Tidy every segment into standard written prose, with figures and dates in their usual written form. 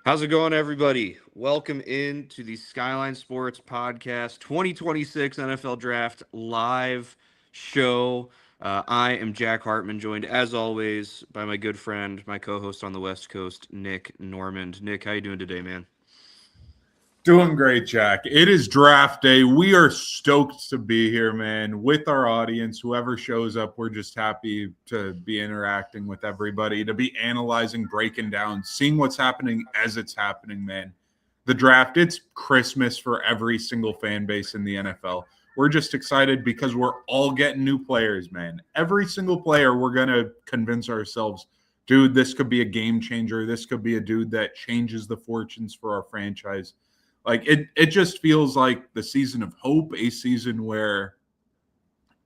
How's it going, everybody? Welcome into the Skyline Sports Podcast 2026 NFL Draft live show. I am Jack Hartman, joined as always by my good friend, my co-host on the West Coast, Nick Normand. Nick, how you doing today, man? Doing great, Jack. It is draft day. We are stoked to be here, man, with our audience. Whoever shows up, we're just happy to be interacting with everybody, to be analyzing, breaking down, seeing what's happening as it's happening, man. The draft, it's Christmas for every single fan base in the NFL. We're just excited because we're all getting new players, man. Every single player, we're going to convince ourselves, dude, this could be a game changer. This could be a dude that changes the fortunes for our franchise. Like it just feels like the season of hope, a season where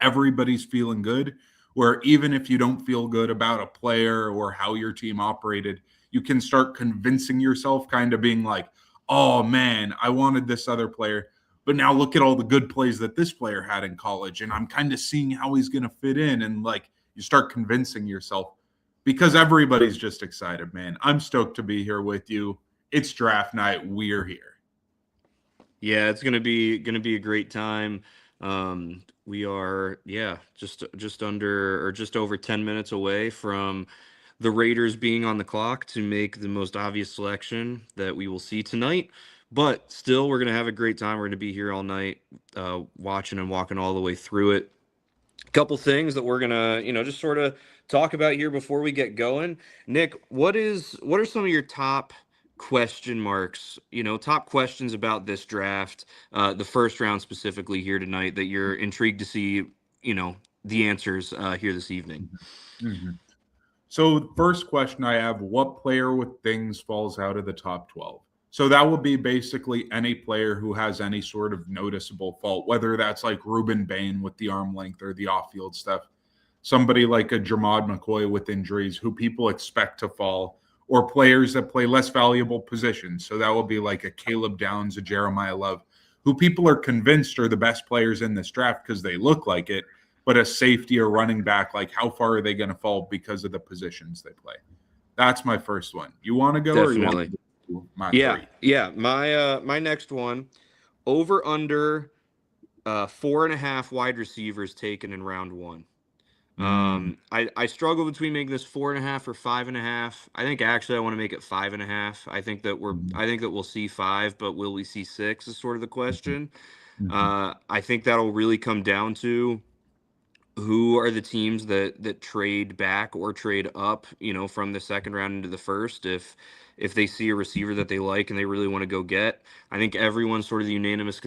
everybody's feeling good, where even if you don't feel good about a player or how your team operated, you can start convincing yourself, kind of being like, oh man, I wanted this other player, but now look at all the good plays that this player had in college, and I'm kind of seeing how he's going to fit in. And like you start convincing yourself because everybody's just excited, man. I'm stoked to be here with you. It's draft night. We're here. Yeah, it's gonna be a great time. We are just under or just over 10 minutes away from the Raiders being on the clock to make the most obvious selection that we will see tonight. But still, we're gonna have a great time. We're gonna be here all night, watching and walking all the way through it. A couple things that we're gonna, just sort of talk about here before we get going. Nick, what are some of your top question marks, top questions about this draft, the first round specifically here tonight that you're intrigued to see, the answers here this evening? Mm-hmm. So the first question I have, what player with things falls out of the top 12? So that would be basically any player who has any sort of noticeable fault, whether that's like Ruben Bain with the arm length or the off-field stuff, somebody like a Jermod McCoy with injuries who people expect to fall, or players that play less valuable positions. So that would be like a Caleb Downs, a Jeremiah Love, who people are convinced are the best players in this draft because they look like it, but a safety or running back, like how far are they going to fall because of the positions they play? That's my first one. You want to go? Definitely. Or you want to do my three? Yeah. My next one, over under 4.5 wide receivers taken in round one. I struggle between making this 4.5 or 5.5. I think actually I want to make it 5.5. I think that we'll see 5, but will we see 6 is sort of the question. I think that'll really come down to who are the teams that trade back or trade up, from the second round into the first. If they see a receiver that they like and they really want to go get, I think everyone's sort of the unanimous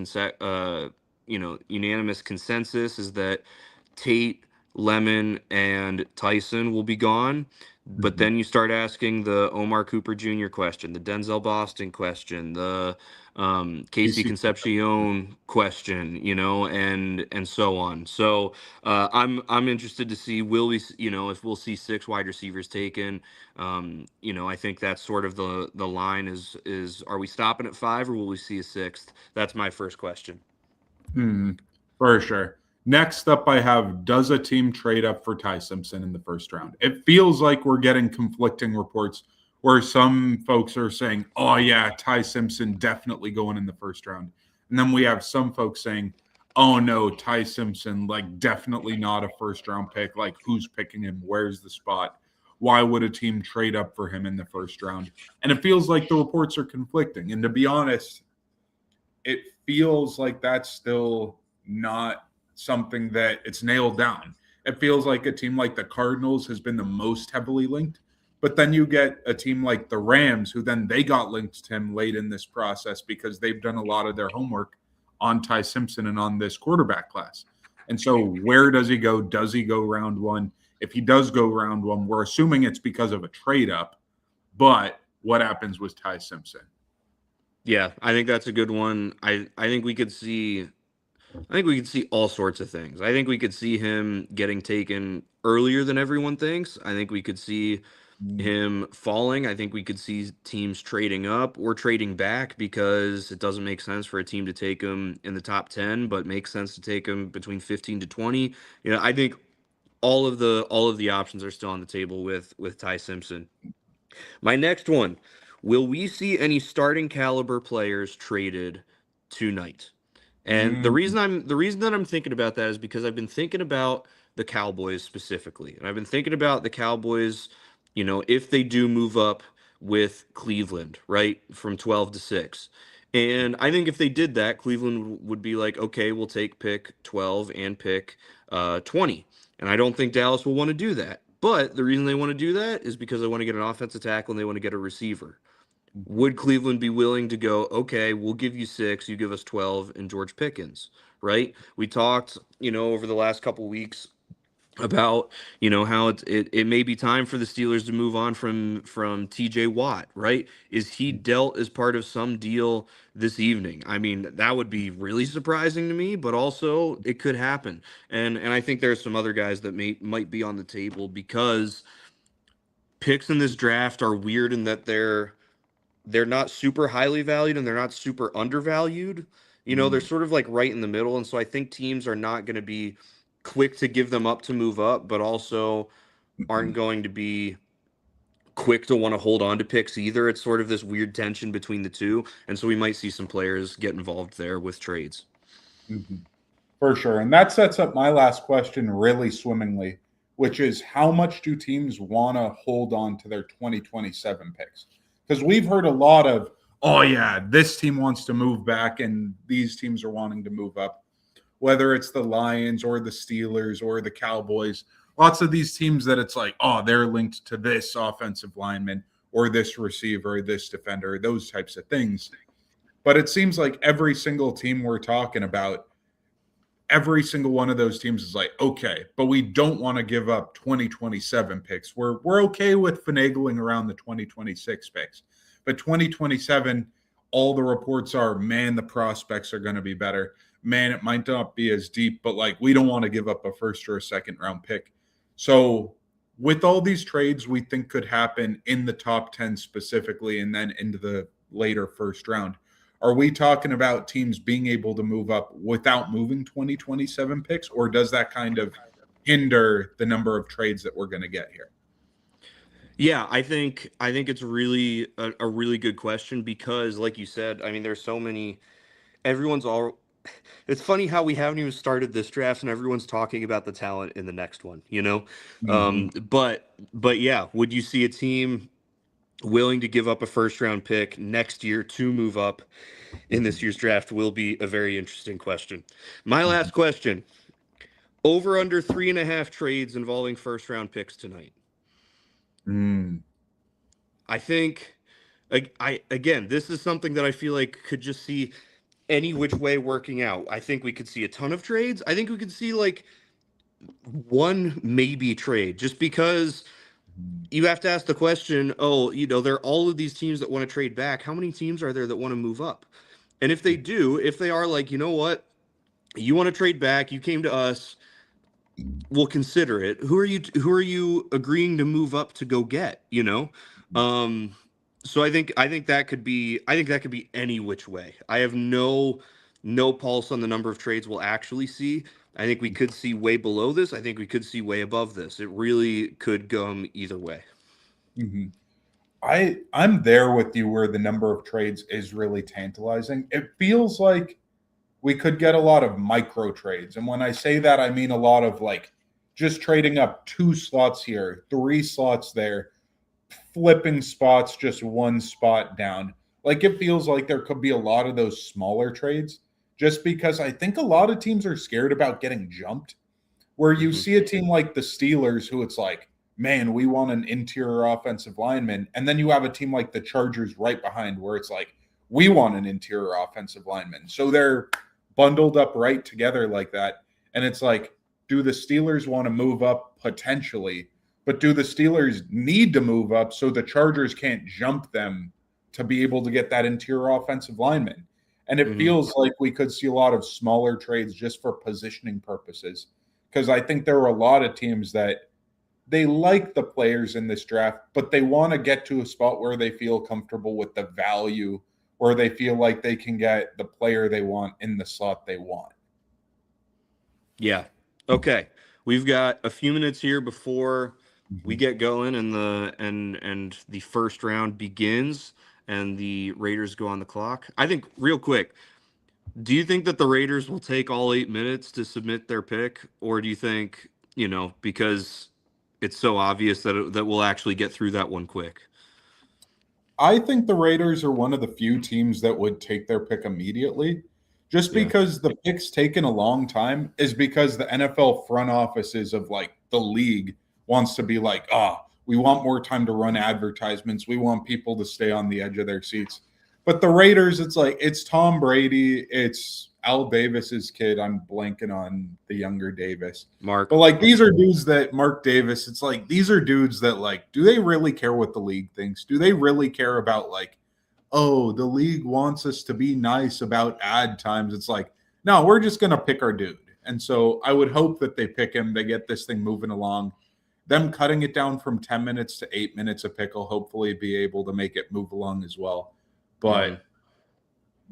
consensus is that Tate, Lemon, and Tyson will be gone. But then you start asking the Omar Cooper Jr. question, the Denzel Boston question, the Casey Concepcion question, and so on. So I'm interested to see, will we, if we'll see 6 wide receivers taken. I think that's sort of the line is are we stopping at 5 or will we see a 6th? That's my first question. For sure. Next up, I have, does a team trade up for Ty Simpson in the first round? It feels like we're getting conflicting reports where some folks are saying, oh, yeah, Ty Simpson definitely going in the first round. And then we have some folks saying, oh, no, Ty Simpson, like, definitely not a first-round pick. Like, who's picking him? Where's the spot? Why would a team trade up for him in the first round? And it feels like the reports are conflicting. And to be honest, it feels like that's still not something that it's nailed down. It feels like a team like the Cardinals has been the most heavily linked, but then you get a team like the Rams, who then they got linked to him late in this process because they've done a lot of their homework on Ty Simpson and on this quarterback class. And so where does he go? Does he go round one? If he does go round one, we're assuming it's because of a trade up, but what happens with Ty Simpson? Yeah, I think that's a good one. I think we could see all sorts of things. I think we could see him getting taken earlier than everyone thinks. I think we could see him falling. I think we could see teams trading up or trading back because it doesn't make sense for a team to take him in the top 10, but makes sense to take him between 15 to 20. I think all of the options are still on the table with Ty Simpson. My next one, Will we see any starting caliber players traded tonight? And the Mm, reason I'm the reason that I'm thinking about that is because I've been thinking about the Cowboys specifically. And I've been thinking about the Cowboys, if they do move up with Cleveland, right? From 12 to 6. And I think if they did that, Cleveland would be like, okay, we'll take pick 12 and pick 20. And I don't think Dallas will want to do that. But the reason they want to do that is because they want to get an offensive tackle and they want to get a receiver. Would Cleveland be willing to go, okay, we'll give you 6, you give us 12, and George Pickens, right? We talked, over the last couple weeks about, how it may be time for the Steelers to move on from TJ Watt, right? Is he dealt as part of some deal this evening? I mean, that would be really surprising to me, but also it could happen. And I think there's some other guys that might be on the table because picks in this draft are weird in that they're not super highly valued and they're not super undervalued. They're mm, sort of like right in the middle. And so I think teams are not going to be quick to give them up to move up, but also aren't going to be quick to want to hold on to picks either. It's sort of this weird tension between the two. And so we might see some players get involved there with trades. mhm. For sure. And that sets up my last question really swimmingly, which is how much do teams want to hold on to their 2027 picks? Because we've heard a lot of, oh, yeah, this team wants to move back and these teams are wanting to move up, whether it's the Lions or the Steelers or the Cowboys. Lots of these teams that it's like, oh, they're linked to this offensive lineman or this receiver, or this defender, those types of things. But it seems like every single team we're talking about, every single one of those teams is like, okay, but we don't want to give up 2027 picks. We're okay with finagling around the 2026 picks. But 2027, all the reports are, man, the prospects are going to be better. Man, it might not be as deep, but like we don't want to give up a first or a second round pick. So with all these trades we think could happen in the top 10 specifically and then into the later first round, are we talking about teams being able to move up without moving 2027 picks, or does that kind of hinder the number of trades that we're going to get here? Yeah, I think it's really a really good question because like you said, I mean there's so many everyone's all it's funny how we haven't even started this draft and everyone's talking about the talent in the next one. Mm-hmm. But yeah, would you see a team willing to give up a first round pick next year to move up in this year's draft will be a very interesting question. My Mm-hmm. last question: over under 3.5 trades involving first round picks tonight. Mm-hmm. I think I again, this is something that I feel like could just see any which way working out. I think we could see a ton of trades. I think we could see like one maybe trade just because you have to ask the question, oh, there are all of these teams that want to trade back. How many teams are there that want to move up? And if they do, if they are like, you know what, you want to trade back, you came to us, we'll consider it. Who are you agreeing to move up to go get? Um so I think that could be any which way. I have no pulse on the number of trades we'll actually see. I think we could see way below this. I think we could see way above this. It really could go either way. Mm-hmm. I'm there with you where the number of trades is really tantalizing. It feels like we could get a lot of micro trades. And when I say that, I mean a lot of like just trading up 2 slots here, 3 slots there, flipping spots, just 1 spot down. Like it feels like there could be a lot of those smaller trades just because I think a lot of teams are scared about getting jumped. Where you Hmm. see a team like the Steelers, who it's like, man, we want an interior offensive lineman. And then you have a team like the Chargers right behind, where it's like, we want an interior offensive lineman. So they're bundled up right together like that. And it's like, do the Steelers want to move up potentially? But do the Steelers need to move up so the Chargers can't jump them to be able to get that interior offensive lineman? And it Hmm. feels like we could see a lot of smaller trades just for positioning purposes, because I think there are a lot of teams that they like the players in this draft, but they want to get to a spot where they feel comfortable with the value, where they feel like they can get the player they want in the slot they want. Yeah. Okay. We've got a few minutes here before we Mhm. get going and the first round begins. and the Raiders go on the clock. I think, real quick, do you think that the Raiders will take all 8 minutes to submit their pick, or do you think, because it's so obvious that we'll actually get through that one quick? I think the Raiders are one of the few teams that would take their pick immediately. Just Yeah. because the pick's taken a long time is because the NFL front offices of like the league wants to be like, we want more time to run advertisements. We want people to stay on the edge of their seats. But the Raiders, it's like it's Tom Brady, it's Al Davis's kid. I'm blanking on the younger Davis. But Mark. like these are dudes that Mark Davis, it's like these are dudes that like, do they really care what the league thinks? Do they really care about like, oh, the league wants us to be nice about ad times? It's like, no, we're just gonna pick our dude. And so I would hope that they pick him, they get this thing moving along. Them cutting it down from 10 minutes to 8 minutes a pick will hopefully be able to make it move along as well. Mhm. But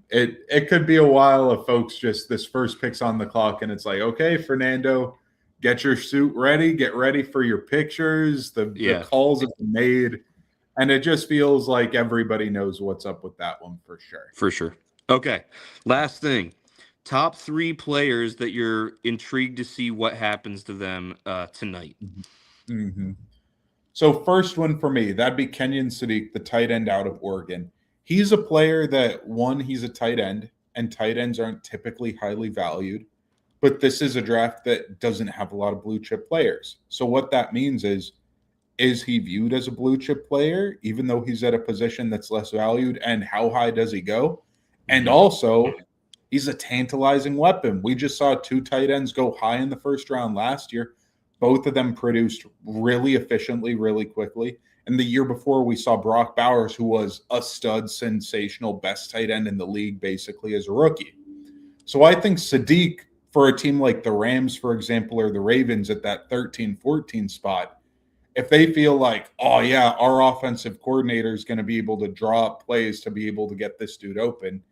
it could be a while if folks just this first pick's on the clock and it's like, okay, Fernando, get your suit ready, get ready for your pictures. The Yeah, calls have been made, and it just feels like everybody knows what's up with that one for sure. for sure. Okay. Last thing. Top three players that you're intrigued to see what happens to them tonight. Mm-hmm. So first one for me, that'd be Kenyon Sadiq, the tight end out of Oregon. He's a player that one, he's a tight end, and tight ends aren't typically highly valued. But this is a draft that doesn't have a lot of blue chip players. So what that means is he viewed as a blue chip player, even though he's at a position that's less valued? And how high does he go? And Hmm. also, he's a tantalizing weapon. We just saw two tight ends go high in the first round last year. Both of them produced really efficiently, really quickly. And the year before, we saw Brock Bowers, who was a stud, sensational, best tight end in the league, basically as a rookie. So I think Sadiq, for a team like the Rams, for example, or the Ravens at that 13-14 spot, if they feel like, oh yeah, our offensive coordinator is going to be able to draw up plays to be able to get this dude open,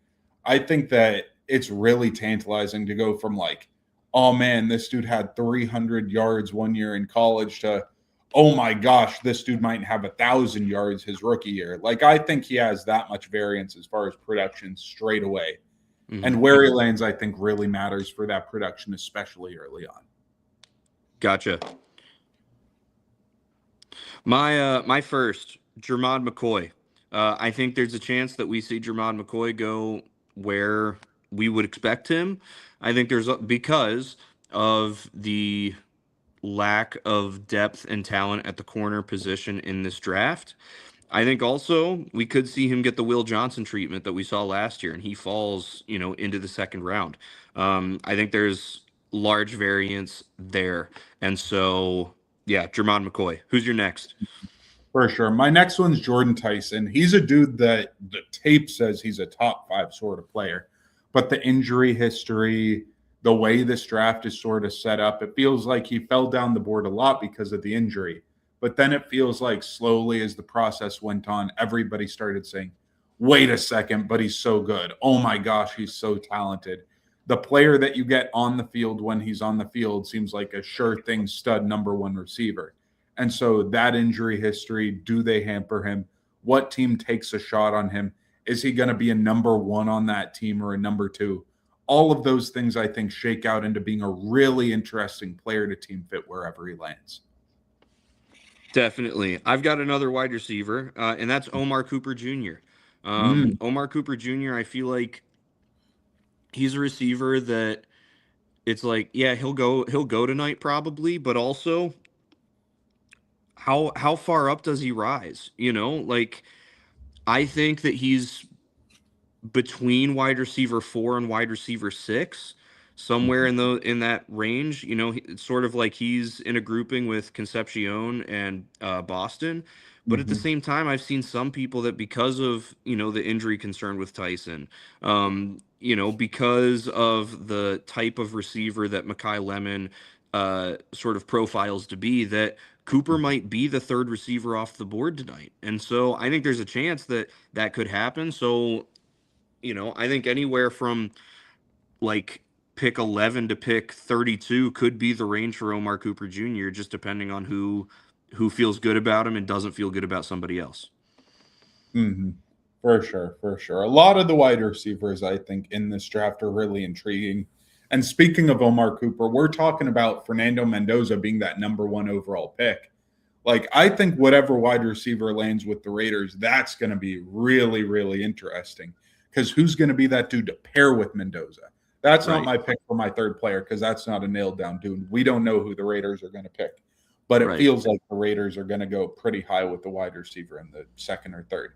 I think that it's really tantalizing to go from like, oh man, this dude had 300 yards one year in college to, oh my gosh, this dude might have 1,000 yards his rookie year. Like I think he has that much variance as far as production straight away. Hmm. And where he lands, I think, really matters for that production, especially early on. Gotcha. My first, Jermod McCoy. I think there's a chance that we see Jermod McCoy go where we would expect him. I think because of the lack of depth and talent at the corner position in this draft. I think also we could see him get the Will Johnson treatment that we saw last year, and he falls, into the second round. I think there's large variance there, and so yeah, Jermon McCoy. Who's your next? For sure. My next one's Jordan Tyson. He's a dude that the tape says he's a top five sort of player, but the injury history, the way this draft is sort of set up, it feels like he fell down the board a lot because of the injury. But then it feels like slowly as the process went on, everybody started saying, wait a second, but he's so good. Oh my gosh, he's so talented. The player that you get on the field when he's on the field seems like a sure thing stud number one receiver. And so that injury history, do they hamper him? What team takes a shot on him? Is he going to be a number one on that team or a number two? All of those things I think shake out into being a really interesting player to team fit wherever he lands. Definitely. I've got another wide receiver, and that's Omar Cooper Jr. Mm, Omar Cooper Jr., I feel like he's a receiver that it's like, yeah, he'll go tonight probably, but also how far up does he rise? Like I think that he's between wide receiver 4 and wide receiver 6, somewhere mhm, in that range. It's sort of like he's in a grouping with Concepcion and Boston. But at the mhm, same time, I've seen some people that because of the injury concern with Tyson, because of the type of receiver that Makai Lemon sort of profiles to be, that Cooper mhm, might be the third receiver off the board tonight. And so I think there's a chance that that could happen. So I think anywhere from like pick 11 to pick 32 could be the range for Omar Cooper Jr., just depending on who feels good about him and doesn't feel good about somebody else. mhm. For sure, for sure. A lot of the wide receivers, I think, in this draft are really intriguing. And speaking of Omar Cooper, we're talking about Fernando Mendoza being that number one overall pick. Like, I think whatever wide receiver lands with the Raiders, that's going to be really, really interesting. Because who's going to be that dude to pair with Mendoza? That's not Right. my pick for my third player because that's not a nailed down dude. We don't know who the Raiders are going to pick. But it Right. feels like the Raiders are going to go pretty high with the wide receiver in the second or third.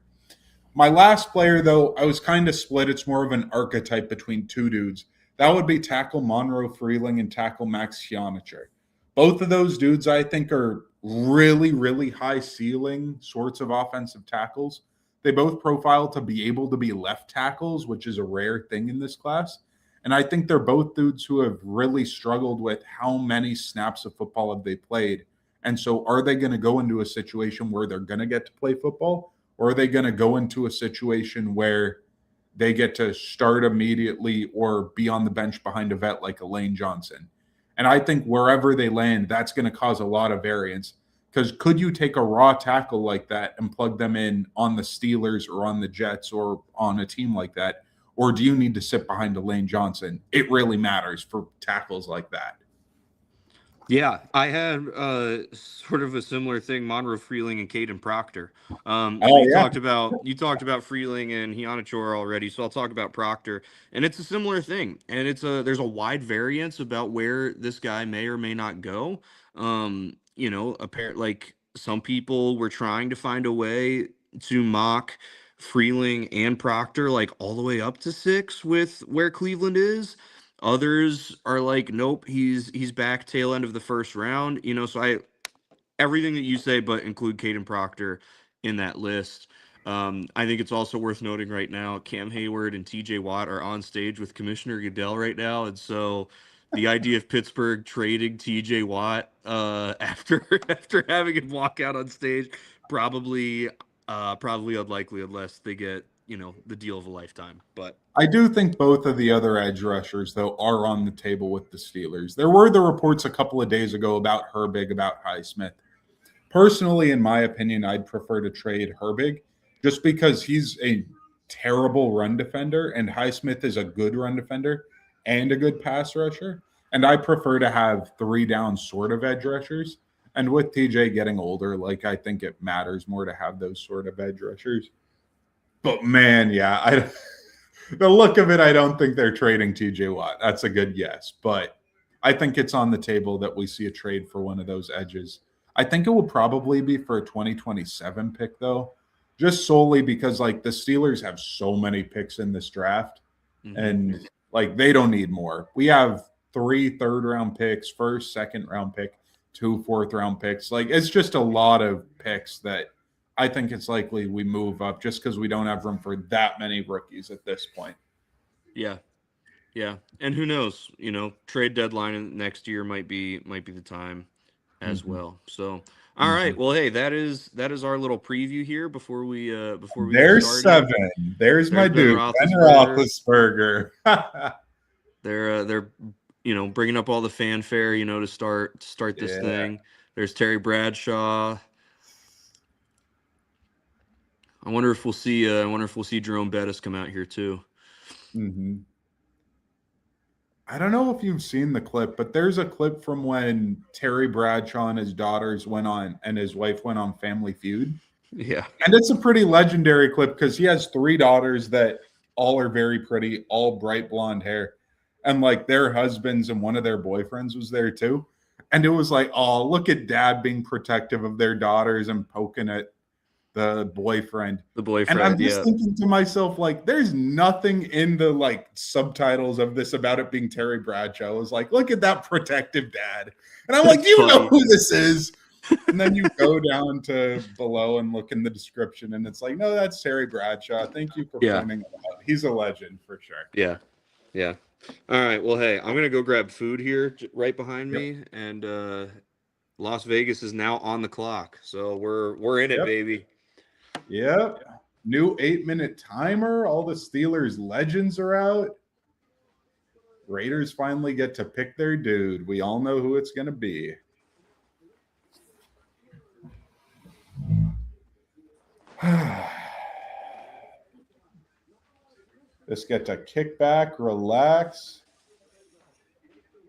My last player, though, I was kind of split. It's more of an archetype between two dudes. That would be tackle Monroe Freeling and tackle Max Chionicher. Both of those dudes, I think, are really, really high ceiling sorts of offensive tackles. They both profile to be able to be left tackles, which is a rare thing in this class. And I think they're both dudes who have really struggled with how many snaps of football have they played. And so are they going to go into a situation where they're going to get to play football? Or are they going to go into a situation where they get to start immediately or be on the bench behind a vet like Elaine Johnson? And I think wherever they land, that's going to cause a lot of variance. Because could you take a raw tackle like that and plug them in on the Steelers or on the Jets or on a team like that? Or do you need to sit behind Elaine Johnson? It really matters for tackles like that. Yeah, I had sort of a similar thing. Monroe Freeling and Caden Proctor. So Oh, yeah. you talked about Freeling and Hianichor already. So I'll talk about Proctor, and it's a similar thing. And there's a wide variance about where this guy may or may not go. Apparent like some people were trying to find a way to mock Freeling and Proctor like all the way up to 6 with where Cleveland is. Others are like, nope, he's back tail end of the first round. So I everything that you say, but include Caden Proctor in that list. I think it's also worth noting right now, Cam Hayward and TJ Watt are on stage with Commissioner Goodell right now. And so the idea of Pittsburgh trading TJ Watt after after having him walk out on stage, probably probably unlikely unless they get, the deal of a lifetime. But I do think both of the other edge rushers, though, are on the table with the Steelers. There were the reports a couple of days ago about Herbig, about Highsmith. Personally, in my opinion, I'd prefer to trade Herbig just because he's a terrible run defender and Highsmith is a good run defender and a good pass rusher. And I prefer to have 3 down sort of edge rushers. And with TJ getting older, like I think it matters more to have those sort of edge rushers. But man, yeah, the look of it, I don't think they're trading TJ Watt. That's a good yes. But I think it's on the table that we see a trade for one of those edges. I think it will probably be for a 2027 pick, though, just solely because like the Steelers have so many picks in this draft mhm. and like they don't need more. We have 3 third-round picks, first, second-round pick, 2 fourth-round picks. Like it's just a lot of picks that I think it's likely we move up just because we don't have room for that many rookies at this point. Yeah. Yeah, and who knows? Trade deadline next year might be the time as Mm-hmm. well. So, all Mm-hmm. right. Well, hey, that is our little preview here before we get There's started. 7. There's my There's Ben dude, Ben Roethlisberger. Roethlisberger. They're bringing up all the fanfare, to start this Yeah. thing. There's Terry Bradshaw. I wonder if we'll see Jerome Bettis come out here too. Mm-hmm. I don't know if you've seen the clip, but there's a clip from when Terry Bradshaw and his daughters went on and his wife went on Family Feud. Yeah. And it's a pretty legendary clip because he has 3 daughters that all are very pretty, all bright blonde hair. And like their husbands and one of their boyfriends was there too. And it was like, oh, look at dad being protective of their daughters and poking at the boyfriend. The And I'm boyfriend. just Yeah. thinking to myself, like, there's nothing in the like subtitles of this about it being Terry Bradshaw. I was like, look at that protective dad. And I'm like, That's do you know funny. who this is? And then you go down to below and look in the description, and it's like, no, that's Terry Bradshaw. Thank you for Yeah. pointing it out. He's a legend for sure. Yeah. Yeah. All right. Well, hey, I'm gonna go grab food here right behind Yep. me, and Las Vegas is now on the clock, so we're in it, Yep. baby. Yep. New 8-minute timer. All the Steelers legends are out. Raiders finally get to pick their dude. We all know who it's going to be. Just get to kick back, relax.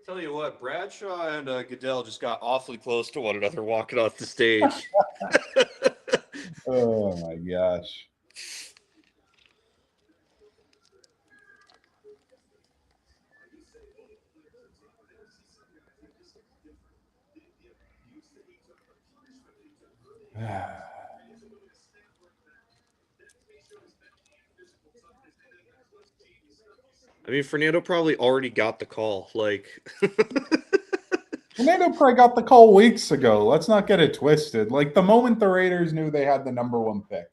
Tell you what, Bradshaw and Goodell just got awfully close to one another walking off the stage. Oh my gosh. I mean, Fernando probably already got the call. Like, Fernando probably got the call weeks ago. Let's not get it twisted. Like the moment the Raiders knew they had the number one pick,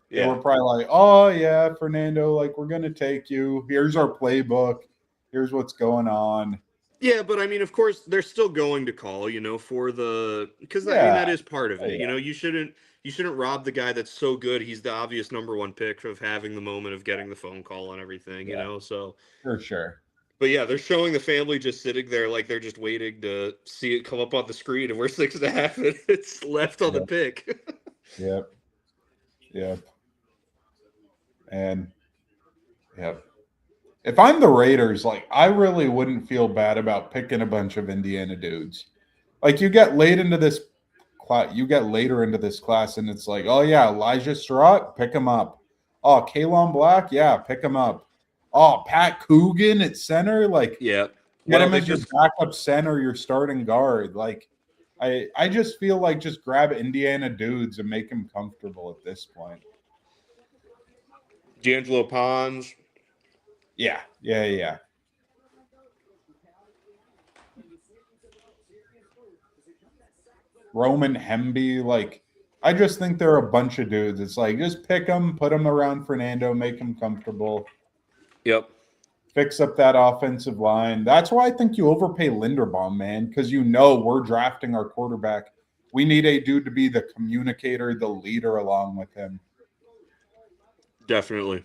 they yeah, were probably like, "Oh yeah, Fernando, like we're gonna take you. Here's our playbook. Here's what's going on." yeah, but I mean, of course, they're still going to call, for the because I mean Yeah, that is part of it. yeah, You shouldn't rob the guy that's so good. He's the obvious number one pick of having the moment of getting the phone call and everything. yeah, So. for sure. But yeah, they're showing the family just sitting there like they're just waiting to see it come up on the screen, and we're 6.5 minutes left on the Yep, pick. yep, yep, and yep. If I'm the Raiders, like I really wouldn't feel bad about picking a bunch of Indiana dudes. Like you get late into this class, you get later into this class, and it's like, oh yeah, Elijah Surratt, pick him up. Oh, Kalon Black, yeah, pick him up. Oh, Pat Coogan at center, like Yeah. get Well, him they as your just backup center, your starting guard. Like, I just feel like just grab Indiana dudes and make them comfortable at this point. D'Angelo Pons. Yeah, yeah, yeah. Roman Hemby, like I just think they're a bunch of dudes. It's like just pick them, put them around Fernando, make him comfortable, Yep. fix up that offensive line. That's why I think you overpay Linderbaum, man, because you know we're drafting our quarterback. We need a dude to be the communicator, the leader along with him. Definitely.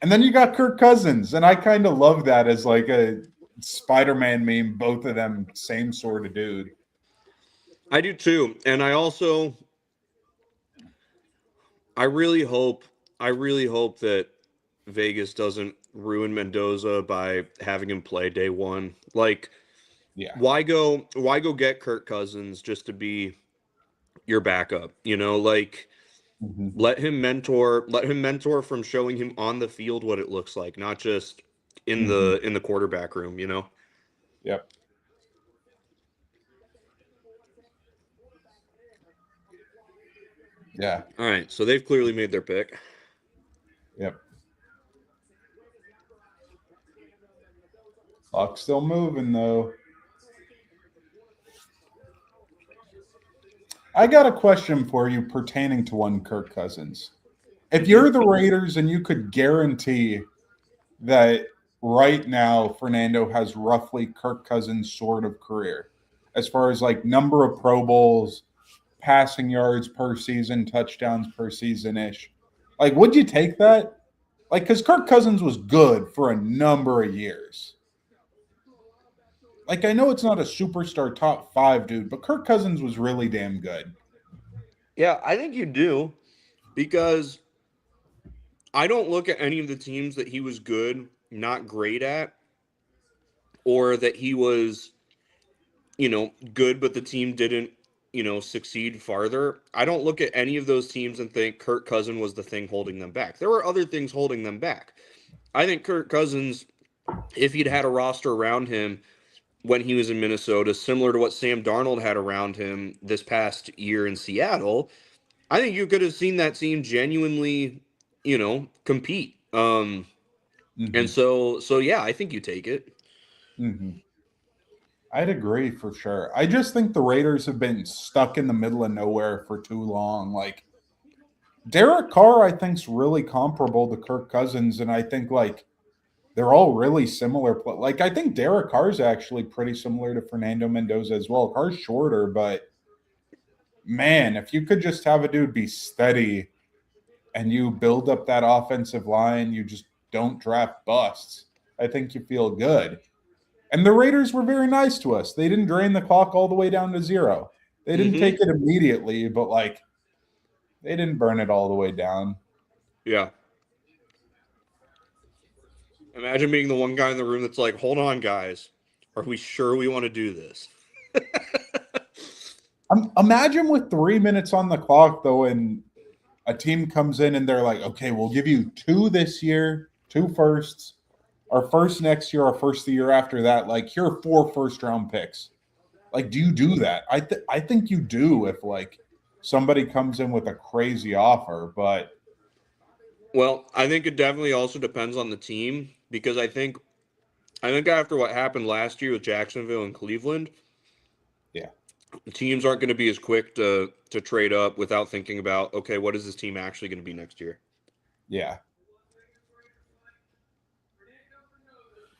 And then you got Kirk Cousins, and I kind of love that as like a Spider-Man meme. Both of them, same sort of dude. I do too. And I really hope that Vegas doesn't ruin Mendoza by having him play day one. Like, Yeah. why go get Kirk Cousins just to be your backup? Like, Mm-hmm. let him mentor from showing him on the field what it looks like, not just in Mm-hmm. the quarterback room. Yep. Yeah. All right, so they've clearly made their pick. Yep. Clock's still moving though. I got a question for you pertaining to one Kirk Cousins. If you're the Raiders and you could guarantee that right now Fernando has roughly Kirk Cousins' sort of career, as far as like number of Pro Bowls, passing yards per season, touchdowns per season ish, like would you take that? Like, because Kirk Cousins was good for a number of years. Like, I know it's not a superstar top five dude, but Kirk Cousins was really damn good. Yeah, I think you do, because I don't look at any of the teams that he was good, not great at, or that he was, good, but the team didn't, succeed farther. I don't look at any of those teams and think Kirk Cousins was the thing holding them back. There were other things holding them back. I think Kirk Cousins, if he'd had a roster around him when he was in Minnesota, similar to what Sam Darnold had around him this past year in Seattle, I think you could have seen that team genuinely, compete. And Mm-hmm. so yeah, I think you take it. Mm-hmm. I'd agree for sure. I just think the Raiders have been stuck in the middle of nowhere for too long. Like Derek Carr, I think's really comparable to Kirk Cousins, and I think like they're all really similar. Like I think Derek Carr's actually pretty similar to Fernando Mendoza as well. Carr's shorter, but man, if you could just have a dude be steady and you build up that offensive line, you just don't draft busts. I think you feel good. And the Raiders were very nice to us. They didn't drain the clock all the way down to zero. They didn't Mm-hmm. take it immediately, but like they didn't burn it all the way down. Yeah. Imagine being the one guy in the room that's like, "Hold on, guys, are we sure we want to do this?" Imagine with 3 minutes on the clock, though, and a team comes in and they're like, okay, we'll give you two this year, two firsts, our first next year, our first the year after that. Like, here are 4 first round picks. Like, do you do that? I think you do if like somebody comes in with a crazy offer, but Well, I think it definitely also depends on the team because I think after what happened last year with Jacksonville and Cleveland, yeah, teams aren't going to be as quick to trade up without thinking about, okay, what is this team actually going to be next year? yeah.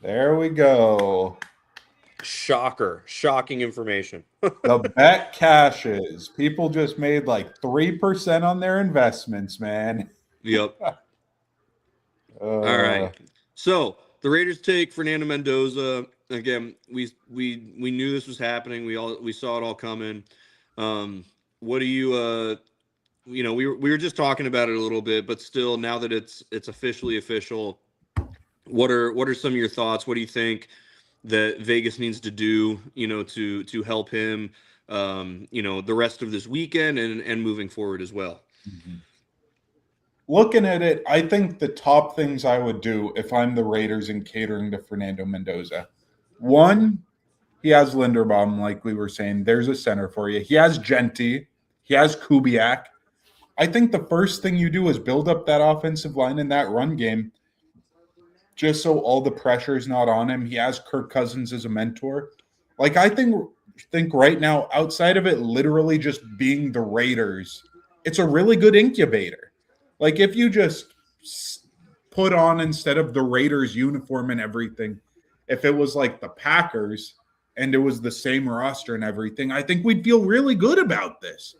There we go. Shocker, shocking information. The bet cashes. People just made like 3% on their investments, man. Yep. All Uh, right. So the Raiders take Fernando Mendoza. Again, we knew this was happening. We saw it all coming. What do you we were just talking about it a little bit, but still, now that it's officially official, what are some of your thoughts? What do you think that Vegas needs to do, to help him, the rest of this weekend and moving forward as well? looking at it, I think the top things I would do if I'm the Raiders and catering to Fernando Mendoza. One, he has Linderbaum, like we were saying. There's a center for you. He has Genti. He has Kubiak. I think the first thing you do is build up that offensive line and that run game just so all the pressure is not on him. He has Kirk Cousins as a mentor. Like I think right now, outside of it literally just being the Raiders, it's a really good incubator. Like if you just put on instead of the Raiders uniform and everything, if it was like the Packers and it was the same roster and everything, I think we'd feel really good about this.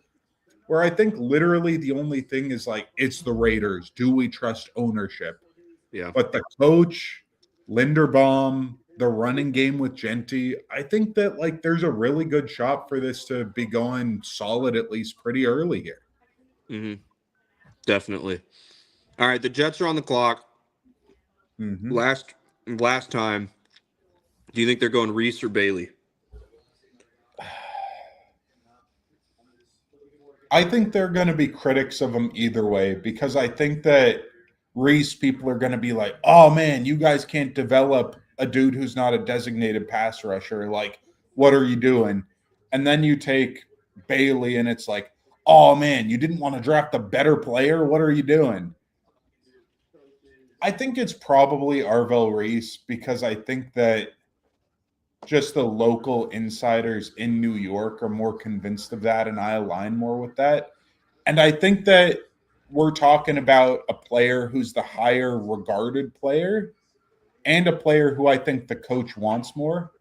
Where I think literally the only thing is like it's the Raiders. Do we trust ownership? Yeah. But the coach, Linderbaum, the running game with Genti, I think that like there's a really good shot for this to be going solid at least pretty early here. Mm-hmm. Definitely. All right, the Jets are on the clock. Mm-hmm. Last time, do you think they're going Reese or Bailey? I think they're going to be critics of him either way because I think that Reese people are going to be like, oh man, you guys can't develop a dude who's not a designated pass rusher. Like, what are you doing? And then you take Bailey and it's like, oh man, you didn't want to draft a better player. What are you doing? I think it's probably Arvell Reese because I think that just the local insiders in New York are more convinced of that, and I align more with that. And I think that we're talking about a player who's the higher regarded player and a player who I think the coach wants more.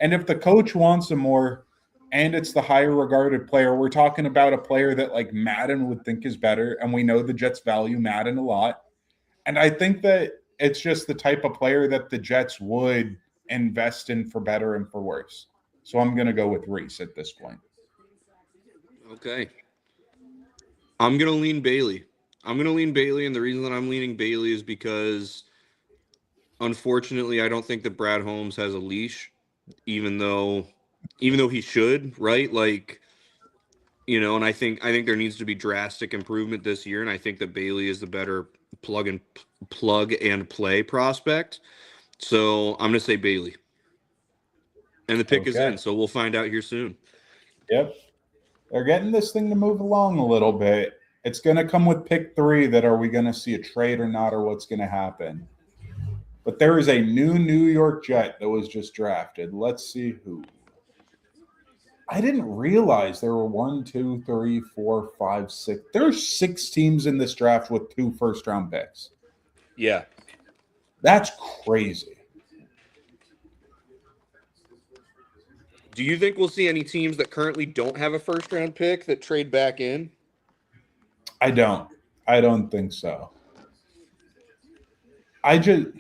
And if the coach wants him more and it's the higher regarded player, we're talking about a player that like Madden would think is better. And we know the Jets value Madden a lot. And I think that it's just the type of player that the Jets would invest in for better and for worse. So I'm going to go with Reese at this point. Okay. I'm going to lean Bailey. And the reason that I'm leaning Bailey is because, unfortunately, I don't think that Brad Holmes has a leash, even though he should, right? Like, and I think there needs to be drastic improvement this year, and I think that Bailey is the better plug and play prospect. So I'm going to say Bailey. And the pick is Okay. in, so we'll find out here soon. Yep. They're getting this thing to move along a little bit. It's going to come with pick 3 that are we going to see a trade or not, or what's going to happen. But there is a new New York Jet that was just drafted. Let's see who. I didn't realize there were 1, 2, 3, 4, 5, 6. There's 6 teams in this draft with 2 first-round picks. Yeah. That's crazy. Do you think we'll see any teams that currently don't have a first round pick that trade back in? I don't think so. The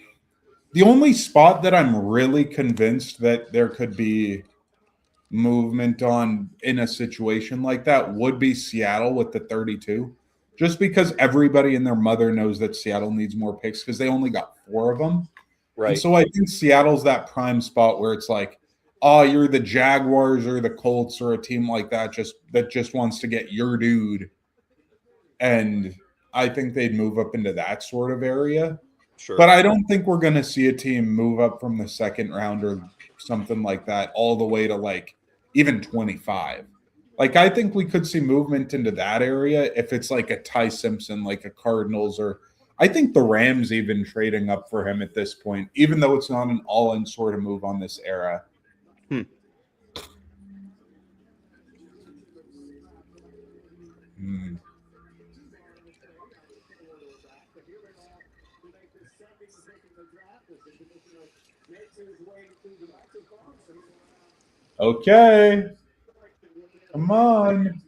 only spot that I'm really convinced that there could be movement on in a situation like that would be Seattle with the 32. Just because everybody and their mother knows that Seattle needs more picks because they only got 4 of them. And Right. so I think Seattle's that prime spot where it's like, oh, you're the Jaguars or the Colts or a team like that just wants to get your dude. And I think they'd move up into that sort of area. Sure. But I don't think we're going to see a team move up from the second round or something like that all the way to like even 25. Like I think we could see movement into that area if it's like a Ty Simpson, like a Cardinals, or I think the Rams even trading up for him at this point, even though it's not an all-in sort of move on this era. Hmm. Hmm. Okay. Come on.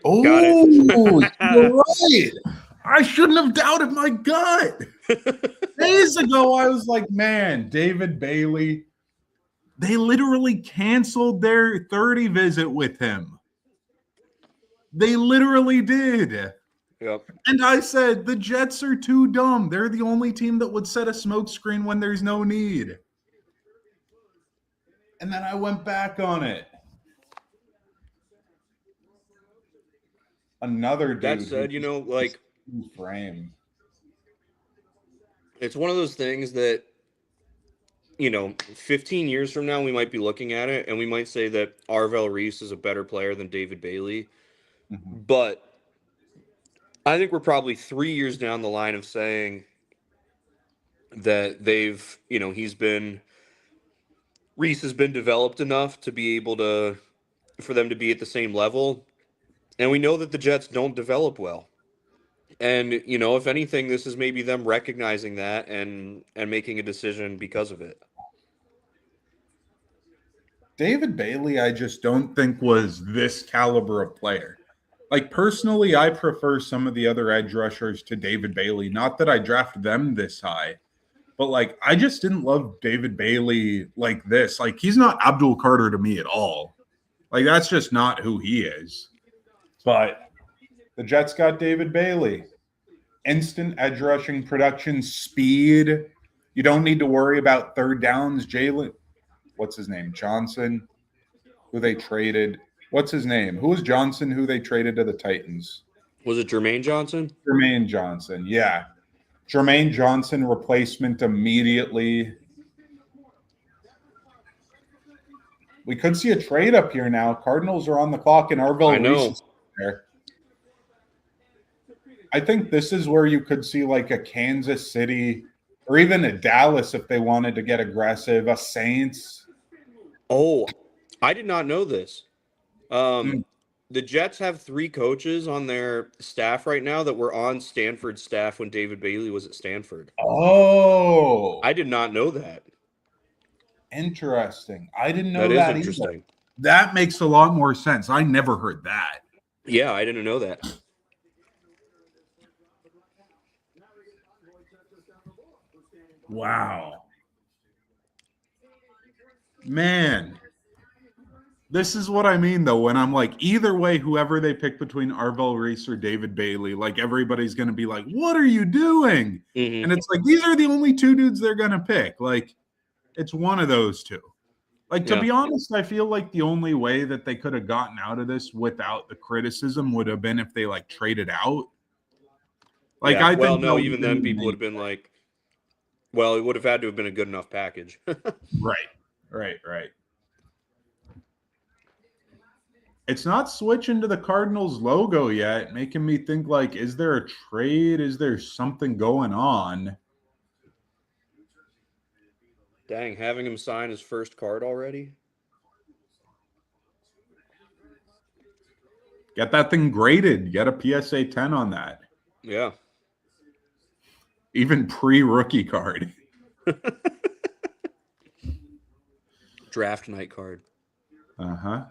Got Oh, you're it. right. I shouldn't have doubted my gut. Days ago, I was like, man, David Bailey, they literally canceled their 30 visit with him. They literally did. Yep. And I said, the Jets are too dumb. They're the only team that would set a smoke screen when there's no need. And then I went back on it. Another That dude who said, like frame. it's one of those things that 15 years from now, we might be looking at it and we might say that Arvell Reese is a better player than David Bailey. Mm-hmm. But I think we're probably 3 years down the line of saying that Reese has been developed enough to be able for them to be at the same level. And we know that the Jets don't develop well. And, if anything, this is maybe them recognizing that and making a decision because of it. David Bailey, I just don't think was this caliber of player. Like personally, I prefer some of the other edge rushers to David Bailey. Not that I drafted them this high, but like I just didn't love David Bailey like this. Like he's not Abdul Carter to me at all. Like that's just not who he is. But the Jets got David Bailey. Instant edge rushing production, speed. You don't need to worry about third downs. Jalen, what's his name? Johnson, who they traded. What's his name? Who was Johnson, who they traded to the Titans? Was it Jermaine Johnson? Jermaine Johnson. Yeah. Jermaine Johnson replacement immediately. We could see a trade up here now. Cardinals are on the clock, and I Arvell Reese know. is there. I think this is where you could see like a Kansas City or even a Dallas if they wanted to get aggressive, a Saints. Oh, I did not know this. Mm. The Jets have 3 coaches on their staff right now that were on Stanford's staff when David Bailey was at Stanford. Oh, I did not know that. interesting. I didn't That know is that either. interesting. That makes a lot more sense. I never heard that. Yeah, I didn't know that. Wow. Man, this is what I mean, though, when I'm like, either way, whoever they pick between Arvell Reese or David Bailey, like everybody's going to be like, what are you doing? Mm-hmm. And it's like, these are the only 2 dudes they're going to pick. Like, it's one of those 2. Like, to Yeah. be honest, I feel like the only way that they could have gotten out of this without the criticism would have been if they like traded out. Like, Yeah. I Well, think that no, would have even then been people would have been like, well, it would have had to have been a good enough package. right, right. It's not switching to the Cardinals logo yet, making me think like, is there a trade? Is there something going on? Dang, having him sign his first card already? Get that thing graded. Get a PSA 10 on that. Yeah. Even pre-rookie card. Draft night card. Uh-huh.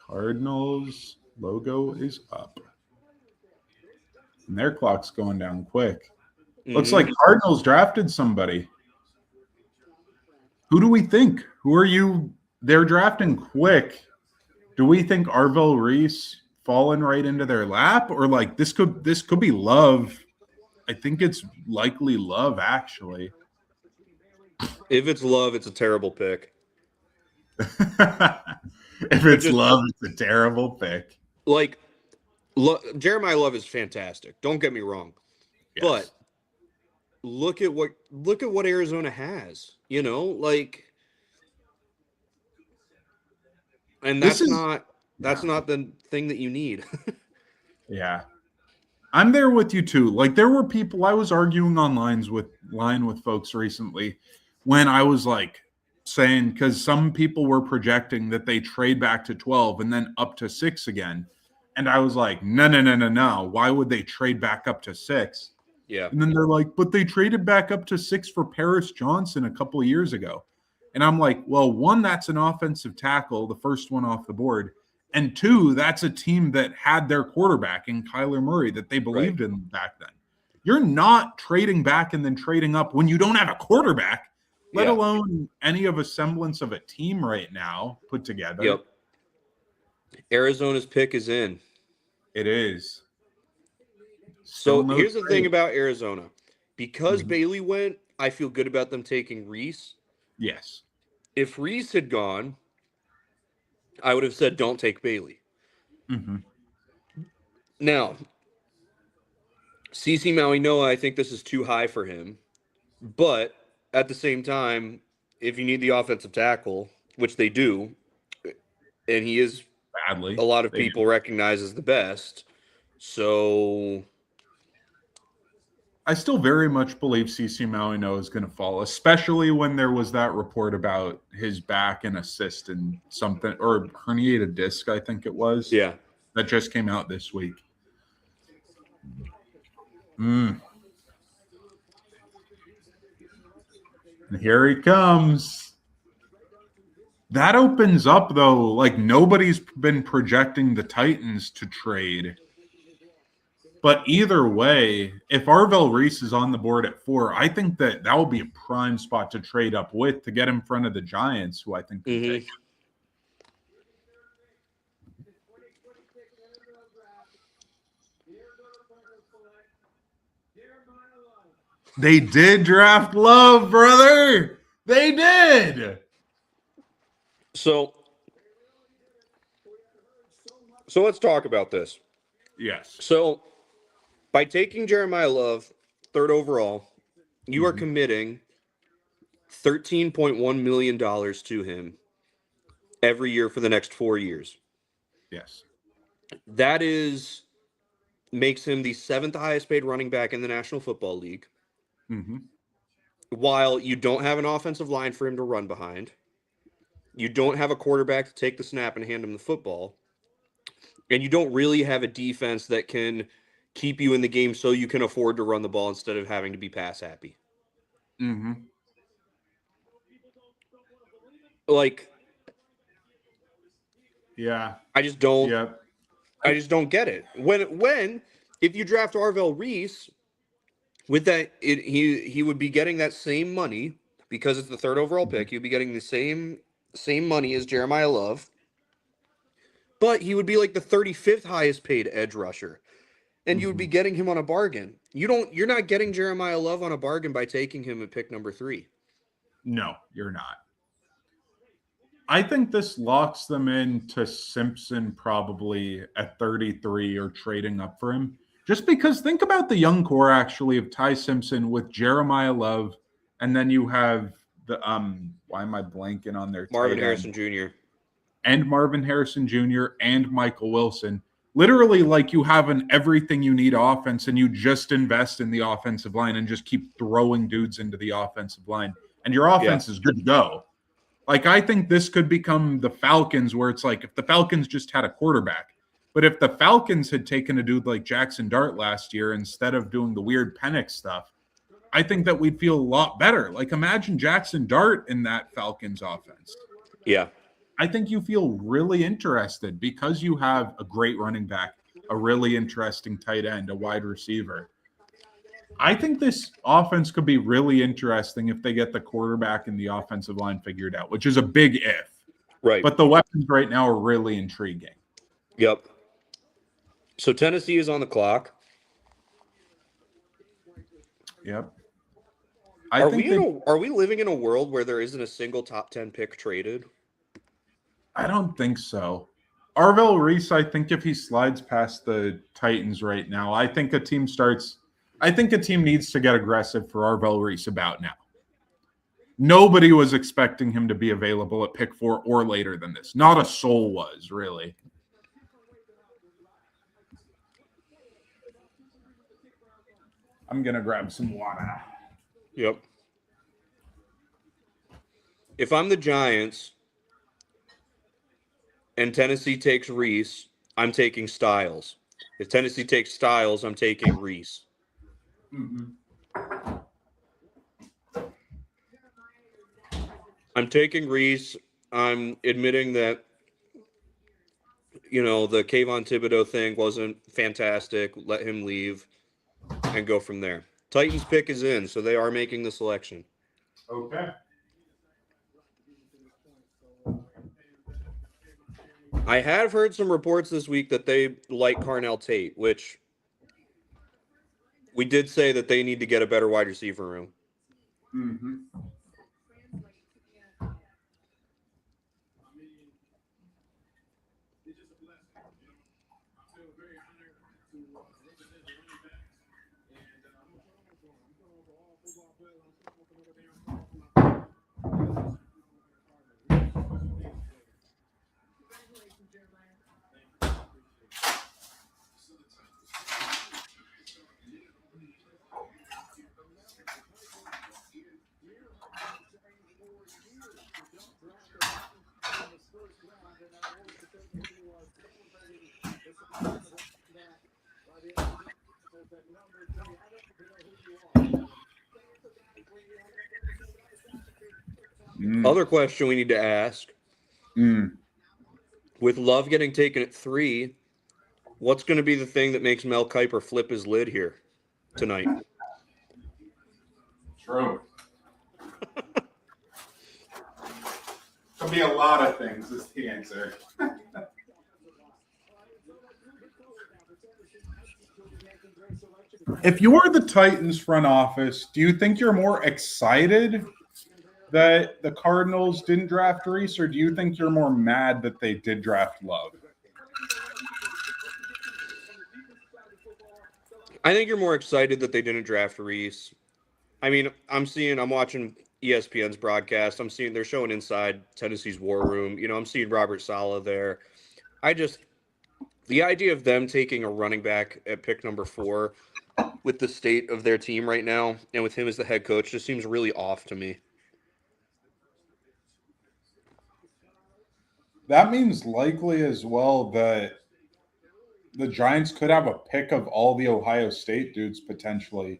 Cardinals logo is up. And their clock's going down quick. Looks Mm-hmm. like Cardinals drafted somebody. Who do we think? Who are you? They're drafting quick. Do we think Arvell Reese falling right into their lap, or like this could be Love? I think it's likely Love actually. If it's Love, it's a terrible pick. If But it's just Love, it's a terrible pick. like Jeremiah Love is fantastic. Don't get me wrong, Yes. but look at what Arizona has. You know, like, and This that's is not the thing that you need. yeah. I'm there with you too. Like there were people I was arguing on line with folks recently when I was like saying because some people were projecting that they trade back to 12 and then up to 6 again. And I was like, no. Why would they trade back up to 6? Yeah. And then they're like, but they traded back up to 6 for Paris Johnson a couple of years ago. And I'm like, well, one, that's an offensive tackle, the first one off the board. And two, that's a team that had their quarterback in Kyler Murray that they believed in back then. You're not trading back and then trading up when you don't have a quarterback, let alone any of a semblance of a team right now put together. Yep. Arizona's pick is in. It is. So here's the thing about Arizona. Because Bailey went, I feel good about them taking Reese. Yes. If Reese had gone, I would have said don't take Bailey. Mm-hmm. Now, CC Maui Noah, I think this is too high for him. But at the same time, if you need the offensive tackle, which they do, and he is Badly, a lot of people recognize as the best. So I still very much believe CC Malino is going to fall, especially when there was that report about his back and assist and something, or herniated disc, I think it was. Yeah. That just came out this week. And here he comes. That opens up, though. Like, nobody's been projecting the Titans to trade. But either way, if Arvell Reese is on the board at 4, I think that will be a prime spot to trade up with to get in front of the Giants, who I think can take him. They did draft Love, brother. They did. So let's talk about this. Yes. So by taking Jeremiah Love, 3rd overall, you are committing $13.1 million to him every year for the next 4 years. Yes. That makes him the 7th highest paid running back in the National Football League. While you don't have an offensive line for him to run behind, you don't have a quarterback to take the snap and hand him the football, and you don't really have a defense that can keep you in the game so you can afford to run the ball instead of having to be pass happy. Like, yeah, I just don't. Yeah. I just don't get it. When if you draft Arvell Reese with that, he would be getting that same money because it's the 3rd overall pick. He'd be getting the same money as Jeremiah Love, but he would be like the 35th highest paid edge rusher, and you would be getting him on a bargain. You're not getting Jeremiah Love on a bargain by taking him at pick number 3. No, you're not. I think this locks them into Simpson probably at 33 or trading up for him. Just because think about the young core actually of Ty Simpson with Jeremiah Love, and then you have the why am I blanking on their Marvin Harrison Jr. and Marvin Harrison Jr. and Michael Wilson. Literally, like you have an everything you need offense, and you just invest in the offensive line and just keep throwing dudes into the offensive line, and your offense is good to go. Like, I think this could become the Falcons, where it's like if the Falcons just had a quarterback. But if the Falcons had taken a dude like Jackson Dart last year instead of doing the weird Penix stuff, I think that we'd feel a lot better. Like, imagine Jackson Dart in that Falcons offense. Yeah. I think you feel really interested because you have a great running back. a really interesting tight end, a wide receiver. I think this offense could be really interesting if they get the quarterback and the offensive line figured out, which is a big if. Right. But the weapons right now are really intriguing. Yep. So Tennessee is on the clock. Yep. Are we living in a world where there isn't a single top 10 pick traded? I don't think so. Arvell Reese, I think if he slides past the Titans right now, I think a team needs to get aggressive for Arvell Reese about now. Nobody was expecting him to be available at pick 4 or later than this. Not a soul was, really. I'm going to grab some water. Yep. If I'm the Giants and Tennessee takes Reese, I'm taking Styles. If Tennessee takes Styles, I'm taking Reese. Mm-hmm. I'm taking Reese. I'm admitting that, the Kayvon Thibodeau thing wasn't fantastic. Let him leave and go from there. Titans pick is in, so they are making the selection. Okay. I have heard some reports this week that they like Carnell Tate, which we did say that they need to get a better wide receiver room. Mm-hmm. Other question we need to ask. With Love getting taken at 3, what's going to be the thing that makes Mel Kiper flip his lid here tonight? True. Could be a lot of things is the answer. If you're the Titans front office, do you think you're more excited that the Cardinals didn't draft Reese, or do you think you're more mad that they did draft Love? I think you're more excited that they didn't draft Reese. I mean, I'm watching ESPN's broadcast. I'm seeing they're showing inside Tennessee's war room. I'm seeing Robert Saleh there. The idea of them taking a running back at pick number 4 with the state of their team right now and with him as the head coach just seems really off to me. That means likely as well that the Giants could have a pick of all the Ohio State dudes potentially,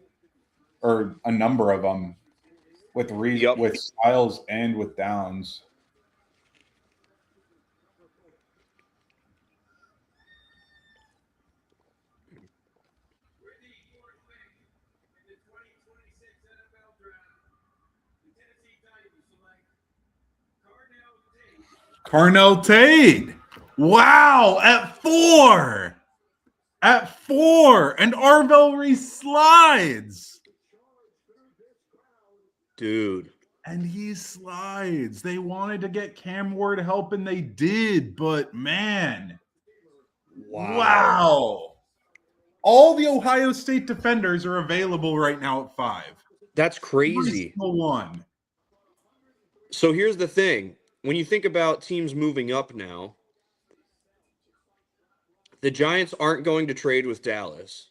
or a number of them, with with Styles and with Downs. Carnell Tate. Wow, at 4. At 4. And Arvell Reese slides. Dude. And he slides. They wanted to get Cam Ward help, and they did. But, man. Wow. All the Ohio State defenders are available right now at 5. That's crazy. One. So here's the thing. When you think about teams moving up now, the Giants aren't going to trade with Dallas.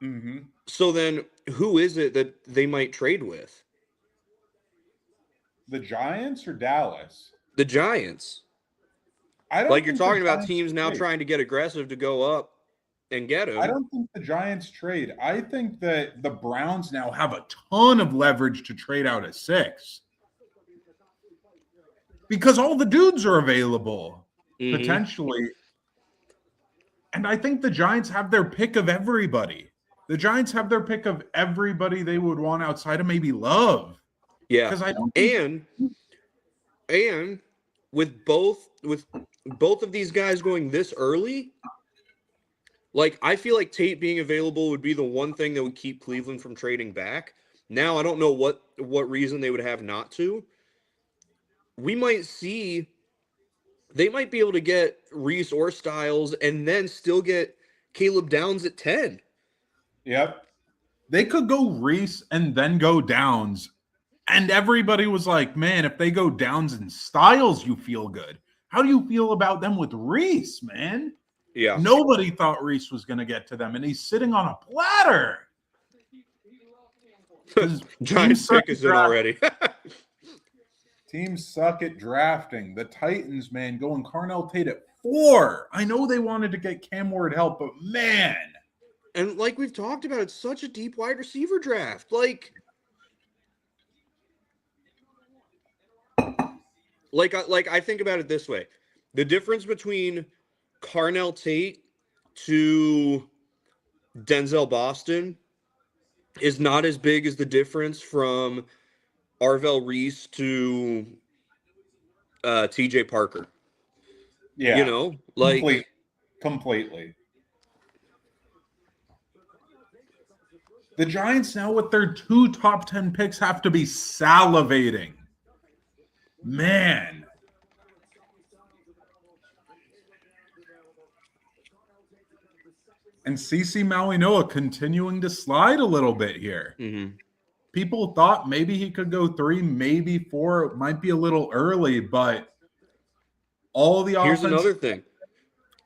Mm-hmm. So then who is it that they might trade with? The Giants or Dallas? The Giants. You're talking about teams now trying to get aggressive to go up and get him. I don't think the Giants trade. I think that the Browns now have a ton of leverage to trade out at 6. Because all the dudes are available, potentially. And I think the Giants have their pick of everybody. The Giants have their pick of everybody they would want outside of maybe Love. Yeah. Because I don't think And with both of these guys going this early, like I feel like Tate being available would be the one thing that would keep Cleveland from trading back. Now I don't know what reason they would have not to. We might see they might be able to get Reese or Styles and then still get Caleb Downs at 10. Yep. They could go Reese and then go Downs. And everybody was like, man, if they go Downs and Styles, you feel good. How do you feel about them with Reese, man? Yeah. Nobody thought Reese was going to get to them, and he's sitting on a platter. Giants pick is in already. Teams suck at drafting. The Titans, man, going Carnell Tate at 4. I know they wanted to get Cam Ward help, but man. And like we've talked about, it's such a deep wide receiver draft. Like I think about it this way. The difference between Carnell Tate to Denzel Boston is not as big as the difference from Arvell Reese to TJ Parker. Yeah. You know, like completely. The Giants now with their 2 top 10 picks have to be salivating. Man. And CC Malinois continuing to slide a little bit here. Mm-hmm. People thought maybe he could go 3, maybe 4. It might be a little early, but all the Here's offense. another thing.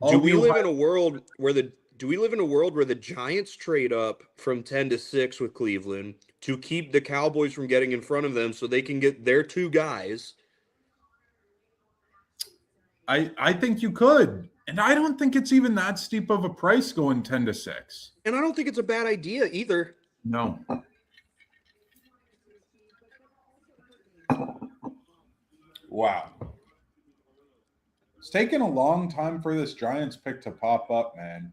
Do we live in a world where the Giants trade up from 10 to 6 with Cleveland to keep the Cowboys from getting in front of them so they can get their 2 guys? I think you could. And I don't think it's even that steep of a price going 10 to 6. And I don't think it's a bad idea either. No. Wow. It's taken a long time for this Giants pick to pop up, man.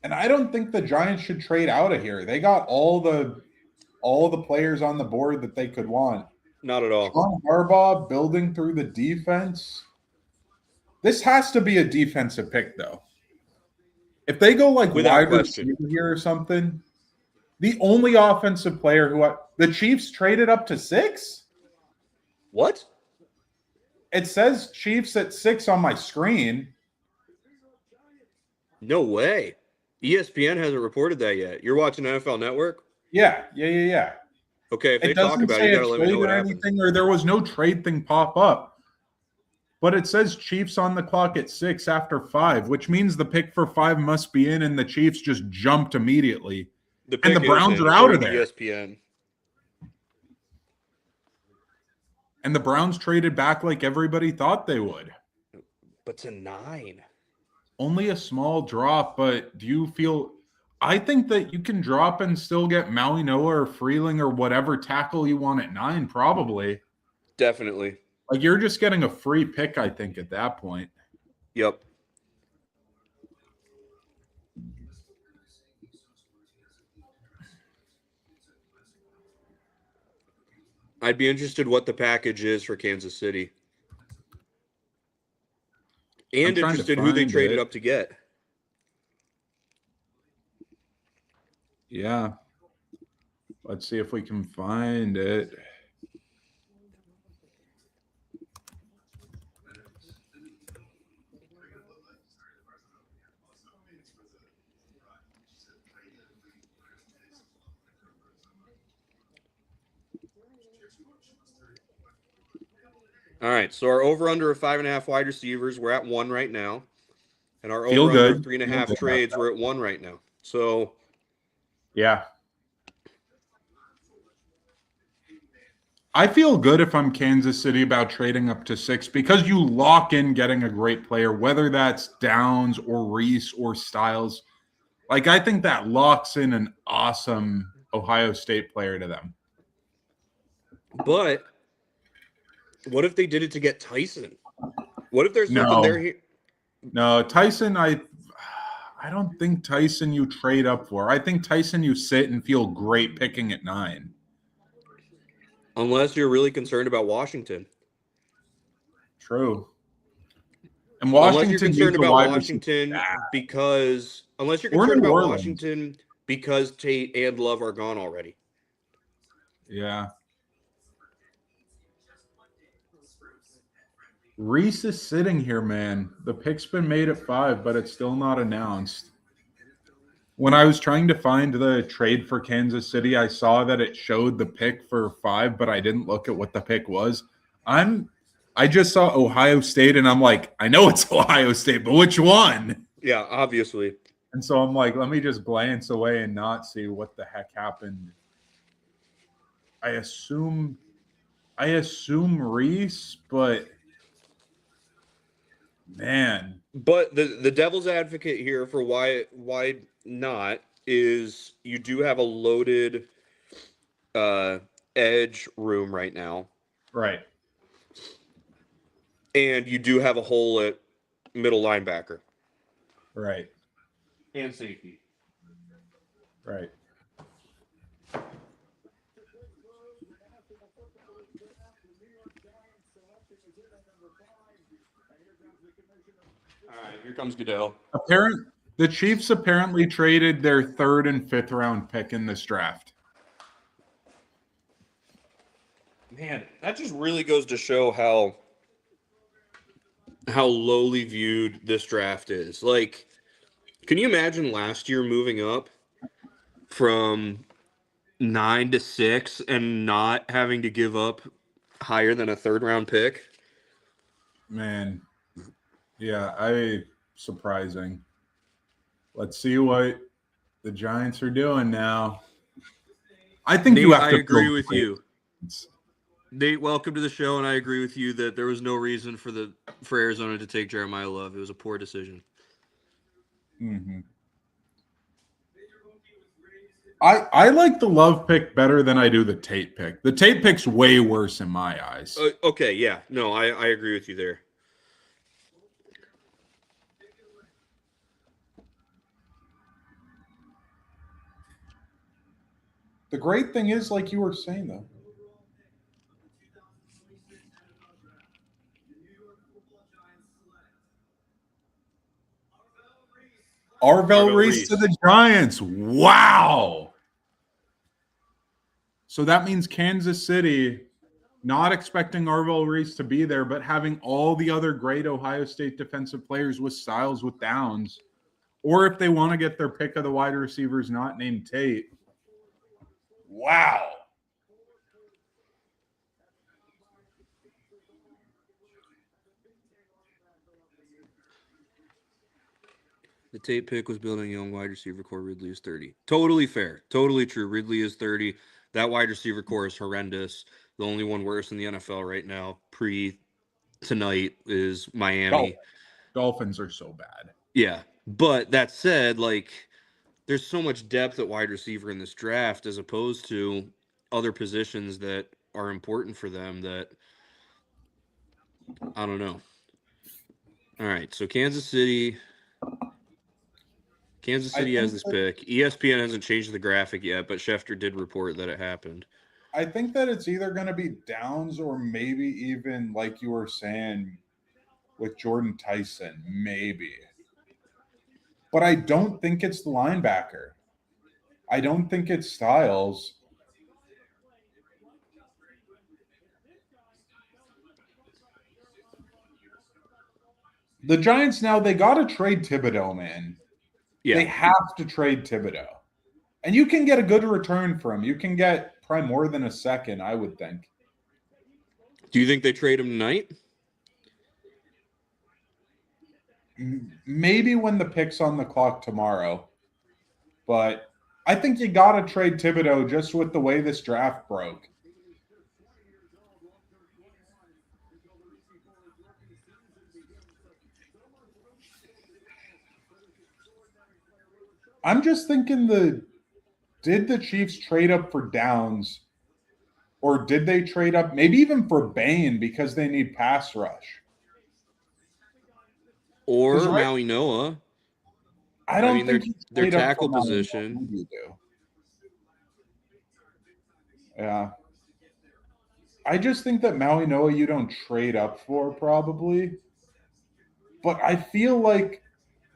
And I don't think the Giants should trade out of here. They got all the players on the board that they could want. Not at all. John Harbaugh building through the defense. This has to be a defensive pick, though. If they go like wide receiver here or something, the only offensive player the Chiefs traded up to 6? What? It says Chiefs at 6 on my screen. No way. ESPN hasn't reported that yet. You're watching NFL Network? Yeah. Okay, if they talk about it, you gotta let me know what happened. Or there was no trade thing pop up. But it says Chiefs on the clock at 6 after 5, which means the pick for 5 must be in, and the Chiefs just jumped immediately. And the Browns are out of there. ESPN. And the Browns traded back like everybody thought they would. But to 9. Only a small drop, but do you feel – I think that you can drop and still get Malinois or Freeling or whatever tackle you want at 9, probably. Definitely. Like, you're just getting a free pick, I think, at that point. Yep. I'd be interested what the package is for Kansas City. And interested who they traded up to get. Yeah. Let's see if we can find it. All right, so our over-under of 5.5 wide receivers, we're at 1 right now. And our over-under 3.5 trades, we're at 1 right now. So, yeah. I feel good if I'm Kansas City about trading up to 6 because you lock in getting a great player, whether that's Downs or Reese or Styles. Like, I think that locks in an awesome Ohio State player to them. But what if they did it to get Tyson? What if there's something there here? No, Tyson, I don't think Tyson you trade up for. I think Tyson you sit and feel great picking at 9. Unless you're really concerned about Washington. True. And Unless you're Washington concerned needs a about wide receiver. Washington because unless you're Or concerned New about Orleans. Washington because Tate and Love are gone already. Yeah. Reese is sitting here, man. The pick's been made at 5, but it's still not announced. When I was trying to find the trade for Kansas City, I saw that it showed the pick for 5, but I didn't look at what the pick was. I just saw Ohio State, and I'm like, I know it's Ohio State, but which one? Yeah, obviously. And so I'm like, let me just glance away and not see what the heck happened. I assume Reese, but man. But the devil's advocate here for why not is you do have a loaded edge room right now. Right. And you do have a hole at middle linebacker. Right. And safety. Right. All right, here comes Goodell. The Chiefs apparently traded their 3rd and 5th round pick in this draft. Man, that just really goes to show how lowly viewed this draft is. Like, can you imagine last year moving up from 9 to 6 and not having to give up higher than a 3rd round pick? Man. Yeah, surprising. Let's see what the Giants are doing now. I think Nate, you have I to agree with you. It's, Nate, welcome to the show, and I agree with you that there was no reason for Arizona to take Jeremiah Love. It was a poor decision. mm-hmm. I like the Love pick better than I do the Tate pick. The Tate pick's way worse in my eyes. Okay, yeah. No, I agree with you there. The great thing is, like you were saying, though, Arvell Reese to the Giants. Wow. So that means Kansas City not expecting Arvell Reese to be there, but having all the other great Ohio State defensive players with Styles, with Downs, or if they want to get their pick of the wide receivers not named Tate. Wow. The Tate pick was building a young wide receiver core. Ridley is 30. Totally fair. Totally true. Ridley is 30. That wide receiver core is horrendous. The only one worse in the NFL right now, tonight, is Miami. Dolphins are so bad. Yeah. But that said, like, there's so much depth at wide receiver in this draft as opposed to other positions that are important for them that I don't know. All right. So Kansas City has this pick. ESPN hasn't changed the graphic yet, but Schefter did report that it happened. I think that it's either going to be Downs or maybe even, like you were saying, with Jordan Tyson, maybe. But I don't think it's the linebacker. I don't think it's Styles. The Giants now, they got to trade Thibodeau, man. Yeah. They have to trade Thibodeau. And you can get a good return for him. You can get probably more than a second, I would think. Do you think they trade him tonight? Maybe when the pick's on the clock tomorrow. But I think you got to trade Thibodeau just with the way this draft broke. I'm just thinking did the Chiefs trade up for Downs, or did they trade up maybe even for Bain because they need pass rush? or right, Maui Noah. I I don't mean, think you their trade up for tackle Maui. position. Who do you do? Yeah. I just think that Maui Noah you don't trade up for probably. But I feel like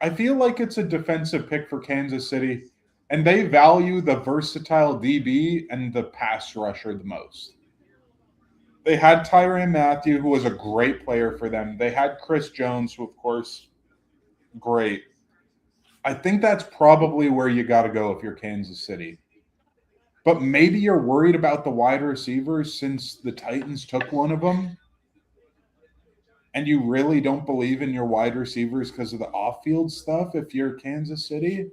it's a defensive pick for Kansas City, and they value the versatile DB and the pass rusher the most. They had Tyrann Mathieu, who was a great player for them. They had Chris Jones, who of course great. I think that's probably where you got to go if you're Kansas City. But maybe you're worried about the wide receivers since the Titans took one of them, and you really don't believe in your wide receivers because of the off-field stuff. If you're Kansas City,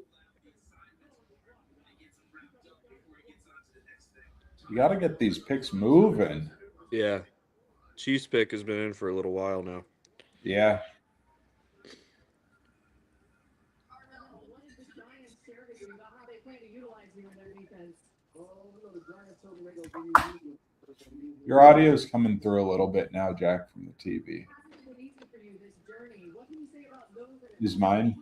you got to get these picks moving. Yeah. Chiefs pick has been in for a little while now. Yeah. Your audio is coming through a little bit now, Jack, from the TV. Is mine?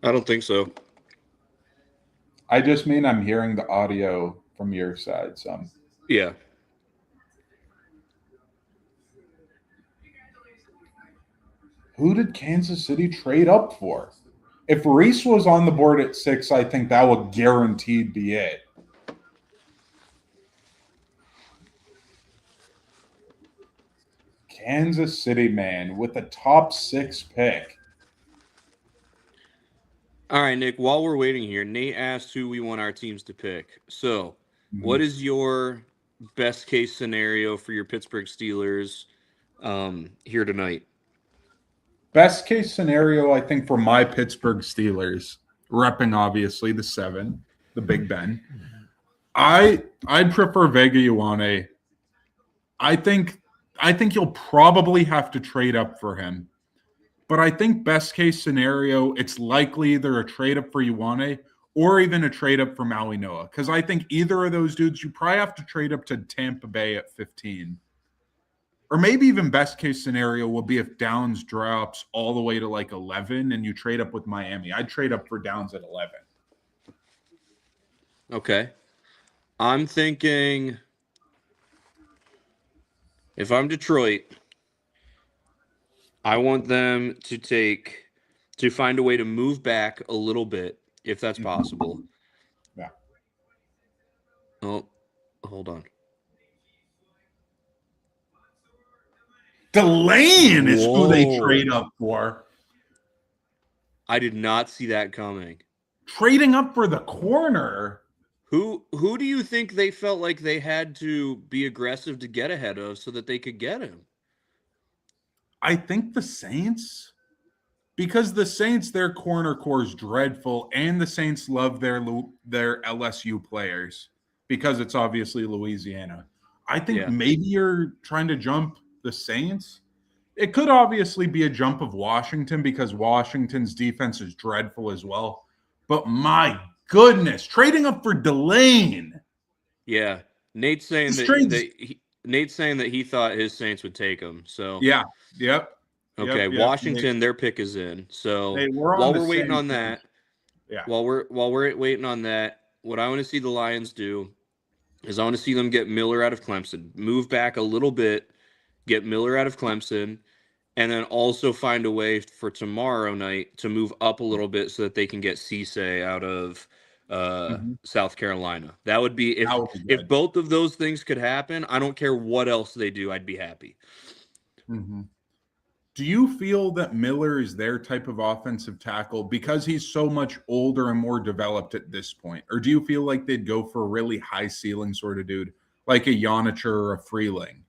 I don't think so. I just mean I'm hearing the audio from your side some. Yeah. Who did Kansas City trade up for? If Reese was on the board at 6, I think that would guaranteed be it. Kansas City, man, with the top 6 pick. All right, Nick, while we're waiting here, Nate asked who we want our teams to pick. So, what Mhm. is your best case scenario for your Pittsburgh Steelers here tonight? Best case scenario, I think, for my Pittsburgh Steelers, repping obviously the 7, the Big Ben. I'd prefer Vega Ioane. I think I think you'll probably have to trade up for him. But I think best case scenario, it's likely either a trade up for Ioane or even a trade up for Maui Noah. Because I think either of those dudes, you probably have to trade up to Tampa Bay at 15. Or maybe even best case scenario will be if Downs drops all the way to like 11 and you trade up with Miami. I'd trade up for Downs at 11. Okay. I'm thinking if I'm Detroit, I want them to find a way to move back a little bit if that's possible. Yeah. Oh, hold on. Delane is who they Whoa. trade up for. I did not see that coming. Trading up for the corner. Who do you think they felt like they had to be aggressive to get ahead of so that they could get him? I think the Saints. Because the Saints, their corner core is dreadful, and the Saints love their LSU players because it's obviously Louisiana. I think Yeah. maybe you're trying to jump the Saints. It could obviously be a jump of Washington because Washington's defense is dreadful as well. But my goodness, trading up for Delane. Yeah. Nate's saying This that trades. Nate's saying that he thought his Saints would take him. So, Yeah. Yep. okay, Yep. Washington, their pick is in. So, They were on while the we're waiting same on page. that, Yeah. while we're waiting on that, what I want to see the Lions do is I want to see them get Miller out of Clemson, move back a little bit, get Miller out of Clemson, and then also find a way for tomorrow night to move up a little bit so that they can get Cisse out of Mhm. South Carolina. That would be That if would be if good. both of those things could happen. I don't care what else they do. I'd be happy. Mhm. Do you feel that Miller is their type of offensive tackle because he's so much older and more developed at this point? Or do you feel like they'd go for a really high ceiling sort of dude, like a Yonicher or a Freeling?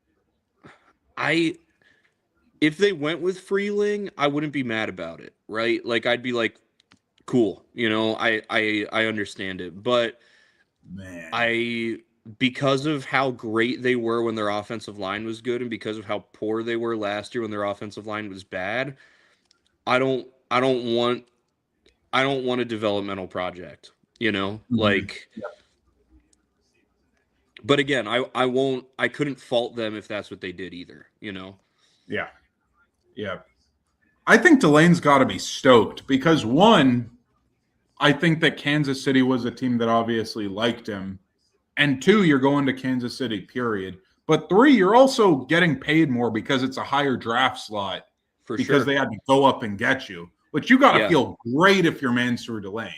I If they went with Freeling, I wouldn't be mad about it, right? Like I'd be like, cool, I understand it, but Man. I because of how great they were when their offensive line was good and because of how poor they were last year when their offensive line was bad, I don't want a developmental project, Mhm. like But again, I couldn't fault them if that's what they did either, you know? Yeah. Yeah. I think Delane's got to be stoked because one, I think that Kansas City was a team that obviously liked him. And two, you're going to Kansas City, period. But three, you're also getting paid more because it's a higher draft slot For because sure. they had to go up and get you. But you got to Yeah. feel great if you're Mansour Delane.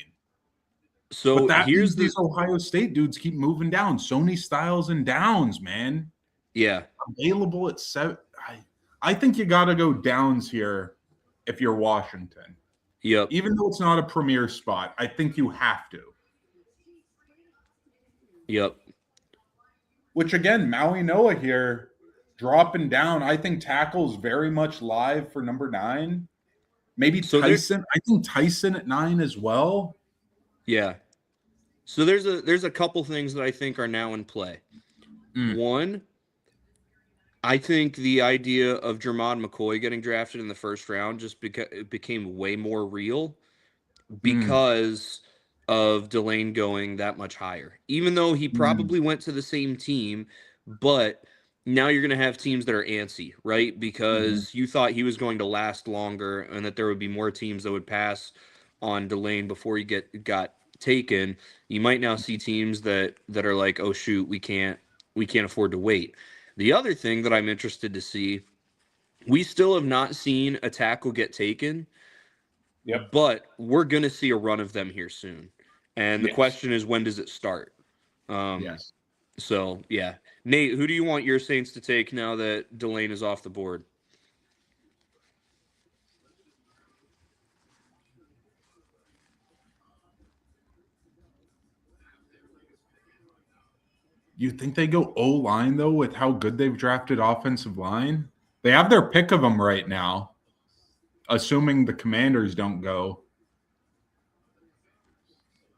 But So that here's means these the Ohio State dudes keep moving down. Sony Styles and Downs, man. yeah. Available at seven. I think you got to go Downs here if you're Washington. Yep. Even though it's not a premier spot, I think you have to. Yep. Which again, Maui Noah here dropping down. I think tackles very much live for number 9. Maybe So there Tyson. I think Tyson at 9 as well. yeah. So there's a couple things that I think are now in play. Mm, One, I think the idea of Jermon McCoy getting drafted in the first round just it became way more real mm, because of Delane going that much higher. Even though he mm, probably went to the same team, but now you're going to have teams that are antsy, right? mhm. Because you thought he was going to last longer and that there would be more teams that would pass on Delane before he got taken. You might now see teams that are like, "Oh shoot, we can't afford to wait." The other thing that I'm interested to see, we still have not seen a tackle get taken, Yep. but we're going to see a run of them here soon. And the Yes. question is, when does it start? Um, Yes. so, yeah. Nate, who do you want your Saints to take now that Delane is off the board? You think they go O line though with how good they've drafted offensive line? They have their pick of them right now, assuming the Commanders don't go.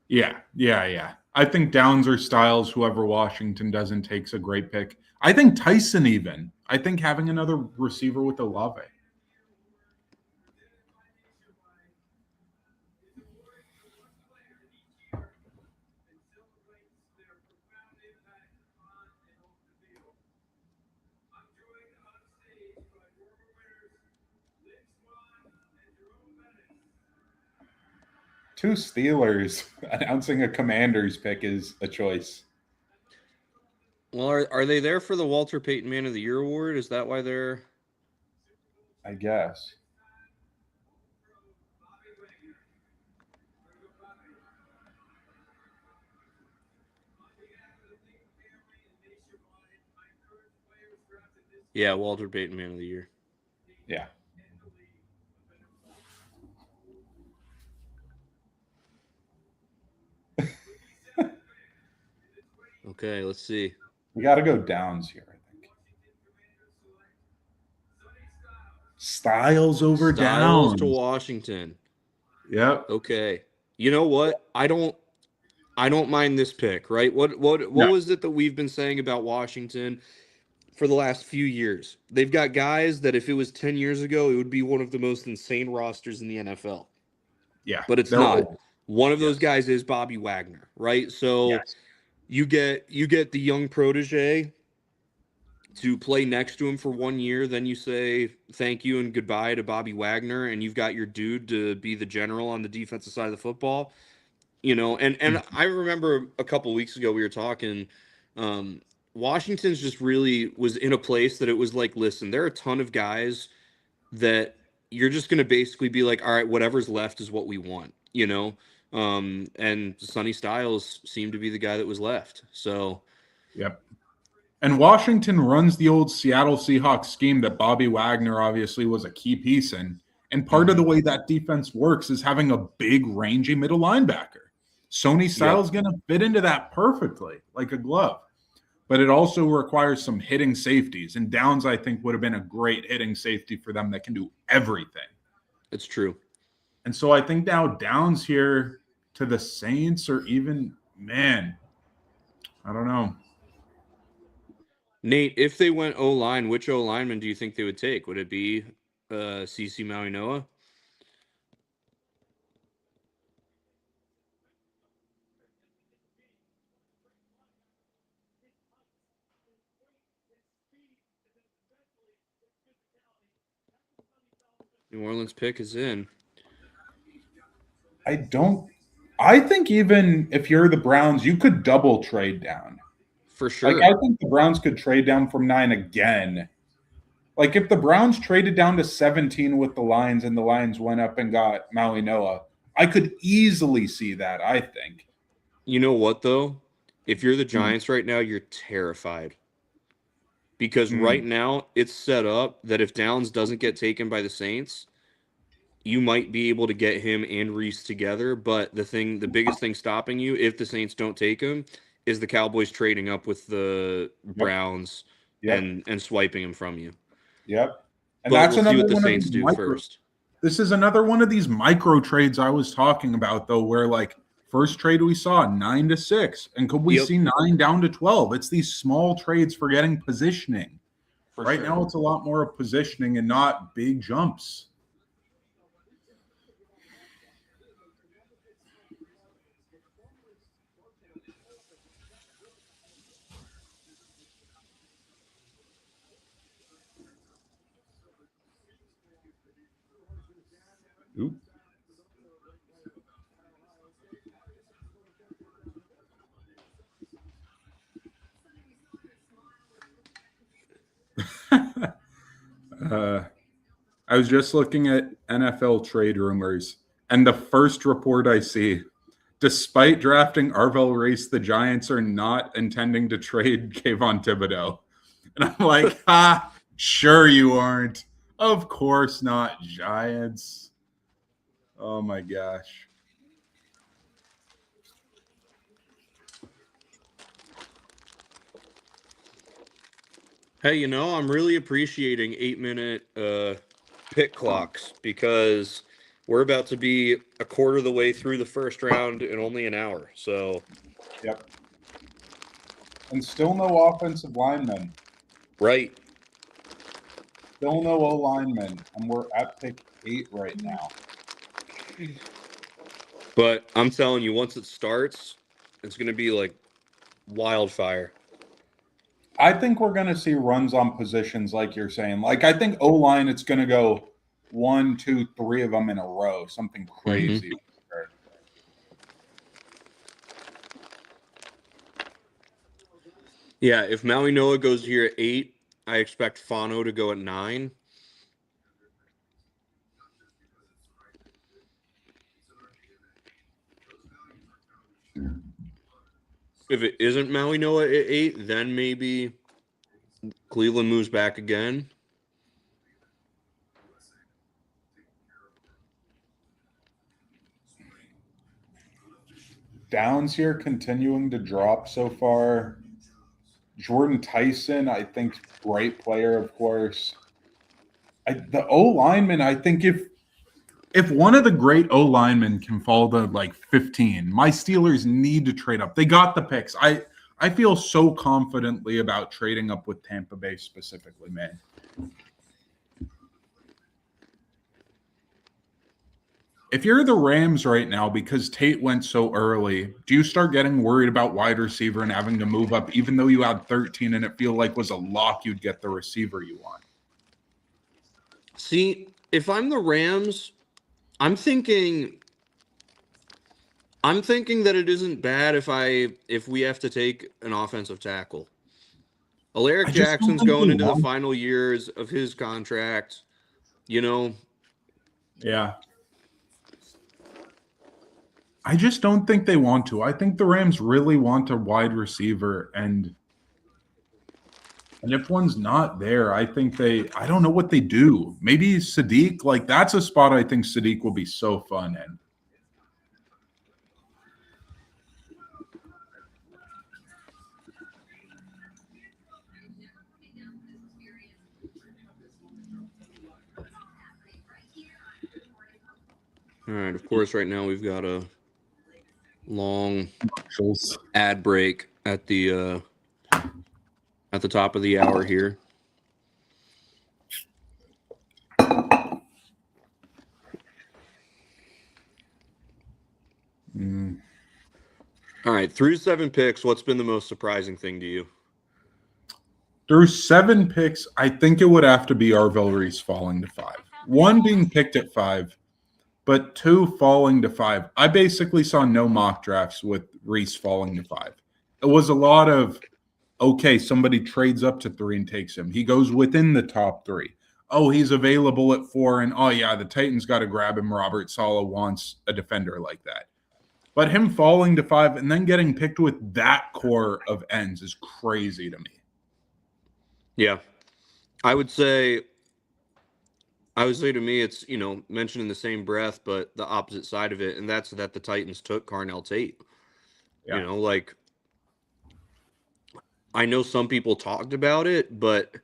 Yeah, yeah, yeah. I think Downs or Styles, whoever Washington doesn't takes a great pick. I think Tyson even. I think having another receiver with Olave. Two Steelers announcing a Commanders pick is a choice. Well, are they there for the Walter Payton Man of the Year award? Is that why they're. I guess. Yeah, Walter Payton Man of the Year. Yeah. Okay, let's see. We got to go Downs here, I think. Styles over Styles to Downs. Washington. Yep. Okay. You know what? I don't mind this pick, right? What No. was it that we've been saying about Washington for the last few years? They've got guys that if it was 10 years ago, it would be one of the most insane rosters in the NFL. Yeah. But it's They're not. old. One of those Yes. guys is Bobby Wagner, right? So Yes. you get the young protege to play next to him for 1 year, then you say thank you and goodbye to Bobby Wagner, and you've got your dude to be the general on the defensive side of the football. And I remember a couple weeks ago we were talking. Um, Washington's just really was in a place that it was like, listen, there are a ton of guys that you're just going to basically be like, all right, whatever's left is what we want. And Sonny Styles seemed to be the guy that was left. So Yep. And Washington runs the old Seattle Seahawks scheme that Bobby Wagner obviously was a key piece in. And part of the mhm. way that defense works is having a big, rangy middle linebacker. Sony Yep, Styles is going to fit into that perfectly, like a glove. But it also requires some hitting safeties. And Downs, I think, would have been a great hitting safety for them that can do everything. it's true. And so I think now Downs here to the Saints or even, man, I don't know. Nate, if they went O line, which O lineman do you think they would take? Would it be CC Maui Noah? New Orleans pick is in. I think even if you're the Browns, you could double trade down. For Like, sure. I think the Browns could trade down from 9 again. Like, if the Browns traded down to 17 with the Lions and the Lions went up and got Maui Noah, I could easily see that, I think. You know what, though? If you're the Mm, Giants right now, you're terrified. Because right mm, now, it's set up that if Downs doesn't get taken by the Saints, you might be able to get him and Reese together. But the biggest thing stopping you, if the Saints don't take him, is the Cowboys trading up with the yep, Browns yep, and swiping him from you. yep. And But that's we'll see another what the one of Saints these do micro. first. This is another one of these micro trades I was talking about, though, where like first trade we saw 9-6, and could we Yep, see 9 down to 12? It's these small trades for getting positioning. for Right sure. now, it's a lot more of positioning and not big jumps. Oop. uh, I was just looking at NFL trade rumors, and the first report I see, despite drafting Arvell Race, the Giants are not intending to trade Kayvon Thibodeau. And I'm like, sure you aren't. Of course not, Giants. Oh my gosh. Hey, I'm really appreciating 8-minute pick clocks because we're about to be a quarter of the way through the first round in only an hour. So, Yep. And still no offensive linemen. right. Still no O linemen. And we're at pick 8 right now. But I'm telling you, once it starts, it's going to be like wildfire. I think we're going to see runs on positions like you're saying. Like, I think O line, it's going to go 1, 2, 3 of them in a row. Something Hmm. crazy. Yeah, if Maui Noah goes here at 8, I expect Fano to go at 9. If it isn't Maui Noah at 8, then maybe Cleveland moves back again. Downs here continuing to drop so far. Jordan Tyson, I think, great player, of course. The O lineman, I think if one of the great O linemen can fall to like 15, my Steelers need to trade up. They got the picks. I feel so confidently about trading up with Tampa Bay specifically, man. If you're the Rams right now, because Tate went so early, do you start getting worried about wide receiver and having to move up, even though you had 13 and it feel like was a lock you'd get the receiver you want? See, if I'm the Rams, I'm thinking that it isn't bad if we have to take an offensive tackle. Alaric I just don't Jackson's think they going into the want. final years of his contract. You know, Yeah. I just don't think they want to. I think the Rams really want a wide receiver, and if one's not there, I think I don't know what they do. Maybe Sadiq, like that's a spot I think Sadiq will be so fun in. all right. Of course, right now we've got a long Schultz. ad break at the top of the hour here. Mm. All right, through 7 picks, what's been the most surprising thing to you? Through 7 picks, I think it would have to be Arvell Reese falling to 5. One being picked at 5, but 2 falling to 5. I basically saw no mock drafts with Reese falling to 5. It was a lot of, okay, somebody trades up to 3 and takes him. He goes within the top 3. Oh, he's available at 4, and oh yeah, the Titans got to grab him. Robert Saleh wants a defender like that. But him falling to 5 and then getting picked with that core of ends is crazy to me. Yeah. I would say to me, it's, mentioned in the same breath, but the opposite side of it. And that's that the Titans took Carnell Tate. Yeah. Like, I know some people talked about it, but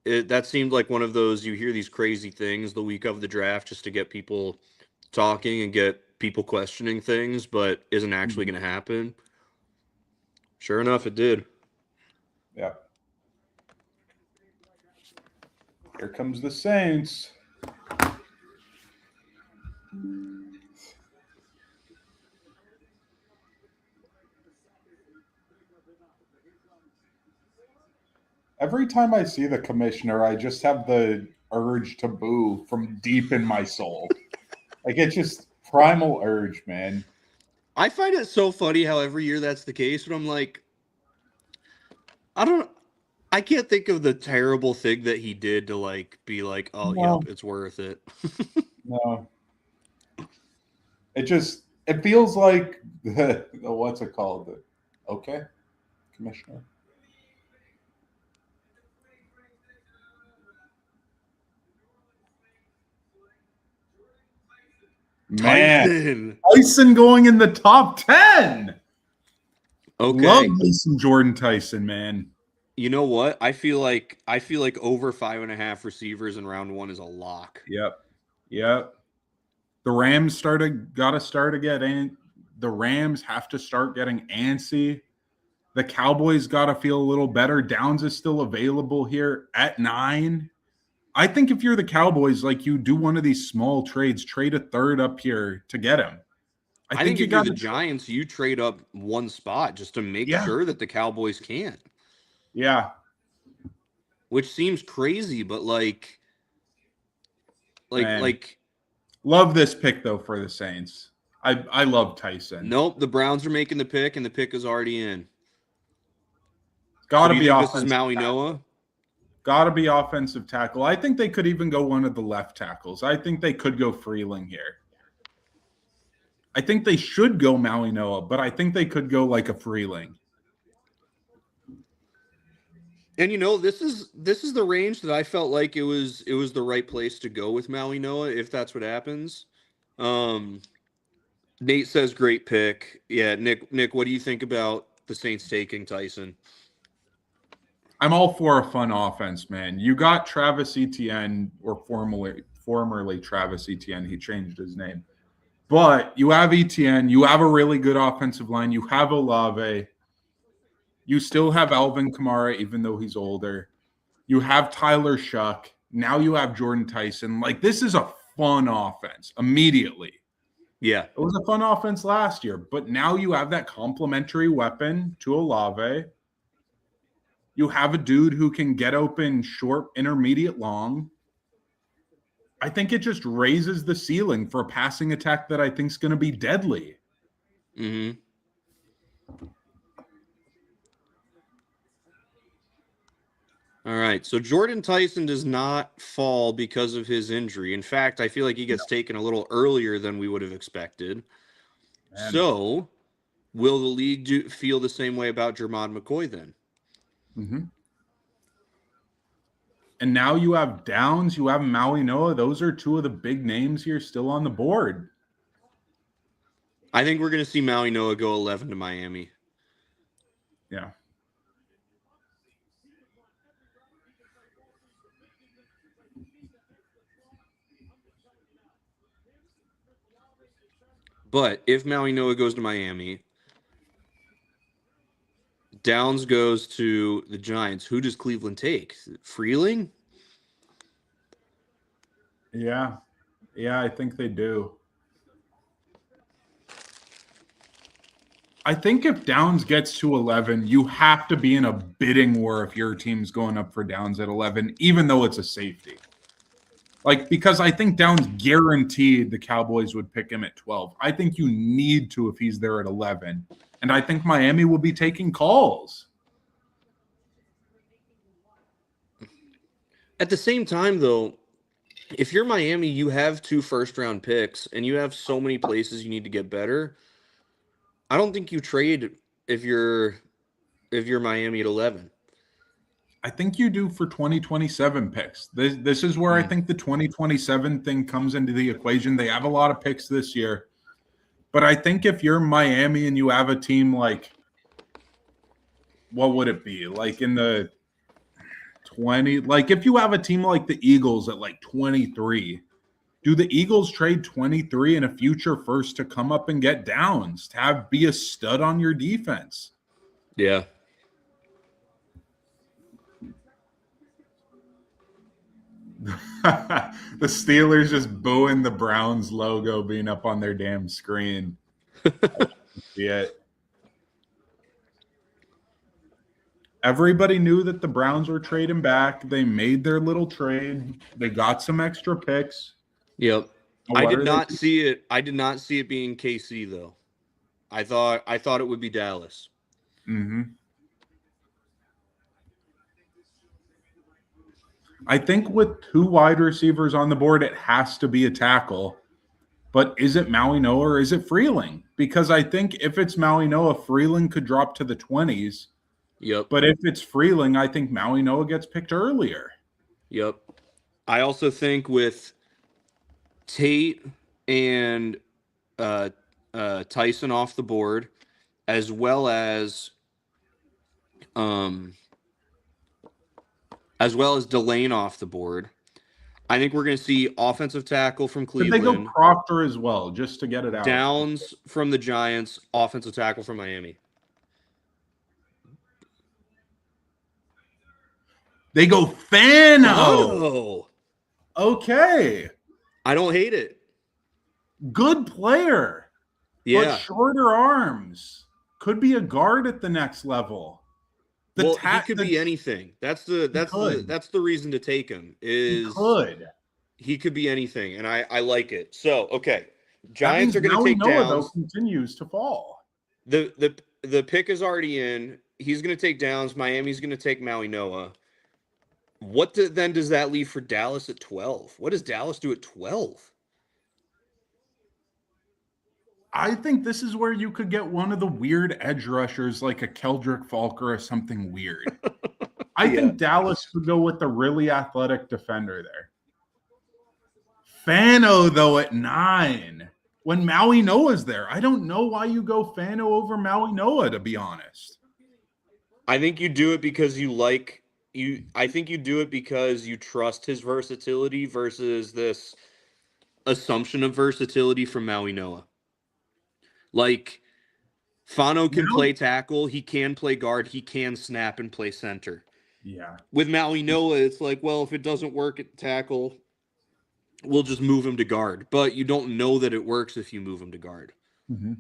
that seemed like one of those, you hear these crazy things the week of the draft just to get people talking and get people questioning things, but isn't actually going to happen. Sure enough, it did. Yeah. Here comes the Saints. Every time I see the commissioner, I just have the urge to boo from deep in my soul. Like, it's just primal urge, man. I find it so funny how every year that's the case, but I'm like, I can't think of the terrible thing that he did to like be like, oh, No. yep, it's worth it. No. It feels like what's it called? Okay, commissioner. Man, Tyson going in the top 10. Okay. Love me some Jordan Tyson, man. You know what? I feel like over 5.5 receivers in round 1 is a lock. Yep. The Rams the Rams have to start getting antsy. The Cowboys got to feel a little better. Downs is still available here at 9. I think if you're the Cowboys, like, you do one of these small trades, trade a third up here to get him. I think if you're the Giants, you trade up one spot just to make sure that the Cowboys can't. Yeah. Which seems crazy, but like love this pick though for the Saints. I love Tyson. Nope, the Browns are making the pick, and the pick is already in. Got to be offensive. This is Maui Noah. Got to be offensive tackle. I think they could even go one of the left tackles. I think they could go Freeling here. I think they should go Maui Noah, but I think they could go like a Freeling. And this is the range that I felt like it was the right place to go with Maui Noah if that's what happens. Nate says great pick. Yeah, Nick, what do you think about the Saints taking Tyson? I'm all for a fun offense, man. You got Travis Etienne, or formerly Travis Etienne. He changed his name. But you have Etienne. You have a really good offensive line. You have Olave. You still have Alvin Kamara, even though he's older. You have Tyler Shuck. Now you have Jordan Tyson. Like, this is a fun offense immediately. Yeah. It was a fun offense last year, but now you have that complementary weapon to Olave. You have a dude who can get open short, intermediate, long. I think it just raises the ceiling for a passing attack that I think is going to be deadly. Mm-hmm. All right, so Jordan Tyson does not fall because of his injury. In fact, I feel like he gets taken a little earlier than we would have expected. Man. So, will the league feel the same way about Jermod McCoy then? Mm-hmm. And now you have Downs, you have Maui Noah. Those are two of the big names here still on the board. I think we're going to see Maui Noah go 11 to Miami. Yeah. But if Maui Noah goes to Miami, Downs goes to the Giants, who does Cleveland take? Freeling? Yeah. Yeah, I think they do. I think if Downs gets to 11, you have to be in a bidding war if your team's going up for Downs at 11, even though it's a safety. Like, because I think Downs guaranteed the Cowboys would pick him at 12. I think you need to if he's there at 11. And I think Miami will be taking calls. At the same time, though, if you're Miami, you have 2 first-round picks, and you have so many places you need to get better. I don't think you trade if you're Miami at 11. I think you do for 2027 picks. This is where I think the 2027 thing comes into the equation. They have a lot of picks this year. But I think if you're Miami and you have a team like, what would it be? Like in the 20, like if you have a team like the Eagles at like 23, do the Eagles trade 23 and a future first to come up and get Downs, to have be a stud on your defense? Yeah. The Steelers just booing the Browns logo being up on their damn screen. Yeah. Everybody knew that the Browns were trading back. They made their little trade. They got some extra picks. Yep. I did not see it. I did not see it being KC though. I thought it would be Dallas. Mm-hmm. I think with 2 wide receivers on the board, it has to be a tackle. But is it Maui Noah or is it Freeling? Because I think if it's Maui Noah, Freeling could drop to the 20s. Yep. But if it's Freeling, I think Maui Noah gets picked earlier. Yep. I also think with Tate and Tyson off the board, as well as Delane off the board, I think we're going to see offensive tackle from Cleveland. Could they go Proctor as well, just to get it out? Downs from the Giants, offensive tackle from Miami. They go Fano. Oh. Okay. I don't hate it. Good player. Yeah. But shorter arms. Could be a guard at the next level. He could be anything. That's the reason to take him. He could be anything, and I like it. So okay, Giants are going to take Downs. Though continues to fall. The pick is already in. He's going to take Downs. Miami's going to take Maui Noah. What then does that leave for Dallas at 12? What does Dallas do at 12? I think this is where you could get one of the weird edge rushers like a Keldrick Falker or something weird. I think Dallas could go with the really athletic defender there. Fano, though, at 9. When Maui Noah's there. I don't know why you go Fano over Maui Noah, to be honest. I think you do it because I think you do it because you trust his versatility versus this assumption of versatility from Maui Noah. Like, Fano can play tackle, he can play guard, he can snap and play center. Yeah. With Maui Noah, it's like, well, if it doesn't work at tackle, we'll just move him to guard. But you don't know that it works if you move him to guard. Mm-hmm.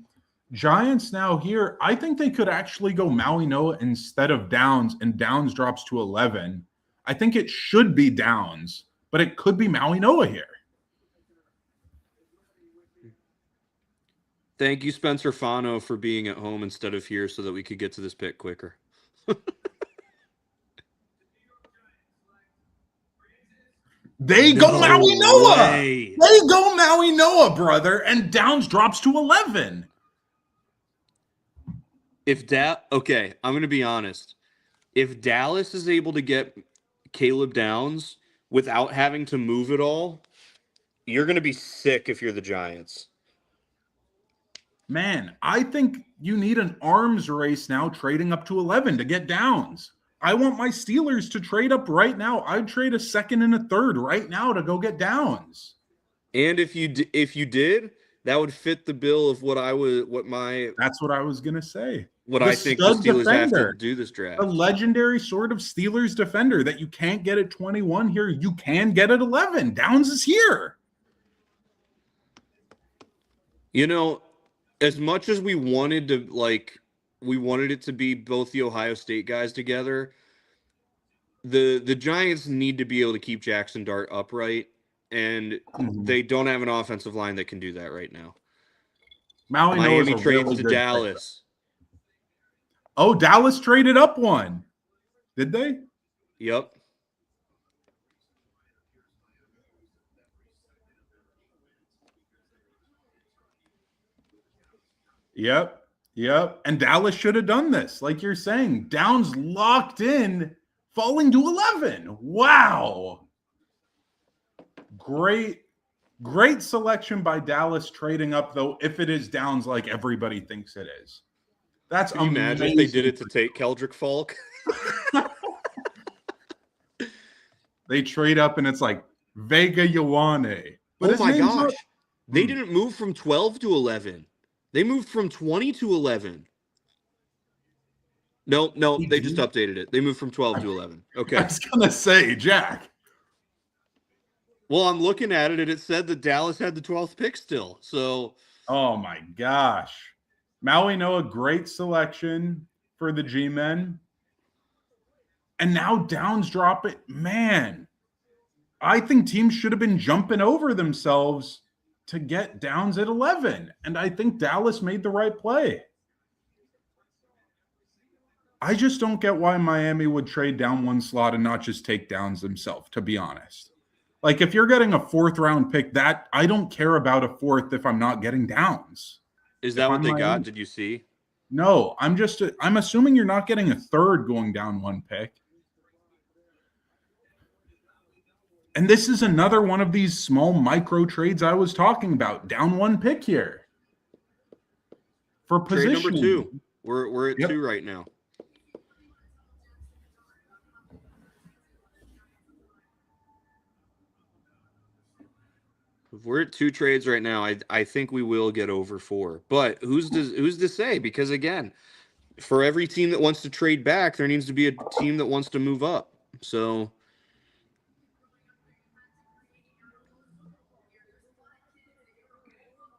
Giants now here, I think they could actually go Maui Noah instead of Downs, and Downs drops to 11. I think it should be Downs, but it could be Maui Noah here. Thank you, Spencer Fano, for being at home instead of here so that we could get to this pick quicker. They go Maui Noah. They go Maui Noah, brother, and Downs drops to 11. Okay, I'm going to be honest. If Dallas is able to get Caleb Downs without having to move it all, you're going to be sick if you're the Giants. Man, I think you need an arms race now trading up to 11 to get Downs. I want my Steelers to trade up right now. I'd trade a second and a third right now to go get Downs. And if you did, that would fit the bill of That's what I was going to say. I think the Steelers have to do this draft. A legendary sort of Steelers defender that you can't get at 21 here. You can get at 11. Downs is here. You know, as much as we wanted it to be both the Ohio State guys together, the Giants need to be able to keep Jackson Dart upright. and Mhm. they don't have an offensive line that can do that right now. Maui Noah is Miami a trades really to good trade. Dallas. Oh, Dallas traded up one. Did they? Yep. Yep. Yep. And Dallas should have done this. Like you're saying, Downs locked in, falling to 11. Wow. Great, great selection by Dallas trading up, though, if it is Downs like everybody thinks it is. That's Could you imagine if they did amazing. it to take Keldrick Falk? They trade up and it's like Vega Ioane. But Oh his my name's not. gosh. They didn't move from 12 to 11. They moved from 20 to 11. No, no, they just updated it. They moved from 12 to 11. I Okay. was going to say, Jack. Well, I'm looking at it and it said that Dallas had the 12th pick still. So, Oh my gosh. Maui Noah, great selection for the G men. And now Downs drop it. Man, I think teams should have been jumping over themselves to get Downs at 11. And I think Dallas made the right play. I just don't get why Miami would trade down one slot and not just take Downs themselves, to be honest. Like if you're getting a fourth round pick, that I don't care about a fourth if I'm not getting Downs. is If that what I'm they got? Miami, Did you see? no, I'm assuming you're not getting a third going down one pick. And this is another one of these small micro trades I was talking about. Down one pick here for Trade number positioning. 2. We're at Yep. 2 right now. If we're at 2 trades right now, I think we will get over 4. But who's to say? Because again, for every team that wants to trade back, there needs to be a team that wants to move up. So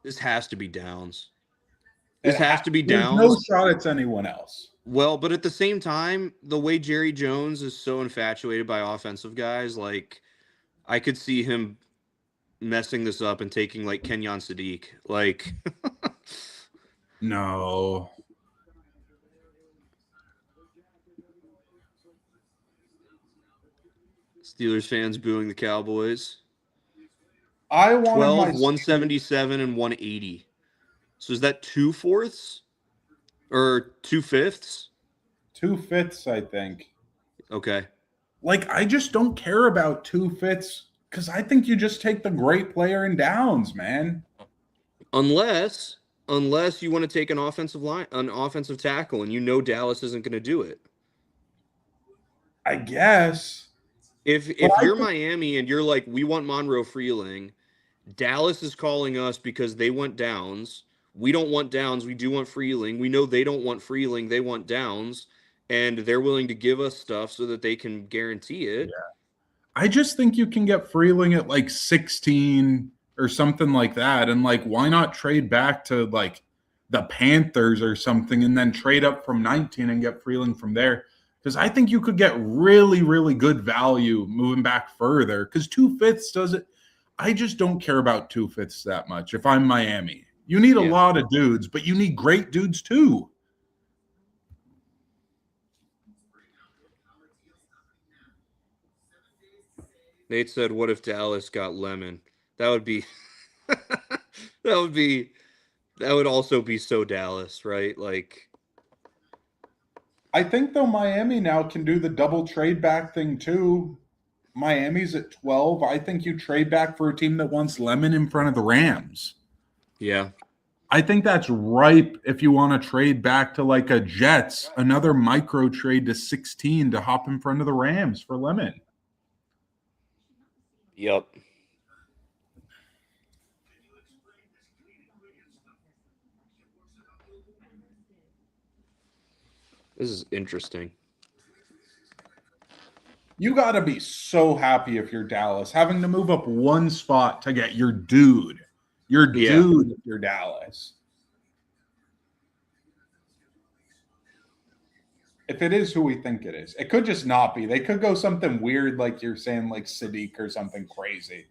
this has to be Downs. This has to be There's no Downs. shot it's anyone else. Well, but at the same time, the way Jerry Jones is so infatuated by offensive guys, like I could see him messing this up and taking like Kenyon Sadiq. Like No. Steelers fans booing the Cowboys. I wanted 12, my 177, and 180. So is that 2/4 or 2/5? 2/5, I think. Okay. Like, I just don't care about 2/5 because I think you just take the great player in Downs, man. Unless you want to take an offensive tackle, and you know Dallas isn't going to do it. I guess. If you're Miami and you're like, we want Monroe Freeling, Dallas is calling us because they want Downs. We don't want Downs. We do want Freeling. We know they don't want Freeling. They want Downs, and they're willing to give us stuff so that they can guarantee it. Yeah. I just think you can get Freeling at like 16 or something like that. And like, why not trade back to like the Panthers or something and then trade up from 19 and get Freeling from there? Because I think you could get really, really good value moving back further. Because 2/5 does it. I just don't care about 2/5 that much if I'm Miami. You need a lot of dudes, but you need great dudes too. Nate said, "What if Dallas got Lemon? That would be, that would also be so Dallas, right? Like, I think though Miami now can do the double trade back thing too. Miami's at 12. I think you trade back for a team that wants Lemon in front of the Rams. yeah, I think that's ripe if you want to trade back to like a Jets, another micro trade to 16 to hop in front of the Rams for Lemon. yep." This is interesting. You got to be so happy if you're Dallas, having to move up one spot to get your dude. Your dude if you're Dallas. If it is who we think it is, it could just not be. They could go something weird, like you're saying, like Sadiq or something crazy.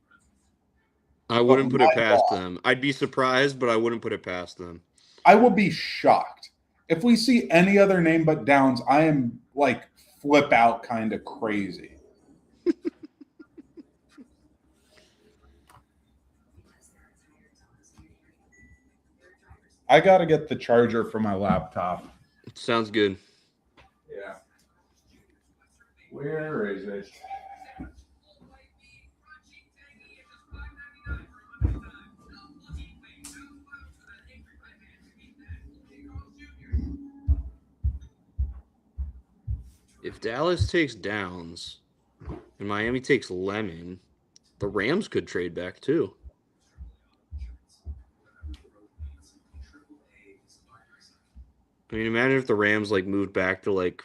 I but wouldn't put it my past God, them. I'd be surprised, but I wouldn't put it past them. I will be shocked if we see any other name but Downs. I am like flip out kind of crazy. I got to get the charger for my laptop. Sounds good. Yeah. Where is it? If Dallas takes Downs and Miami takes Lemon, the Rams could trade back too. I mean, imagine if the Rams like moved back to like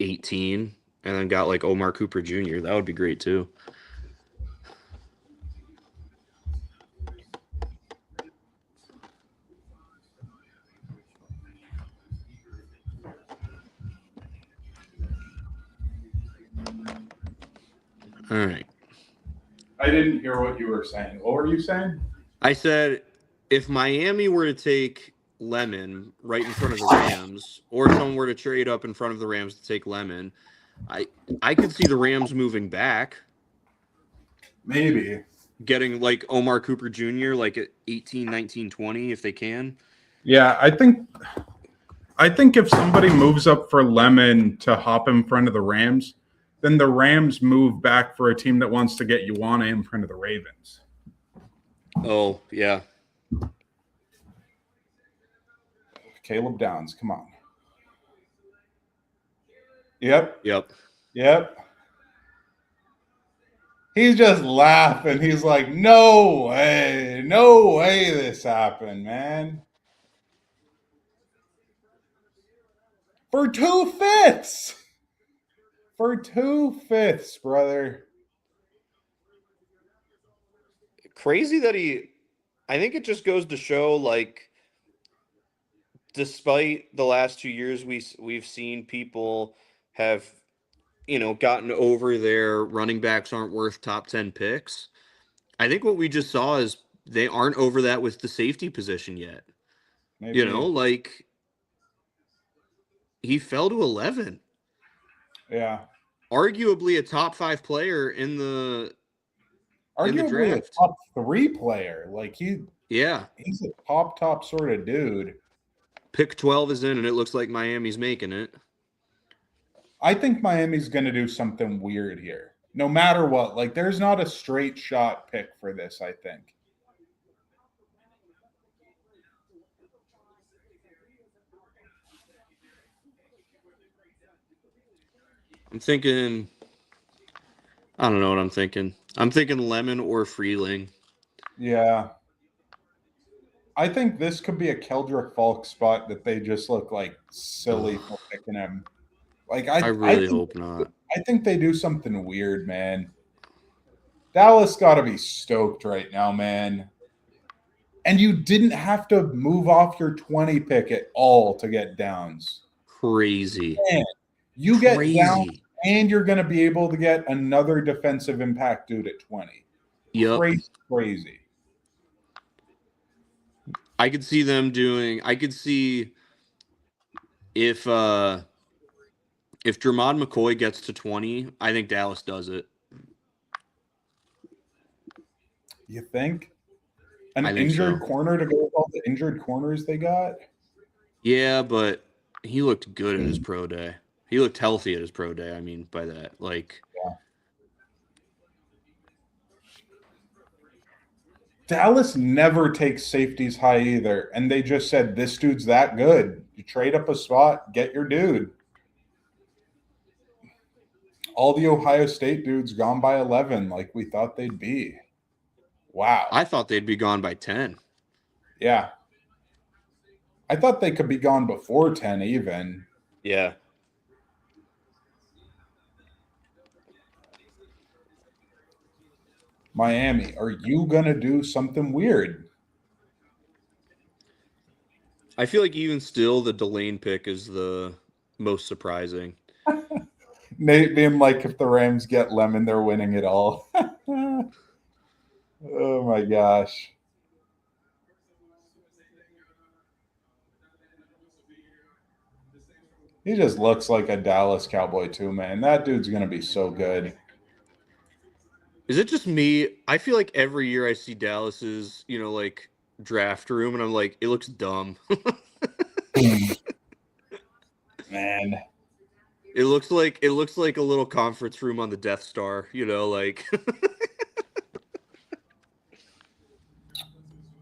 18 and then got like Omar Cooper Jr. That would be great too. All right. I didn't hear what you were saying. What were you saying? I said if Miami were to take Lemon right in front of the Rams, or someone were to trade up in front of the Rams to take Lemon, I I could see the Rams moving back, Maybe. getting like Omar Cooper Jr. like at 18, 19, 20 if they can. Yeah, I think if somebody moves up for Lemon to hop in front of the Rams, then the Rams move back for a team that wants to get Ioane in front of the Ravens. Oh, yeah. Caleb Downs, come on. Yep. Yep. Yep. He's just laughing. He's like, no way this happened, man. For 2/5. For 2/5, brother. Crazy that I think it just goes to show like despite the last 2 years we've seen people have gotten over their running backs aren't worth top 10 picks. I think what we just saw is they aren't over that with the safety position yet. Maybe. Like he fell to 11. Yeah. Arguably a top 5 player in the Arguably a draft. top 3 player. Like Yeah. he's a top sort of dude. Pick 12 is in and it looks like Miami's making it. I think Miami's going to do something weird here. No matter what. Like there's not a straight shot pick for this, I think. I'm thinking I don't know what I'm thinking. I'm thinking Lemon or Freeling. Yeah. I think this could be a Keldrick Falk spot that they just look like silly for picking him. Like I really hope not. I think they do something weird, man. Dallas got to be stoked right now, man. And you didn't have to move off your 20 pick at all to get Downs. Crazy. Man, you get Downs and you're going to be able to get another defensive impact dude at 20. Yep. Crazy. I could see them doing. I could see if Dramon McCoy gets to 20, I think Dallas does it. You think? An injured corner to go with all the injured corners they got? Yeah, but he looked good at his pro day. He looked healthy at his pro day. I mean, by that, like. Yeah. Dallas never takes safeties high either, and they just said this dude's that good. You trade up a spot, get your dude. All the Ohio State dudes gone by 11, like we thought they'd be. Wow. I thought they'd be gone by 10. Yeah. I thought they could be gone before 10 even. Yeah. Miami, are you going to do something weird? I feel like even still the Delane pick is the most surprising. Nate being like, if the Rams get Lemon, they're winning it all. Oh my gosh. He just looks like a Dallas Cowboy too, man. That dude's gonna be so good. Is it just me? I feel like every year I see Dallas's, like draft room, and I'm like, it looks dumb. Man. It looks like a little conference room on the Death Star, like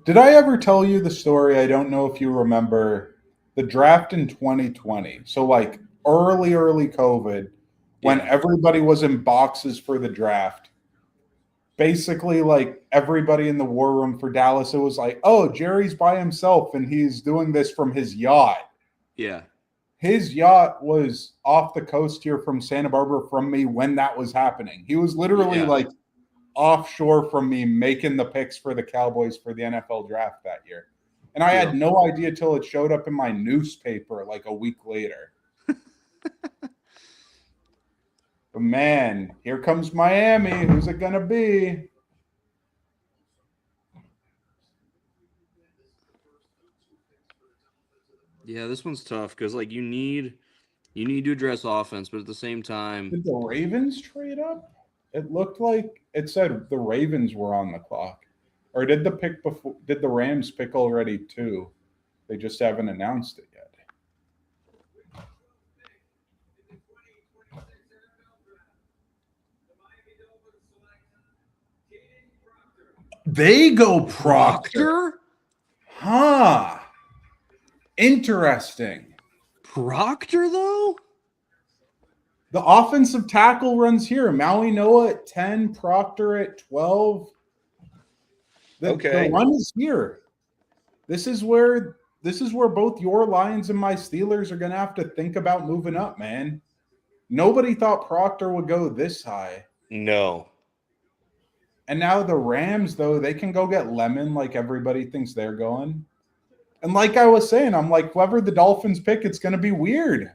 Did I ever tell you the story? I don't know if you remember the draft in 2020. So like early COVID, when yeah, everybody was in boxes for the draft. Basically, like everybody in the war room for Dallas, it was like, oh, Jerry's by himself and he's doing this from his yacht. yeah, His yacht was off the coast here from Santa Barbara from me when that was happening. He was literally yeah, like offshore from me making the picks for the Cowboys for the NFL draft that year. And I yeah. had no idea till it showed up in my newspaper like a week later. But man, here comes Miami. Who's it going to be? Yeah, this one's tough because like you need to address offense, but at the same time, Did the Ravens trade up? It looked like it said the Ravens were on the clock. Or did the pick before did the Rams pick already too? They just haven't announced it yet. They go Proctor. Proctor, Huh. Interesting. Proctor though. The offensive tackle runs here. Maui Noah at 10, Proctor at 12. The Okay. run is here. This is where both your Lions and my Steelers are gonna have to think about moving up, man. Nobody thought Proctor would go this high. No. And now the Rams, though, they can go get Lemon like everybody thinks they're going. And like I was saying, I'm like, whoever the Dolphins pick, it's going to be weird. And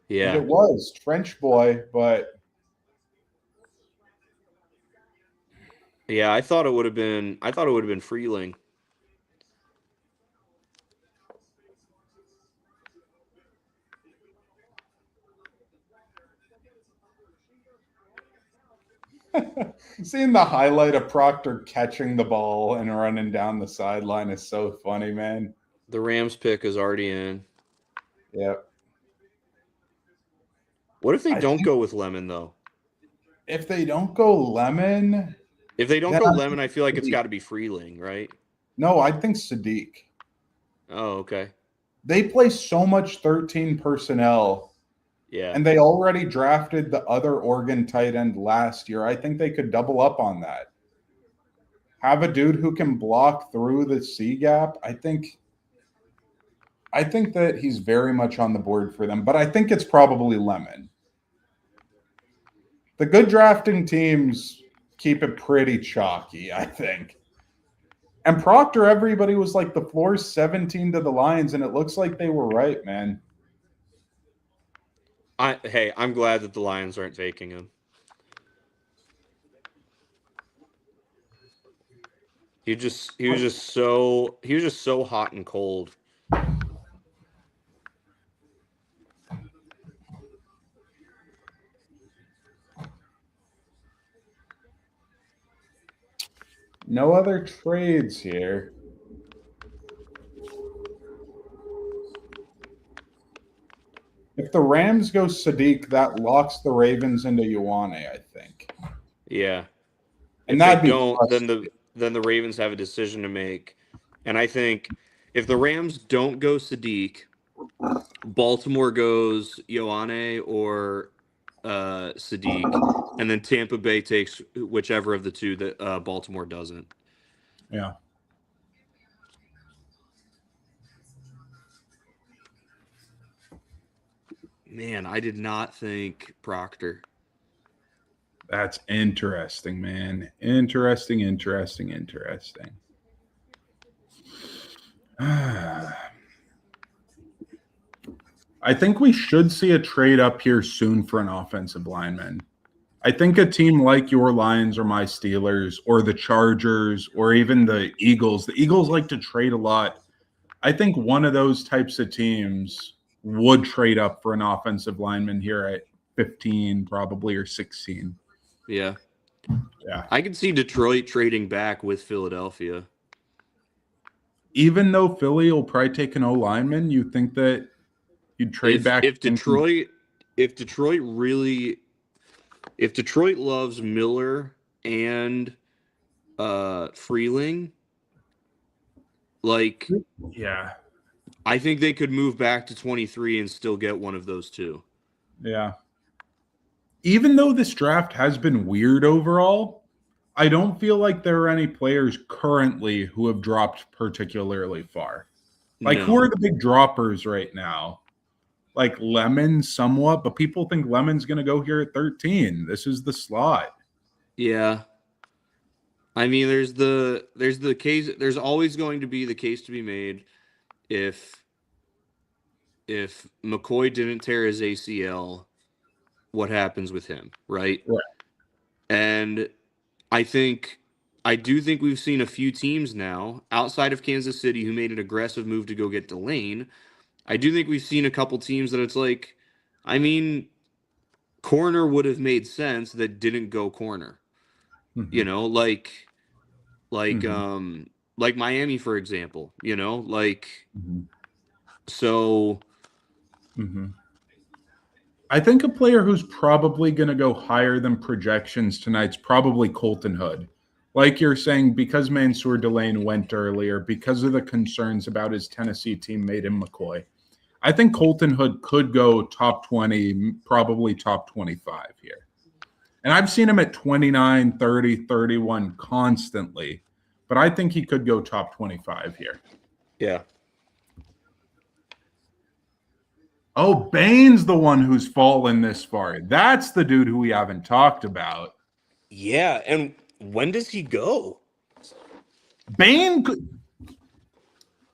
Yeah. it was Trench Boy, but Yeah, I thought it would have been Freeling. seeing the highlight of Proctor catching the ball and running down the sideline is so funny, man. The Rams pick is already in. Yep. What if they I don't think go with Lemon though? if they don't go Lemon, If they don't then go I Lemon, think I feel like it's Sadiq. got to be Freeling, right? No, I think Sadiq. Oh, okay. They play so much 13 personnel Yeah. and they already drafted the other Oregon tight end last year. I think they could double up on that. Have a dude who can block through the C gap. I think that he's very much on the board for them, but I think it's probably Lemon. The good drafting teams keep it pretty chalky, I think. And Proctor, everybody was like the floor's 17 to the Lions, and it looks like they were right, man. I'm glad that the Lions aren't taking him. He was just so hot and cold. No other trades here. If the Rams go Sadiq, that locks the Ravens into Ioane, I think. Yeah. And If they that'd be don't, then the frustrating. then the Ravens have a decision to make. And I think if the Rams don't go Sadiq, Baltimore goes Ioane or Sadiq, and then Tampa Bay takes whichever of the two that Baltimore doesn't. Yeah. Man, I did not think Proctor. That's interesting, man. Interesting. I think we should see a trade up here soon for an offensive lineman. I think a team like your Lions or my Steelers or the Chargers or even the Eagles like to trade a lot. I think one of those types of teams would trade up for an offensive lineman here at 15 probably or 16. Yeah. Yeah. I could see Detroit trading back with Philadelphia. Even though Philly will probably take an O lineman, you think that you'd trade If back if thinking, Detroit if Detroit really if Detroit loves Miller and Freeling, like yeah, I think they could move back to 23 and still get one of those two. yeah. Even though this draft has been weird overall, I don't feel like there are any players currently who have dropped particularly far. Like, who No. are the big droppers right now? Like Lemon, somewhat, but people think Lemon's going to go here at 13. This is the slot. Yeah. I mean, there's the case. There's always going to be the case to be made if McCoy didn't tear his ACL, what happens with him, right? Right. And I do think we've seen a few teams now outside of Kansas City who made an aggressive move to go get Delane. I do think we've seen a couple teams that it's like, I mean, corner would have made sense that didn't go corner. You Mm-hmm. know, like Mm-hmm. um like Miami, for example, like Mm-hmm. so Mm-hmm. I think a player who's probably going to go higher than projections tonight's probably Colton Hood. Like you're saying, because Mansour Delane went earlier, because of the concerns about his Tennessee teammate in McCoy. I think Colton Hood could go top 20, probably top 25 here. And I've seen him at 29, 30, 31 constantly, but I think he could go top 25 here. yeah. Oh, Bane's the one who's fallen this far. That's the dude who we haven't talked about. Yeah, and when does he go? Bane could,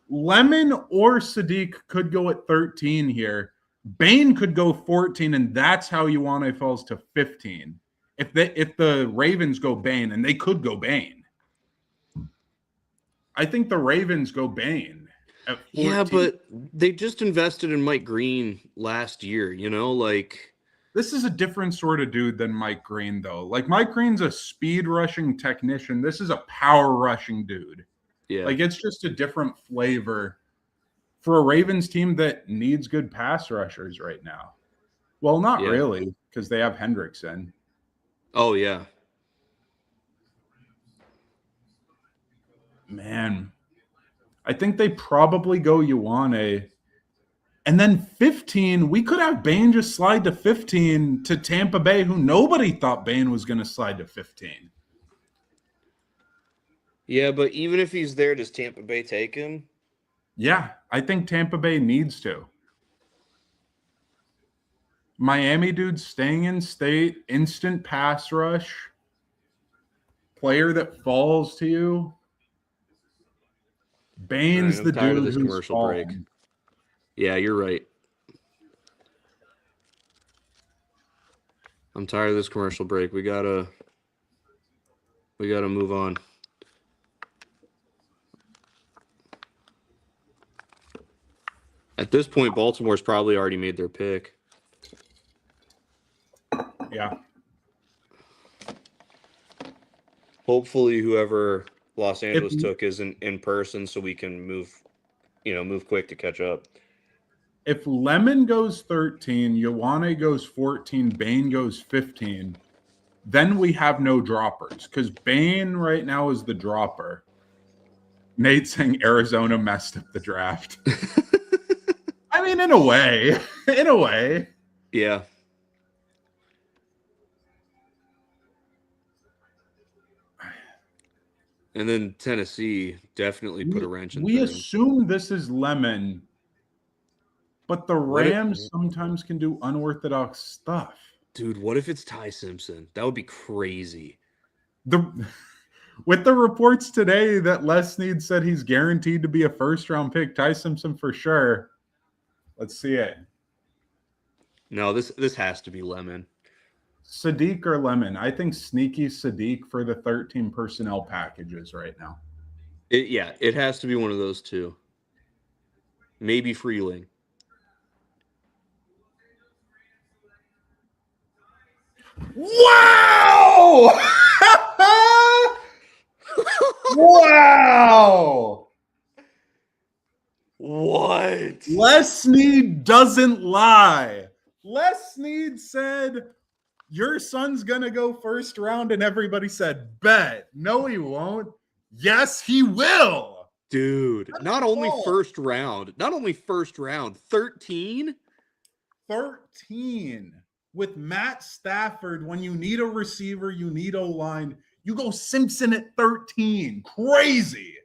Lemon or Sadiq could go at 13 here. Bane could go 14, and that's how Ioane falls to 15. If the Ravens go Bane, and they could go Bane. I think the Ravens go Bane at 14. Yeah, but they just invested in Mike Green last year, like This is a different sort of dude than Mike Green, though. Like, Mike Green's a speed rushing technician. This is a power rushing dude. yeah. Like, it's just a different flavor for a Ravens team that needs good pass rushers right now. Well, not Yeah. really, because they have Hendrickson. Oh yeah. Man, I think they probably go Ioane. And then 15, we could have Bane just slide to 15 to Tampa Bay, who nobody thought Bane was going to slide to 15. Yeah, but even if he's there, does Tampa Bay take him? Yeah, I think Tampa Bay needs to. Miami dude staying in state, instant pass rush, player that falls to you. Bane's I'm the tired of dude this who's commercial falling. break. Yeah, you're right. I'm tired of this commercial break. We gotta move on. At this point, Baltimore's probably already made their pick. Yeah. Hopefully, whoever Los Angeles If, took isn't in person, so we can move quick to catch up. if Lemon goes 13, Ioane goes 14, Bane goes 15, then we have no droppers because Bane right now is the dropper. Nate saying Arizona messed up the draft. I mean, in a way. In a way. Yeah. And then Tennessee definitely put a wrench in We things. assume this is Lemon, but the What if- Rams sometimes can do unorthodox stuff. Dude, what if it's Ty Simpson? That would be crazy. With the reports today that Les Snead said he's guaranteed to be a first-round pick, Ty Simpson for sure. Let's see it. No, this has to be Lemon. Sadiq or Lemon? I think sneaky Sadiq for the 13 personnel packages right now. Yeah, it has to be one of those two. Maybe Freeling. Wow! Wow! What? Les Snead doesn't lie. Les Snead said, your son's going to go first round, and everybody said, bet. No, he won't. Yes, he will. Dude, not only first round, 13? 13 with Matt Stafford. When you need a receiver, you need O line. You go Simpson at 13. Crazy.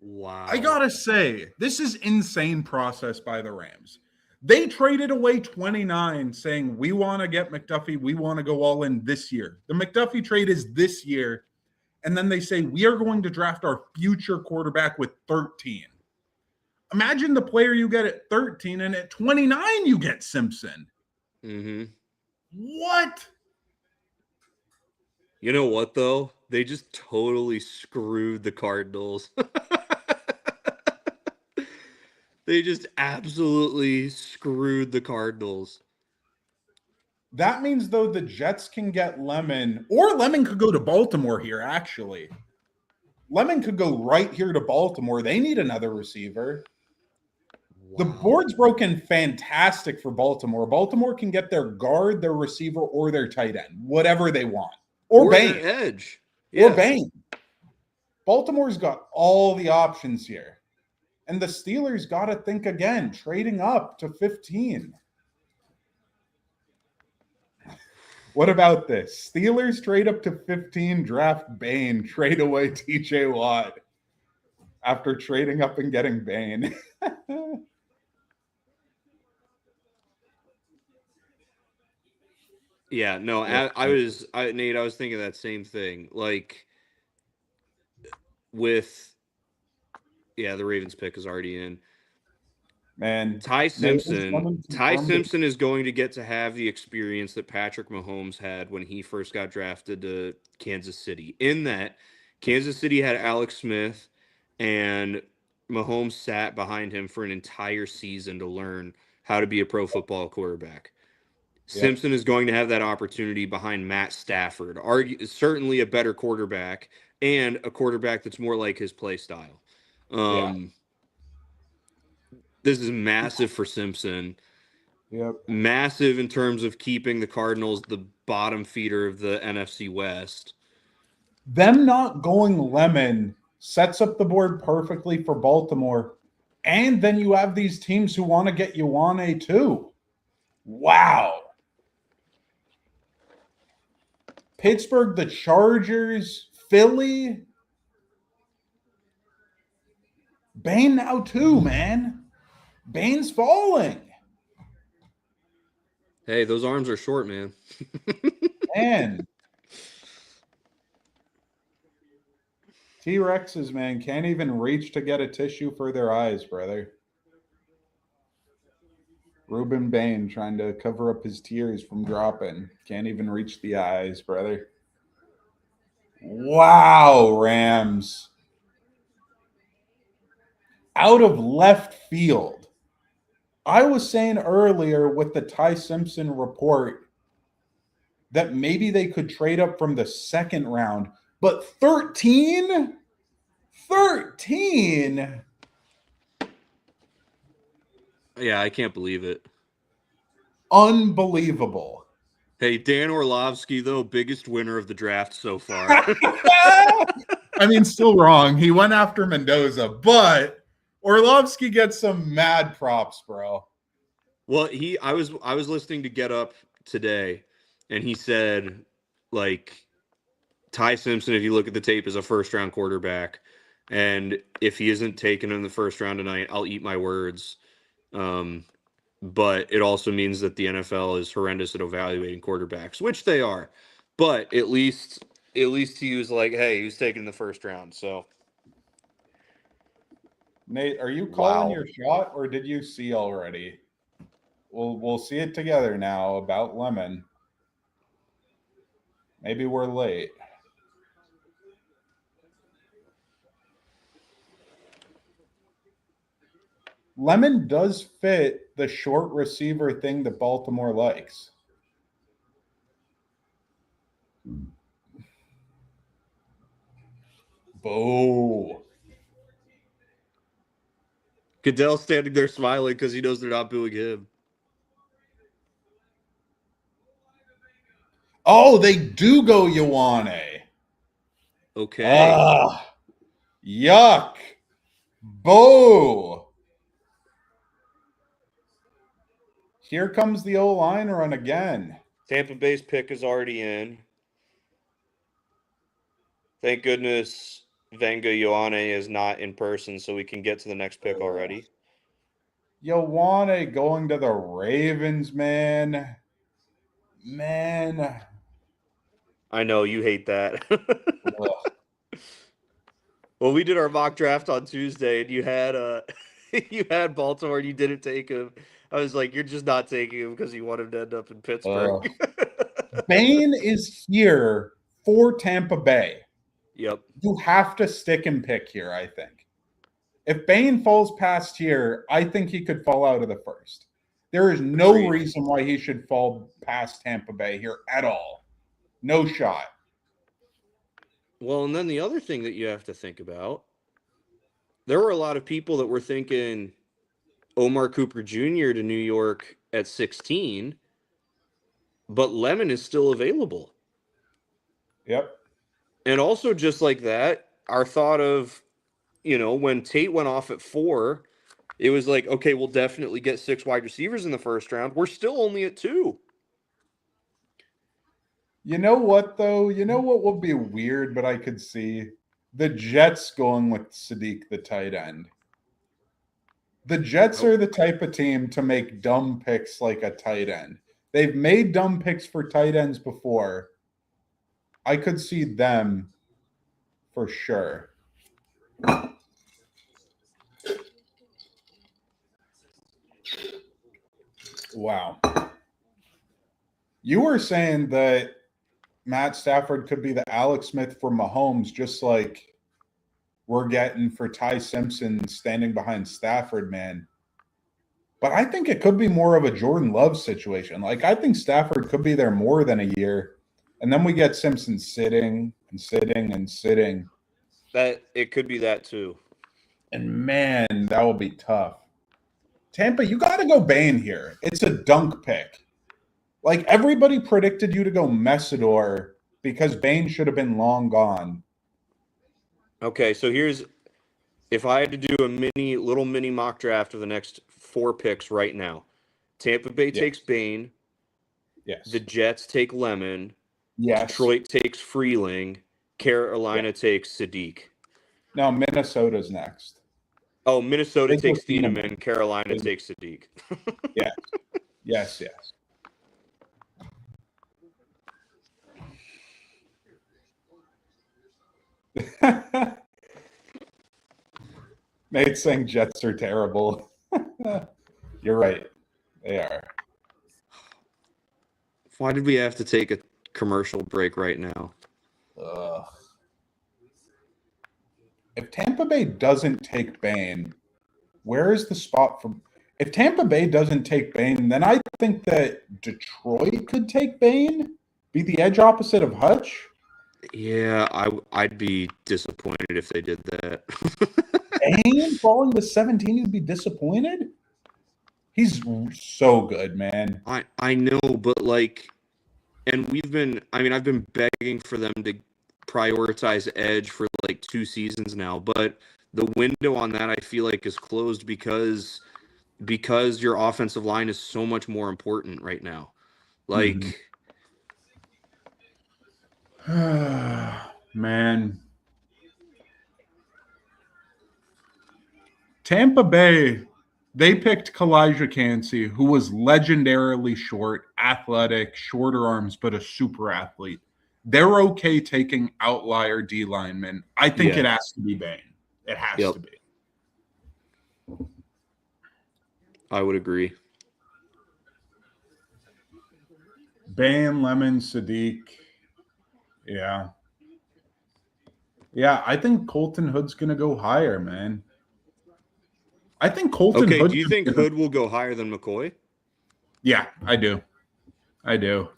Wow. I gotta say, this is insane process by the Rams. They traded away 29 saying, we want to get McDuffie. We want to go all in this year. The McDuffie trade is this year. And then they say, we are going to draft our future quarterback with 13. Imagine the player you get at 13, and at 29, you get Simpson. Mm-hmm. What? You know what, though? They just totally screwed the Cardinals. They just absolutely screwed the Cardinals. That means, though, the Jets can get Lemon, or Lemon could go to Baltimore here, actually. Lemon could go right here to Baltimore. They need another receiver. Wow. The board's broken fantastic for Baltimore. Baltimore can get their guard, their receiver, or their tight end, whatever they want. Or Bain. Their edge. Yeah. Or Bain. Baltimore's got all the options here. And the Steelers got to think again, trading up to 15. What about this? Steelers trade up to 15, draft Bain, trade away TJ Watt after trading up and getting Bain. Yeah, no, Nate, I was thinking that same thing. Like, the Ravens pick is already in. Man, Ty Simpson is going to get to have the experience that Patrick Mahomes had when he first got drafted to Kansas City. In that, Kansas City had Alex Smith, and Mahomes sat behind him for an entire season to learn how to be a pro football quarterback. Yep. Simpson is going to have that opportunity behind Matt Stafford, certainly a better quarterback and a quarterback that's more like his play style. This is massive for Simpson. Yep. Massive in terms of keeping the Cardinals the bottom feeder of the NFC West. Them not going Lemon sets up the board perfectly for Baltimore. And then you have these teams who want to get Ioane too. Wow. Pittsburgh, the Chargers, Philly. Bain now too, man. Bain's falling. Hey, those arms are short, man. Man. T-Rexes, man, can't even reach to get a tissue for their eyes, brother. Ruben Bain trying to cover up his tears from dropping. Can't even reach the eyes, brother. Wow, Rams. Out of left field. I was saying earlier with the Ty Simpson report that maybe they could trade up from the second round, but 13? 13? Yeah, I can't believe it. Unbelievable. Hey, Dan Orlovsky, though, biggest winner of the draft so far. I mean, still wrong. He went after Mendoza, but Orlovsky gets some mad props, bro. Well, I was listening to Get Up today, and he said, like, Ty Simpson, if you look at the tape, is a first-round quarterback, and if he isn't taken in the first round tonight, I'll eat my words. But it also means that the NFL is horrendous at evaluating quarterbacks, which they are. But at least he was like, hey, he was taken in the first round. So, Nate, are you calling your shot, or did you see already? we'll see it together now about Lemon. Maybe we're late. Lemon does fit the short receiver thing that Baltimore likes. Boo. Goodell's standing there smiling because he knows they're not booing him. Oh, they do go Ioane. Okay. Ah, yuck. Boo. Here comes the O-line run again. Tampa Bay's pick is already in. Thank goodness Venga Ioane is not in person, so we can get to the next pick already. Ioane going to the Ravens, man. Man. I know you hate that. Well, we did our mock draft on Tuesday, and you had you had Baltimore, and you didn't take him. I was like, you're just not taking him because you want him to end up in Pittsburgh. Bain is here for Tampa Bay. Yep. You have to stick and pick here, I think. If Bain falls past here, I think he could fall out of the first. There is no Agreed. reason why he should fall past Tampa Bay here at all. No shot. Well, and then the other thing that you have to think about, there were a lot of people that were thinking Omar Cooper Jr. to New York at 16, but Lemon is still available. Yep. And also just like that, our thought of, when Tate went off at 4, it was like, okay, we'll definitely get 6 wide receivers in the first round. We're still only at 2. You know what, though? You know what would be weird, but I could see? The Jets going with Sadiq, the tight end. The Jets are the type of team to make dumb picks like a tight end. They've made dumb picks for tight ends before. I could see them for sure. Wow. You were saying that Matt Stafford could be the Alex Smith for Mahomes, just like we're getting for Ty Simpson standing behind Stafford, man. But I think it could be more of a Jordan Love situation. Like, I think Stafford could be there more than a year. And then we get Simpson sitting and sitting and sitting. That it could be that too. And man, that will be tough. Tampa, you got to go Bain here. It's a dunk pick. Like, everybody predicted you to go Messidor because Bain should have been long gone. Okay, so if I had to do a little mini mock draft of the next 4 picks right now. Tampa Bay takes Bain. Yes. The Jets take Lemon. Yes. Detroit takes Freeling. Carolina takes Sadiq. No, Minnesota's next. Oh, Minnesota takes Thieneman. Carolina takes Sadiq. Yes. Nate's saying Jets are terrible. You're right. They are. Why did we have to take a commercial break right now? If Tampa Bay doesn't take Bain, where is the spot for? If Tampa Bay doesn't take Bain, then I think that Detroit could take Bain, be the edge opposite of Hutch. Yeah, I'd be disappointed if they did that. Bain falling to 17, you'd be disappointed? He's so good, man. I know, but and I've been begging for them to prioritize edge for 2 seasons now, but the window on that I feel like is closed because your offensive line is so much more important right now. Man. Tampa Bay, they picked Kalijah Cansey, who was legendarily short, athletic, shorter arms, but a super athlete. They're okay taking outlier D linemen. I think it has to be Bain. It has to be. I would agree. Bane, Lemon, Sadiq. Yeah. Yeah, I think Colton Hood's going to go higher, man. I think Colton Okay, Hood. do you think Hood will go higher than McCoy? Yeah, I do. I do.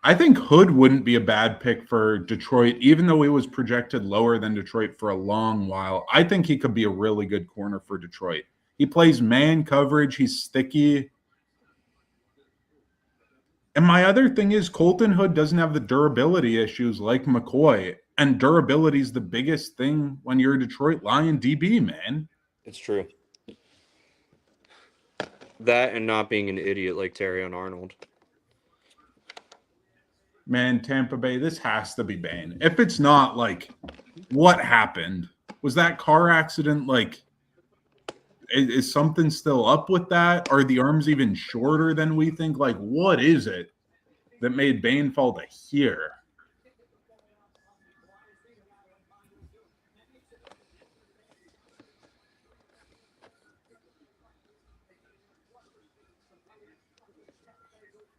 I think Hood wouldn't be a bad pick for Detroit, even though he was projected lower than Detroit for a long while. I think he could be a really good corner for Detroit. He plays man coverage, he's sticky. And my other thing is Colton Hood doesn't have the durability issues like McCoy. And durability is the biggest thing when you're a Detroit Lion DB, man. It's true. That and not being an idiot like Terrion Arnold. Man, Tampa Bay, this has to be Bane. If it's not, like, what happened? Was that car accident like? Is something still up with that? Are the arms even shorter than we think? Like, what is it that made Bane fall to here?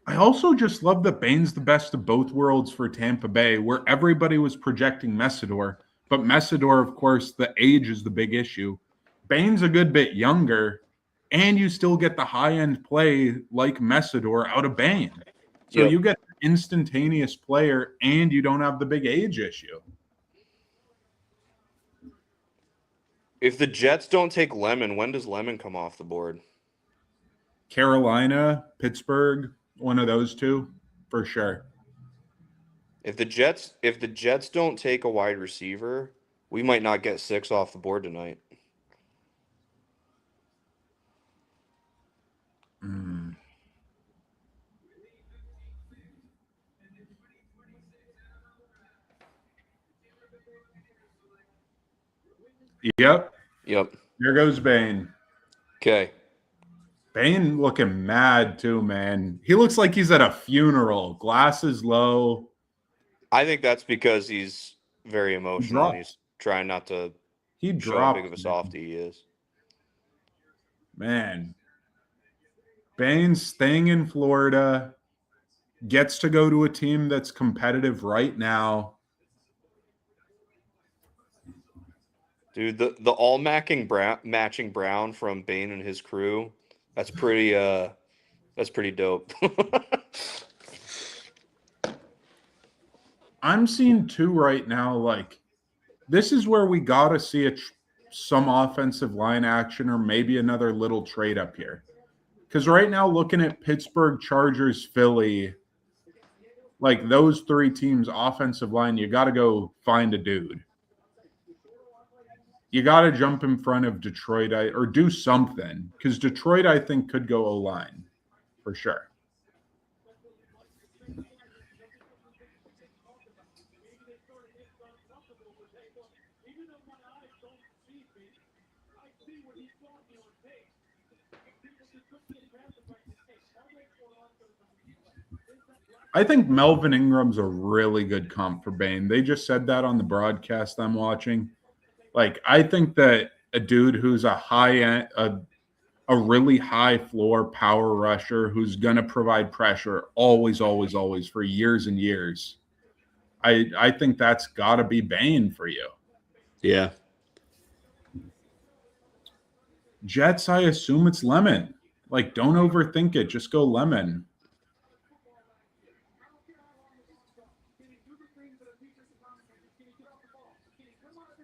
I also just love that Bane's the best of both worlds for Tampa Bay, where everybody was projecting Messidor. But Messidor, of course, the age is the big issue. Bane's a good bit younger, and you still get the high-end play like Messidor out of Bane. So Yep. you get an instantaneous player, and you don't have the big age issue. If the Jets don't take Lemon, when does Lemon come off the board? Carolina, Pittsburgh, one of those two, for sure. If the Jets don't take a wide receiver, we might not get 6 off the board tonight. Mm. Yep. Yep. There goes Bane. Okay. Bane looking mad too, man. He looks like he's at a funeral. Glasses low. I think that's because he's very emotional and Dropped. he's trying not to He show how big of dropped. a softie he is. Man. Bane's staying in Florida. Gets to go to a team that's competitive right now. Dude, the all matching Brown from Bane and his crew, that's pretty dope. I'm seeing two right now. Like, this is where we got to see some offensive line action or maybe another little trade up here. Because right now, looking at Pittsburgh, Chargers, Philly, like those three teams' offensive line, you got to go find a dude. You got to jump in front of Detroit or do something. Because Detroit, I think, could go O-line for sure. I think Melvin Ingram's a really good comp for Bane. They just said that on the broadcast I'm watching. Like, I think that a dude who's a high end, a really high floor power rusher who's gonna provide pressure always, always, always for years and years. I think that's gotta be Bane for you. Yeah. Jets, I assume it's Lemon. Like, don't overthink it. Just go Lemon.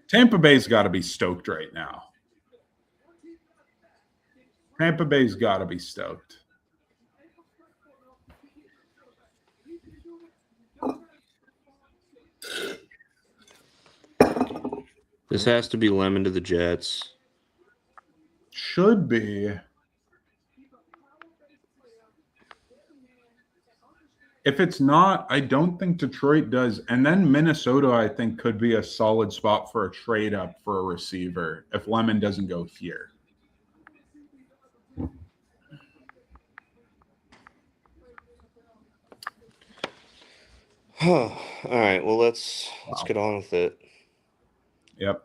Tampa Bay's got to be stoked right now. Tampa Bay's got to be stoked. This has to be Lemon to the Jets. Should be. If it's not, I don't think Detroit does. And then Minnesota, I think, could be a solid spot for a trade up for a receiver if Lemon doesn't go here. All right. Well, let's get on with it. Yep.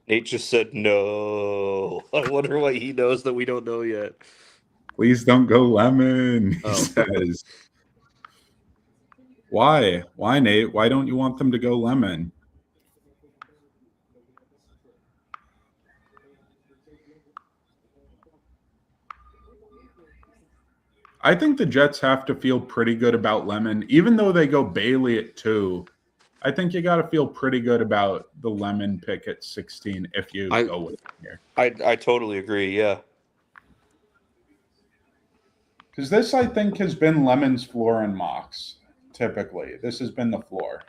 Nate just said no. I wonder what he knows that we don't know yet. Please don't go lemon, he Oh. says. Why? Why, Nate? Why don't you want them to go lemon? I think the Jets have to feel pretty good about lemon, even though they go Bailey at 2. I think you got to feel pretty good about the lemon pick at 16 if you go with it here. I totally agree. Yeah. Because this, I think, has been Lemon's floor in mocks. Typically, this has been the floor.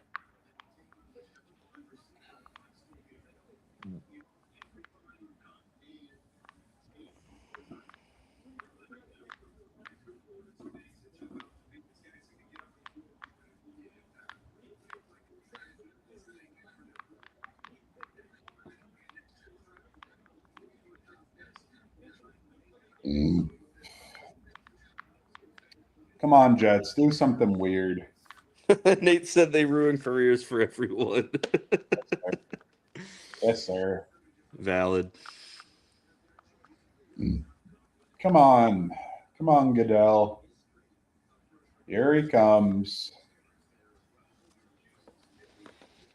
Come on, Jets, do something weird. Nate said they ruin careers for everyone. Yes, sir. Valid. Come on. Come on, Goodell. Here he comes.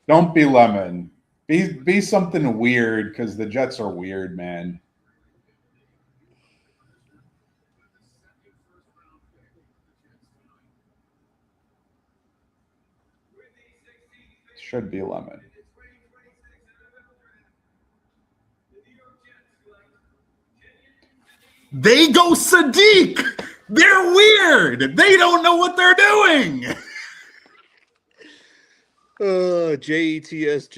Don't be lemon. Be something weird, because the Jets are weird, man. Should be lemon. They go Sadiq. They're weird. They don't know what they're doing. Jets,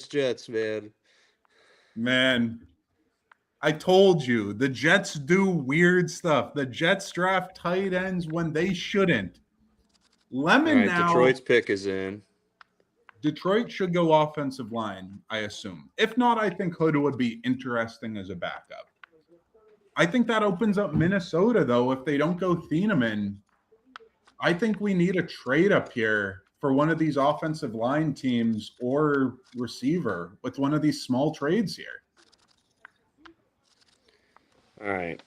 Jets, man. Man, I told you, the Jets do weird stuff. The Jets draft tight ends when they shouldn't. Lemon All right, now. Detroit's pick is in. Detroit should go offensive line, I assume. If not, I think Hood would be interesting as a backup. I think that opens up Minnesota, though, if they don't go Thieneman. I think we need a trade up here for one of these offensive line teams or receiver with one of these small trades here. All right.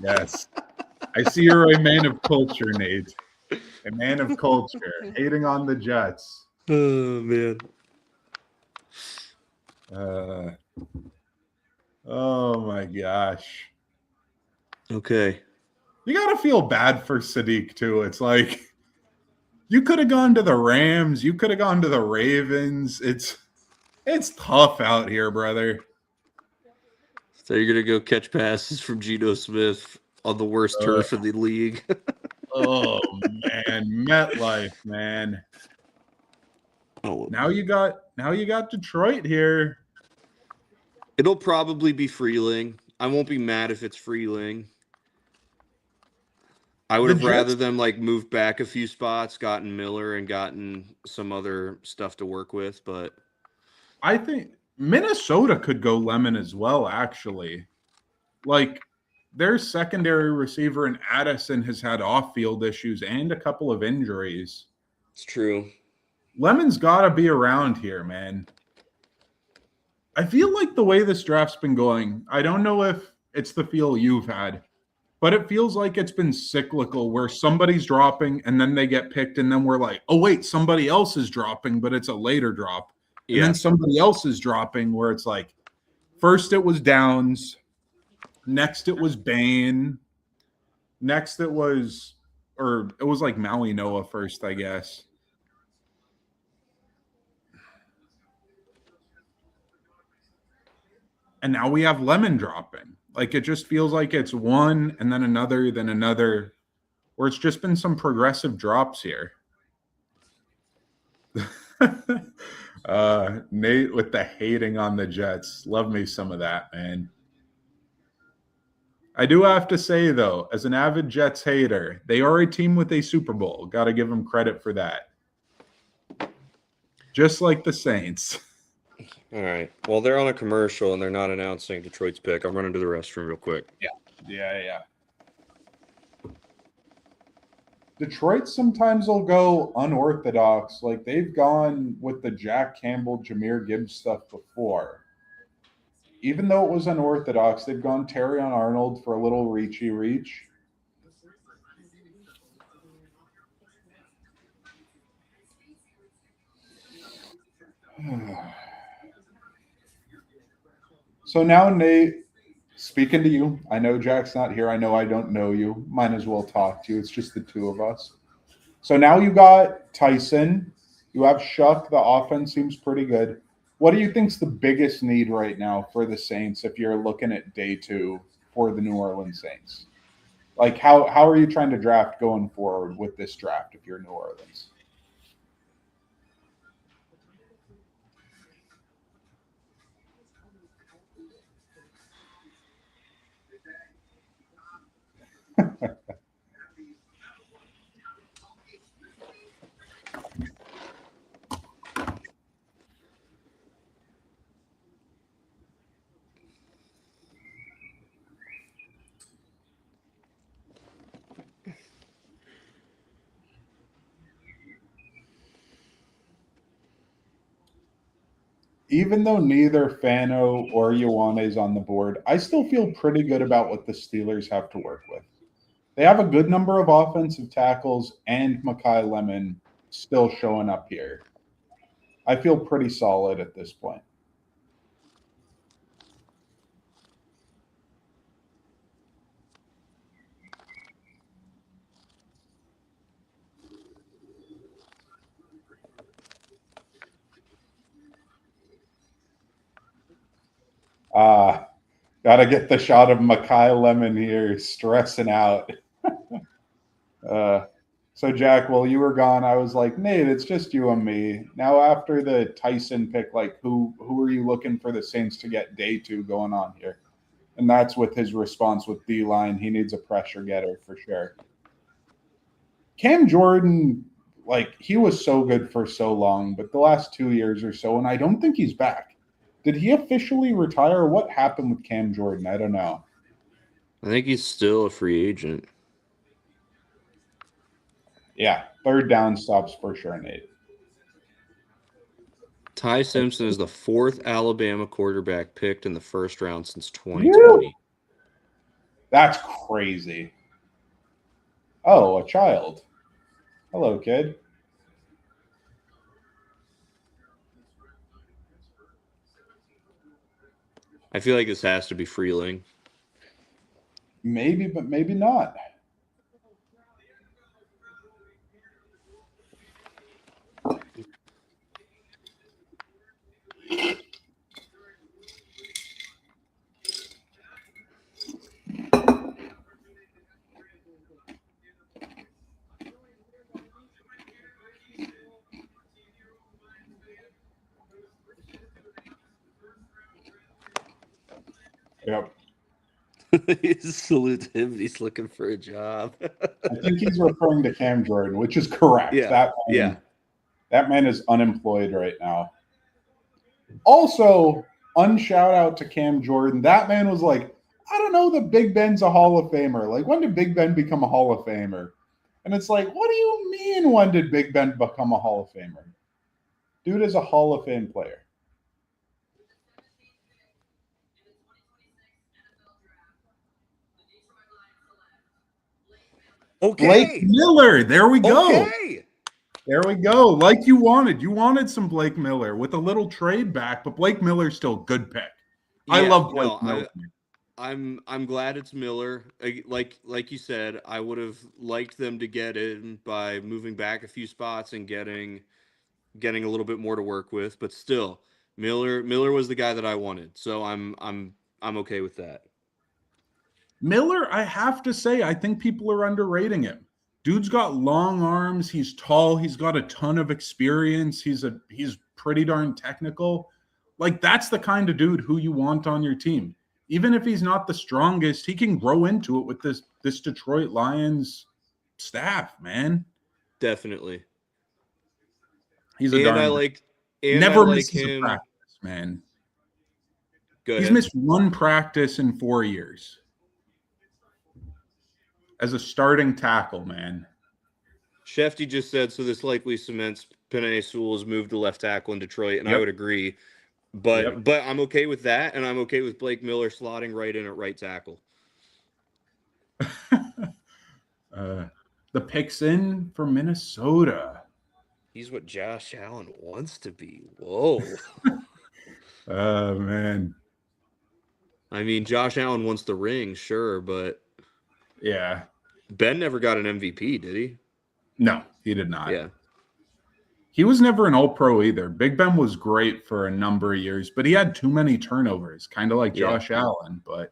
Yes. I see you're a man of culture, Nate. A man of culture. Hating on the Jets. Oh, man. Oh, my gosh. Okay. You got to feel bad for Sadiq, too. It's like you could have gone to the Rams. You could have gone to the Ravens. It's tough out here, brother. So you're going to go catch passes from Geno Smith on the worst turf in the league? Oh, man. MetLife, man. Oh, Now you got Detroit here. it'll probably be Freeling. I won't be mad if it's Freeling. I would have rather them like moved back a few spots, gotten Miller and gotten some other stuff to work with, but I think Minnesota could go lemon as well, actually. Like their secondary receiver in Addison has had off-field issues and a couple of injuries. It's true. Lemon's got to be around here, man. I feel like the way this draft's been going, I don't know if it's the feel you've had, but it feels like it's been cyclical where somebody's dropping and then they get picked and then we're like, oh, wait, somebody else is dropping, but it's a later drop. And then somebody else is dropping where it's like, first it was Downs, next it was Bain, next it was like Maui Noah first, I guess. And now we have Lemon dropping. Like it just feels like it's one and then another, or it's just been some progressive drops here. Nate with the hating on the Jets. Love me some of that, man. I do have to say, though, as an avid Jets hater, they are a team with a Super Bowl. Got to give them credit for that. Just like the Saints. All right. Well, they're on a commercial and they're not announcing Detroit's pick. I'm running to the restroom real quick. Yeah. Detroit sometimes will go unorthodox. Like they've gone with the Jack Campbell, Jameer Gibbs stuff before. Even though it was unorthodox, they've gone Terry on Arnold for a little reachy reach. So now, Nate, speaking to you, I know Jack's not here. I know I don't know you. Might as well talk to you. It's just the two of us. So now you got Tyson. You have Shuck. The offense seems pretty good. What do you think's the biggest need right now for the Saints if you're looking at day two for the New Orleans Saints? Like how are you trying to draft going forward with this draft if you're New Orleans? Even though neither Fano or Ioane is on the board, I still feel pretty good about what the Steelers have to work with. They have a good number of offensive tackles and Makai Lemon still showing up here. I feel pretty solid at this point. Got to get the shot of Makai Lemon here stressing out. uh, so, Jack, while you were gone, I was like, Nate, it's just you and me. Now, after the Tyson pick, like, who are you looking for the Saints to get day two going on here? And that's with his response with D line. He needs a pressure getter for sure. Cam Jordan, like, he was so good for so long, but the last 2 years or so, and I don't think he's back. Did he officially retire? What happened with Cam Jordan? I don't know. I think he's still a free agent. Yeah, third down stops for sure, Nate. Ty Simpson is the fourth Alabama quarterback picked in the first round since Yeah. 2020. That's crazy. Oh, a child. Hello, kid. I feel like this has to be Freeling. Maybe, but maybe not. Yep. Salute him. He's looking for a job. I think he's referring to Cam Jordan, which is correct. Yeah. That man is unemployed right now. Also, unshout out to Cam Jordan. That man was like, I don't know that Big Ben's a Hall of Famer. Like, when did Big Ben become a Hall of Famer? And it's like, what do you mean, when did Big Ben become a Hall of Famer? Dude is a Hall of Fame player. Okay. Blake Miller. There we go. Okay. There we go. Like you wanted. You wanted some Blake Miller with a little trade back, but Blake Miller's still a good pick. I love Blake Miller. I'm glad it's Miller. Like you said, I would have liked them to get in by moving back a few spots and getting a little bit more to work with, but still, Miller was the guy that I wanted. So I'm okay with that. Miller, I have to say, I think people are underrating him. Dude's got long arms. He's tall. He's got a ton of experience. He's pretty darn technical. Like, that's the kind of dude who you want on your team. Even if he's not the strongest, he can grow into it with this Detroit Lions staff, man. Definitely. He's a darn. Never misses a practice, man. He's missed one practice in 4 years as a starting tackle, man. Shefty just said, so this likely cements Penei Sewell's move to left tackle in Detroit, and I would Yep. agree. Yep. But I'm okay with that, and I'm okay with Blake Miller slotting right in at right tackle. The picks in for Minnesota. He's what Josh Allen wants to be. Whoa. Oh, man. I mean, Josh Allen wants the ring, sure, but Yeah. Ben never got an MVP, did he? No, he did not. Yeah. He was never an all-pro either. Big Ben was great for a number of years, but he had too many turnovers, kind of like Josh Allen. But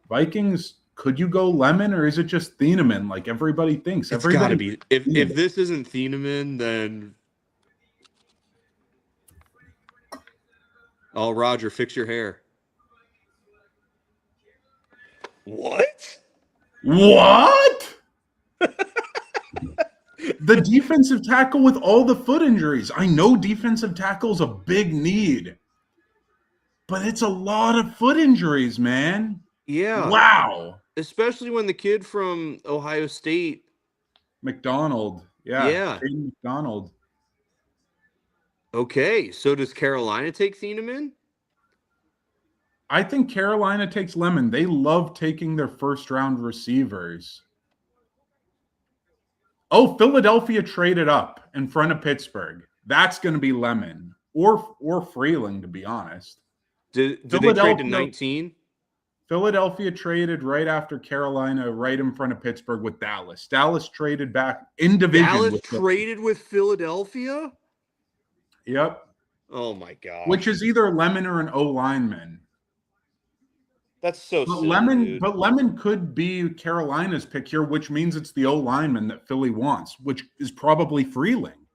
Vikings, could you go Lemon, or is it just Thieneman like everybody thinks? It's got to be. If this isn't Thieneman, then oh, Roger, fix your hair. What? What? The defensive tackle with all the foot injuries. I know defensive tackle's a big need, but it's a lot of foot injuries, man. Yeah. Wow. Especially when the kid from Ohio State. McDonald. Yeah. Caden McDonald. Okay. So does Carolina take Thieneman? I think Carolina takes Lemon. They love taking their first-round receivers. Oh, Philadelphia traded up in front of Pittsburgh. That's going to be Lemon or Freeling, to be honest. Did they trade to 19? Philadelphia traded right after Carolina, right in front of Pittsburgh with Dallas. Dallas traded back in division. Dallas traded with Philadelphia? Yep. Oh, my God. Which is either Lemon or an O lineman. That's so silly, But Lemon could be Carolina's pick here, which means it's the O lineman that Philly wants, which is probably Freeling.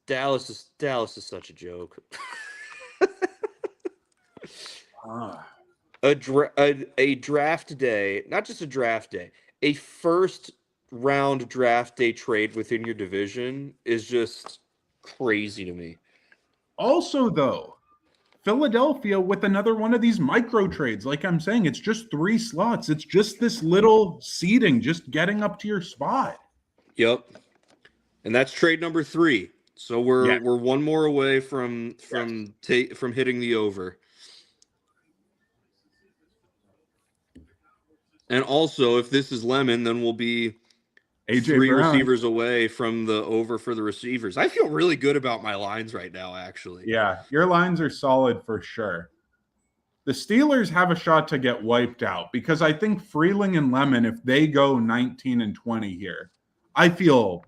Dallas is such a joke. A draft day, not just a draft day, a first round draft day trade within your division is just crazy to me. Also, though, Philadelphia with another one of these micro trades. Like I'm saying, it's just 3 slots. It's just this little seeding, just getting up to your spot. Yep. And that's trade number 3. So we're one more away from hitting the over. And also, if this is Lemon, then we'll be AJ 3 Brown. Receivers away from the over for the receivers. I feel really good about my lines right now, actually. Yeah, your lines are solid for sure. The Steelers have a shot to get wiped out because I think Freeling and Lemon, if they go 19 and 20 here, I feel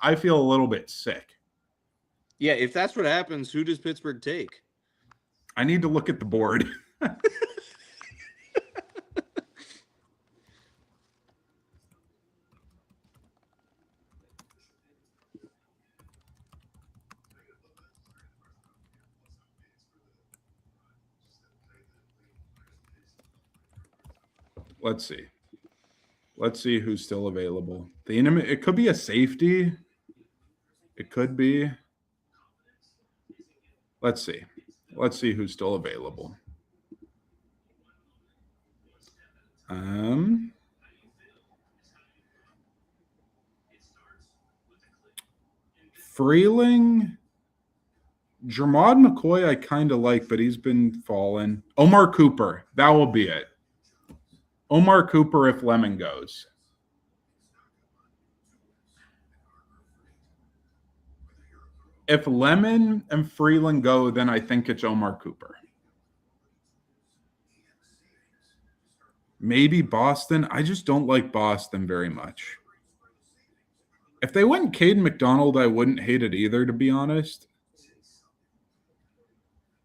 a little bit sick. Yeah, if that's what happens, who does Pittsburgh take? I need to look at the board. Let's see. Let's see who's still available. It could be a safety. It could be. Let's see. Let's see who's still available. Freeling. Jermod McCoy I kind of like, but he's been falling. Omar Cooper. That will be it. Omar Cooper if Lemon goes. If Lemon and Freeland go, then I think it's Omar Cooper. Maybe Boston. I just don't like Boston very much. If they went Caden McDonald, I wouldn't hate it either, to be honest.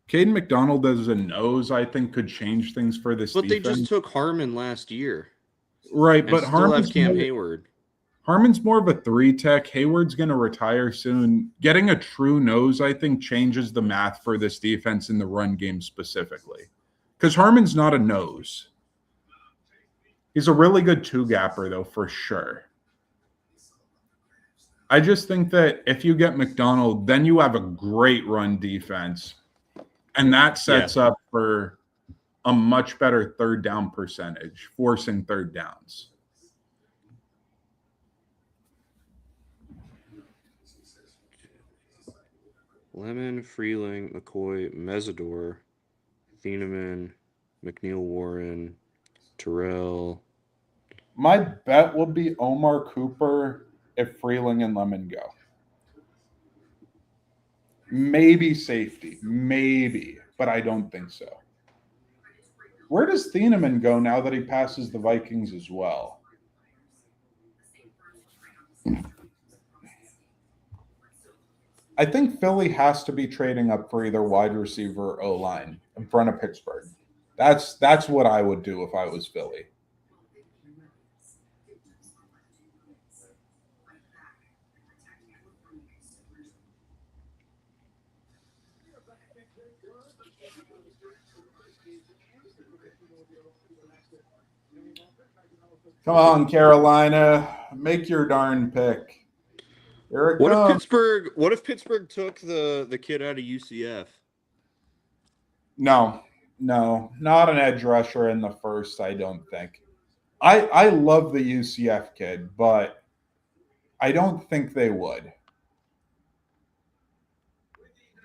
Caden McDonald as a nose, I think, could change things for this defense. But they just took Harmon last year. Right, but Harmon's Cam Hayward. Harmon's more of a 3-tech. Hayward's going to retire soon. Getting a true nose, I think, changes the math for this defense in the run game specifically. Because Harmon's not a nose. He's a really good 2-gapper, though, for sure. I just think that if you get McDonald, then you have a great run defense. And that sets up for a much better third down percentage, forcing third downs. Lemon, Freeling, McCoy, Mesidor, Thieneman, McNeil Warren, Terrell. My bet would be Omar Cooper if Freeling and Lemon go. Maybe safety, maybe, but I don't think so. Where does Thieneman go now that he passes the Vikings as well? I think Philly has to be trading up for either wide receiver or O line in front of Pittsburgh. That's what I would do if I was Philly. Come on, Carolina, make your darn pick. Here it comes. What if Pittsburgh took the kid out of UCF? No, not an edge rusher in the first, I don't think. I love the UCF kid, but I don't think they would.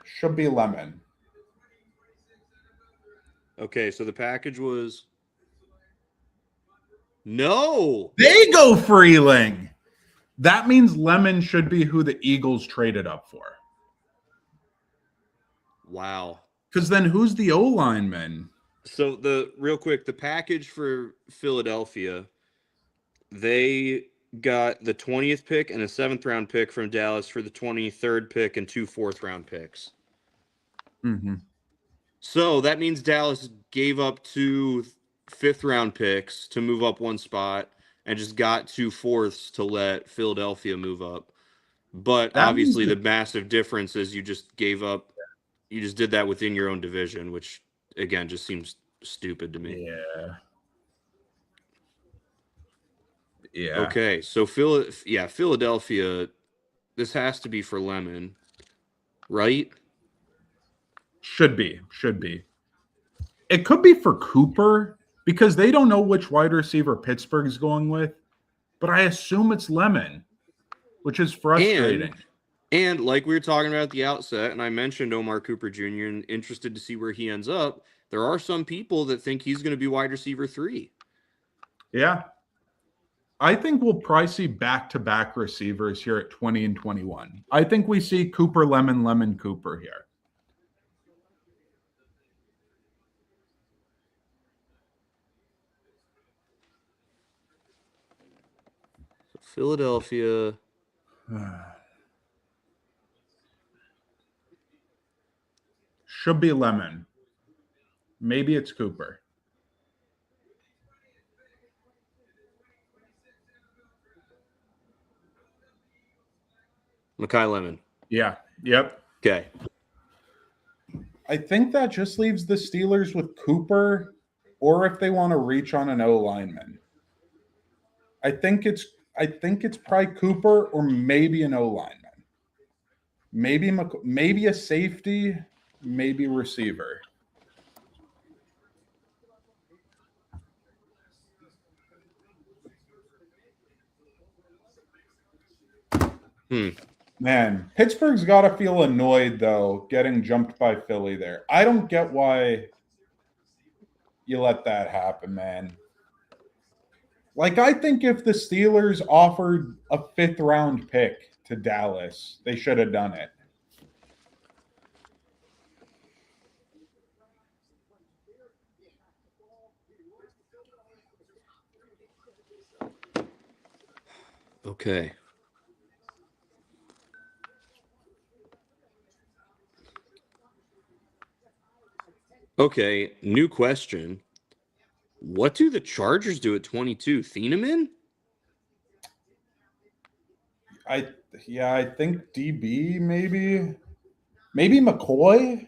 Should be Lemon. Okay, so the package was no. They go Freeling. That means Lemon should be who the Eagles traded up for. Wow. Because then who's the O lineman? So real quick, the package for Philadelphia, they got the 20th pick and a 7th round pick from Dallas for the 23rd pick and 2 4th round picks. Mm-hmm. So that means Dallas gave up 2 5th round picks to move up 1 spot and just got 2 4ths to let Philadelphia move up. But That obviously means the massive difference is you just gave up, you just did that within your own division, which again just seems stupid to me. Yeah. Okay, so Philadelphia, this has to be for Lemon, right? Should be. It could be for Cooper because they don't know which wide receiver Pittsburgh's going with, but I assume it's Lemon, which is frustrating. And like we were talking about at the outset, and I mentioned Omar Cooper Jr. and interested to see where he ends up, there are some people that think he's going to be wide receiver 3. Yeah. I think we'll probably see back-to-back receivers here at 20 and 21. I think we see Cooper, Lemon, Cooper here. So Philadelphia. Should be Lemon. Maybe it's Cooper. Mekhi Lemon. Yeah. Yep. Okay. I think that just leaves the Steelers with Cooper, or if they want to reach on an O lineman. I think it's probably Cooper or maybe an O lineman. Maybe a safety, maybe receiver. Man, Pittsburgh's got to feel annoyed, though, getting jumped by Philly there. I don't get why you let that happen, man. Like, I think if the Steelers offered a 5th round pick to Dallas, they should have done it. Okay. Okay, new question. What do the Chargers do at 22? Thieneman? I think DB maybe. Maybe McCoy.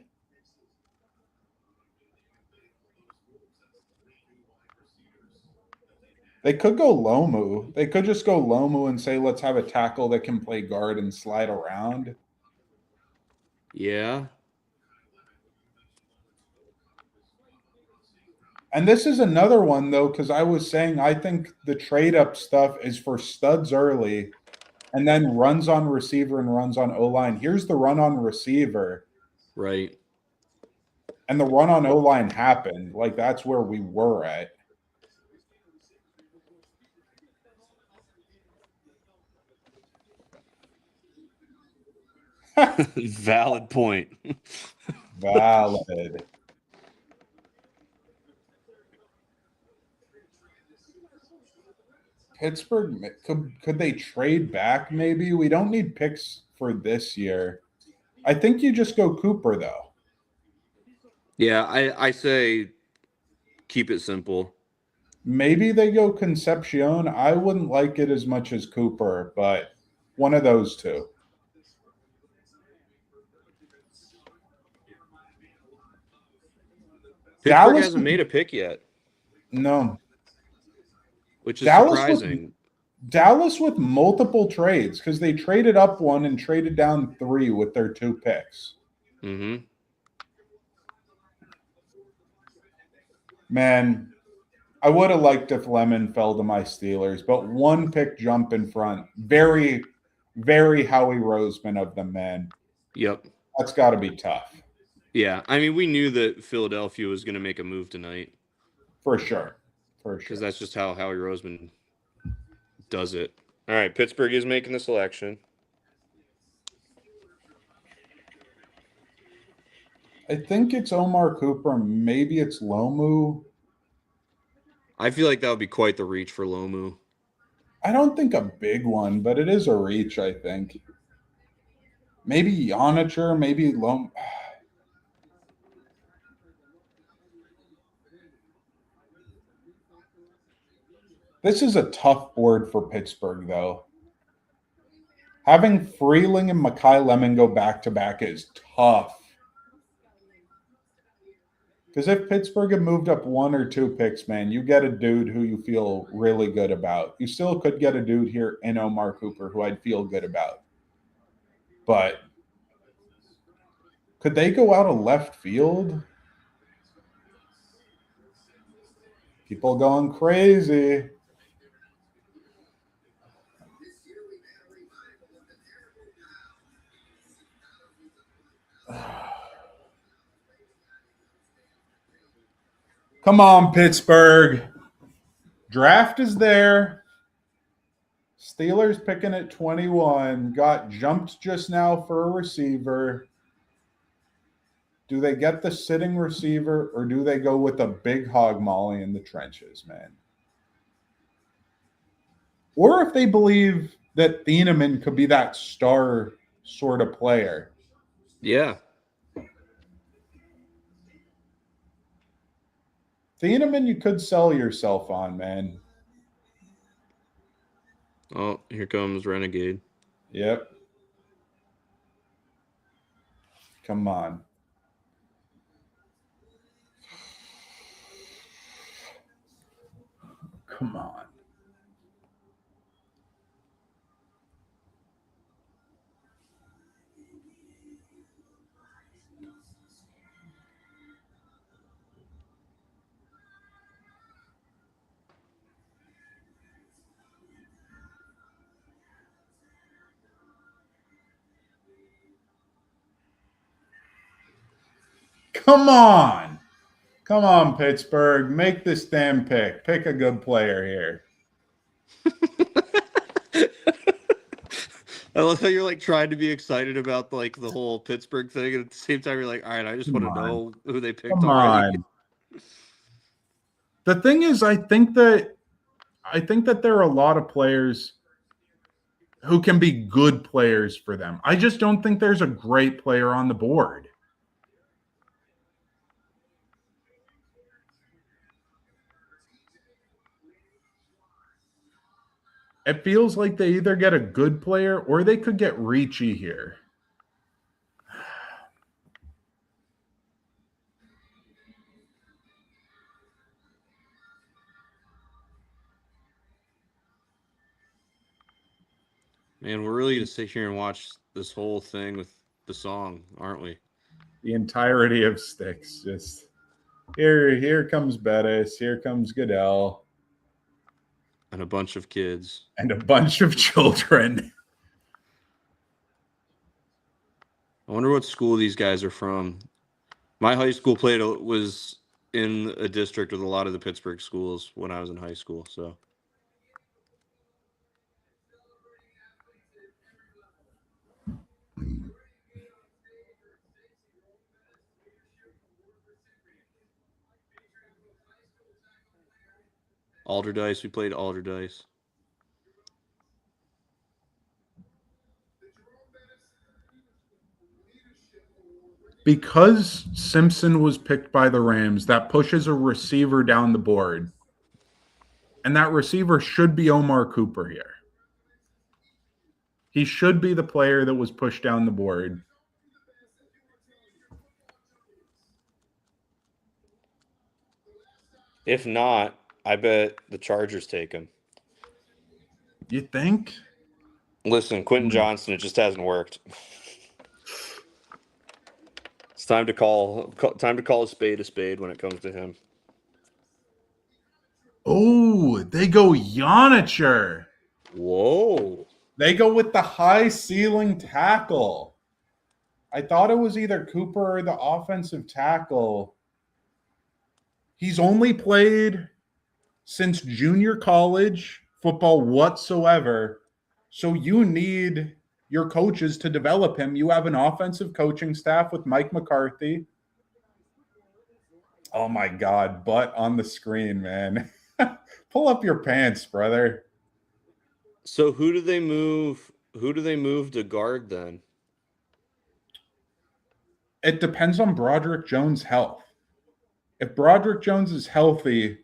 They could go Lomu. They could just go Lomu and say, let's have a tackle that can play guard and slide around. Yeah. And this is another one, though, because I was saying I think the trade-up stuff is for studs early and then runs on receiver and runs on O-line. Here's the run on receiver, Right. and the run on O-line happened. Like, that's where we were at. Valid point. Valid. Pittsburgh, could they trade back maybe? We don't need picks for this year. I think you just go Cooper though. Yeah, I say keep it simple. Maybe they go Concepcion. I wouldn't like it as much as Cooper, but one of those two. Pittsburgh Dallas, hasn't made a pick yet, no. which is Dallas with surprising. Dallas with multiple trades because they traded up one and traded down 3 with their 2 picks. Mm-hmm. Man, I would have liked if Lemon fell to my Steelers, but 1 pick jump in front. Very, very Howie Roseman of them, man. Yep. That's got to be tough. Yeah, I mean, we knew that Philadelphia was going to make a move tonight. For sure. For sure. Because that's just how Howie Roseman does it. All right, Pittsburgh is making the selection. I think it's Omar Cooper. Maybe it's Lomu. I feel like that would be quite the reach for Lomu. I don't think a big one, but it is a reach, I think. Maybe Yonicher, maybe Lomu. This is a tough board for Pittsburgh, though. Having Freeling and Makai Lemon go back-to-back is tough. Because if Pittsburgh had moved up 1 or 2 picks, man, you get a dude who you feel really good about. You still could get a dude here in Omar Cooper who I'd feel good about. But could they go out of left field? People going crazy. Come on, Pittsburgh. Draft is there. Steelers picking at 21. Got jumped just now for a receiver. Do they get the sitting receiver or do they go with a big hog molly in the trenches, man? Or if they believe that Thieneman could be that star sort of player. Yeah. Thieneman, you could sell yourself on, man. Oh, here comes Renegade. Yep. Come on. Come on. Come on. Come on, Pittsburgh. Make this damn pick. Pick a good player here. I love how you're like trying to be excited about like the whole Pittsburgh thing, and at the same time you're like, all right, I just want to know who they picked Come already. on. The thing is, I think that there are a lot of players who can be good players for them. I just don't think there's a great player on the board. It feels like they either get a good player or they could get Ricci here. Man, we're really gonna sit here and watch this whole thing with the song, aren't we? The entirety of Sticks. Just here comes Bettis, here comes Goodell. And a bunch of kids. And a bunch of children. I wonder what school these guys are from. My high school was in a district with a lot of the Pittsburgh schools when I was in high school. So Alderdice, we played Alderdice. Because Simpson was picked by the Rams, that pushes a receiver down the board. And that receiver should be Omar Cooper here. He should be the player that was pushed down the board. If not, I bet the Chargers take him. You think? Listen, Quentin Johnston, it just hasn't worked. It's time to call a spade when it comes to him. Oh, they go Yonicher. Whoa. They go with the high ceiling tackle. I thought it was either Cooper or the offensive tackle. He's only played since junior college football whatsoever. So you need your coaches to develop him. You have an offensive coaching staff with Mike McCarthy. Oh my God, butt on the screen, man. Pull up your pants, brother. So who do they move? Who do they move to guard then? It depends on Broderick Jones' health. If Broderick Jones is healthy,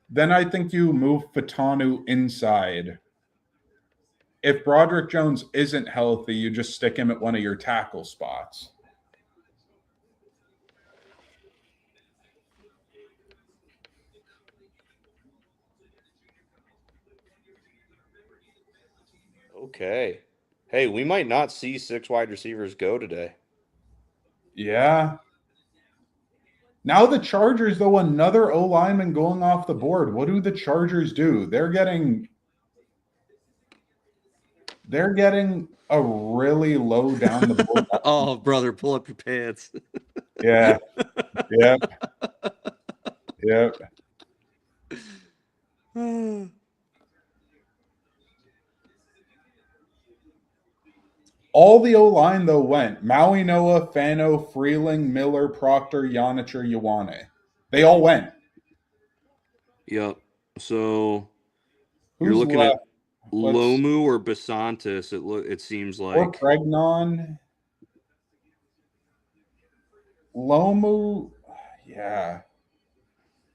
then I think you move Fatanu inside. If Broderick Jones isn't healthy, you just stick him at one of your tackle spots. Okay. Hey, we might not see 6 wide receivers go today. Yeah. Now the Chargers, though, another O lineman going off the board. What do the Chargers do? They're getting a really low down the board. Oh, brother, pull up your pants. Yeah. Yep. Yep. All the O-line, though, went. Maui Noah, Fano, Freeling, Miller, Proctor, Yonicher, Ioane. They all went. Yep. So you're Who's looking at left? Lomu or Basantis, it seems Or like. Pregnon. Lomu, yeah.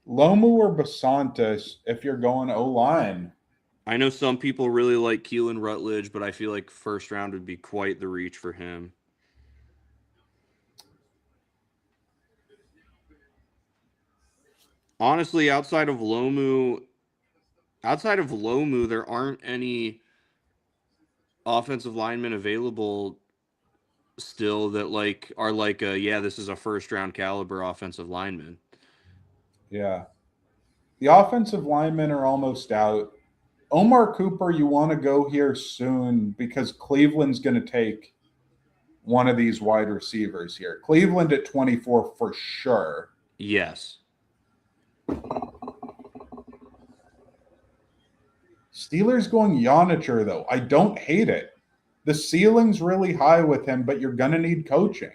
Lomu or Basantis if you're going O-line. I know some people really like Keelan Rutledge, but I feel like first round would be quite the reach for him. Honestly, outside of Lomu, there aren't any offensive linemen available still that are like this is a first round caliber offensive lineman. Yeah. The offensive linemen are almost out. Omar Cooper, you want to go here soon because Cleveland's going to take one of these wide receivers here. Cleveland at 24 for sure. Yes. Steelers going Yonicher, though. I don't hate it. The ceiling's really high with him, but you're going to need coaching.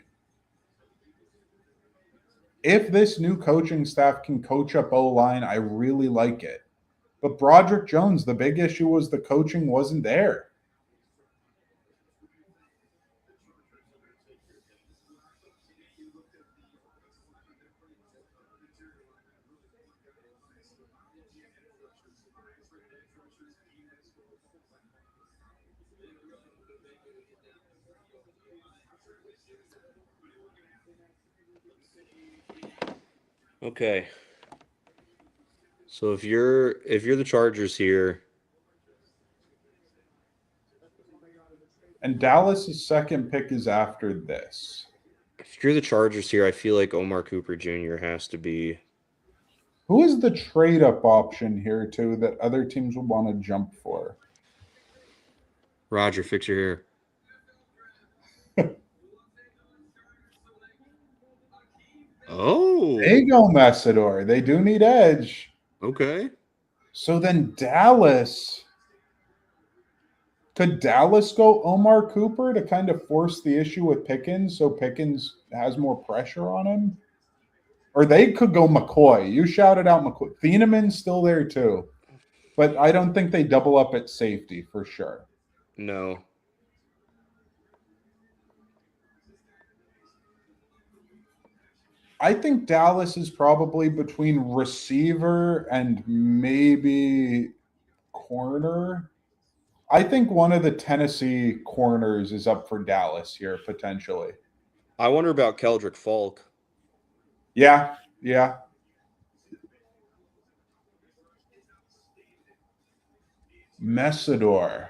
If this new coaching staff can coach up O-line, I really like it. But Broderick Jones, the big issue was the coaching wasn't there. Okay. So if you're the Chargers here, and Dallas's second pick is after this. If you're the Chargers here, I feel like Omar Cooper Jr. has to be. Who is the trade up option here, too, that other teams would want to jump for? Roger, fix your hair. They Oh, go Messidor. They do need edge. okay. So then Dallas. Could Dallas go Omar Cooper to kind of force the issue with Pickens so Pickens has more pressure on him? Or they could go McCoy. You shouted out McCoy. Thieneman's still there too. But I don't think they double up at safety for sure. No. I think Dallas is probably between receiver and maybe corner. I think one of the Tennessee corners is up for Dallas here potentially. I wonder about Keldrick Falk. Yeah, yeah. Messidor.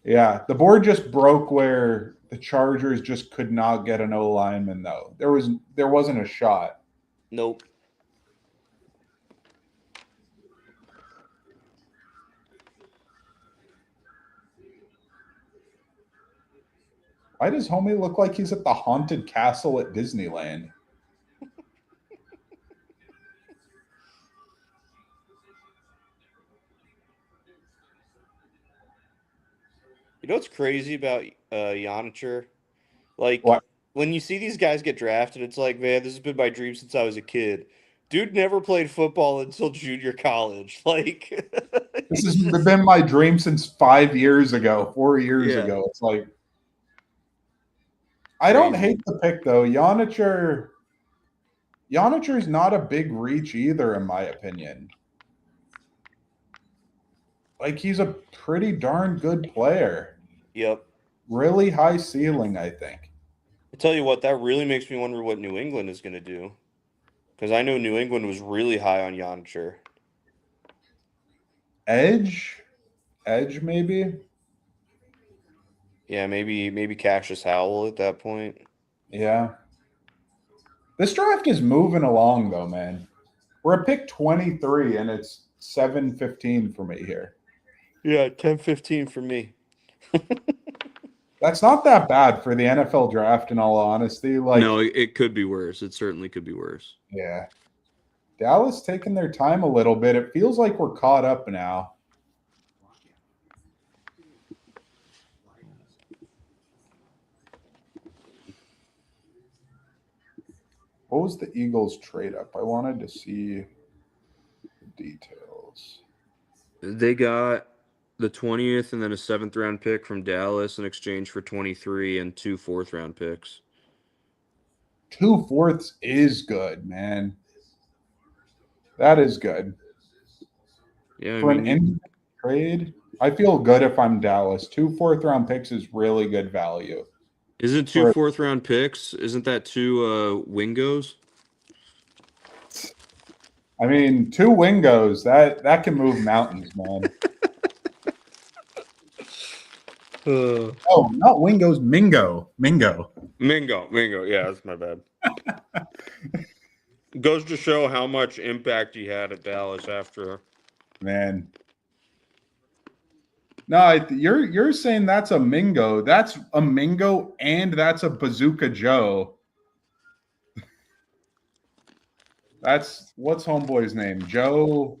Yeah, the board just broke where the Chargers just could not get an O lineman though. There wasn't a shot. Nope. Why does homie look like he's at the haunted castle at Disneyland? You know what's crazy about Yonicher? Like, What? when you see these guys get drafted, it's like, man, this has been my dream since I was a kid. Dude never played football until junior college. Like, This he's has just, been my dream since 5 years ago, 4 years yeah, ago. It's like I don't crazy. hate the pick though. Yonicher is not a big reach either, in my opinion. Like he's a pretty darn good player. Yep. Really high ceiling, I think. I tell you what, that really makes me wonder what New England is going to do. Because I know New England was really high on Yonicher. Edge, edge maybe. Yeah, maybe Cassius Howell at that point. Yeah. This draft is moving along though, man. We're at pick 23 and it's 7:15 for me here. Yeah, 10-15 for me. That's not that bad for the NFL draft in all honesty. No, Like, it could be worse. It certainly could be worse. yeah. Dallas taking their time a little bit. It feels like we're caught up now. What was the Eagles trade up? I wanted to see the details. They got the 20th and then a 7th round pick from Dallas in exchange for 23 and two fourth round picks. 2/4 is good, man. That is good. Yeah, I For mean, an in trade, I feel good if I'm Dallas. 2 4th round picks is really good value. isn't two For fourth round picks? Isn't that two Wingos? I mean, two Wingos, that can move mountains, man. Oh, not Wingos, Mingo. Mingo. Mingo. Yeah, that's my bad. Goes to show how much impact he had at Dallas after. Man. No, you're saying that's a Mingo. That's a Mingo and that's a Bazooka Joe. That's what's homeboy's name? Joe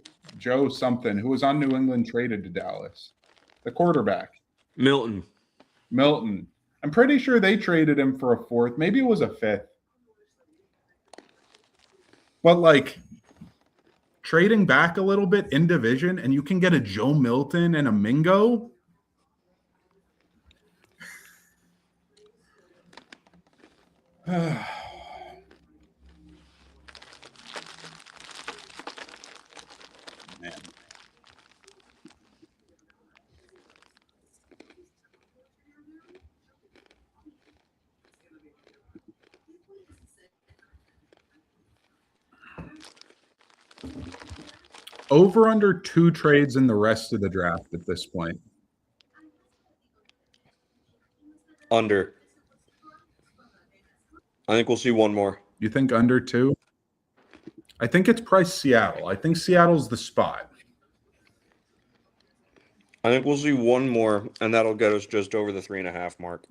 something, who was on New England traded to Dallas. The quarterback. Milton. Milton. I'm pretty sure they traded him for a fourth. Maybe it was a fifth. But like trading back a little bit in division and you can get a Joe Milton and a Mingo. Man. Over under 2 trades in the rest of the draft at this point. Under. I think we'll see one more. You think under 2? I think it's priced Seattle. I think Seattle's the spot. I think we'll see one more, and that'll get us just over the 3.5 mark.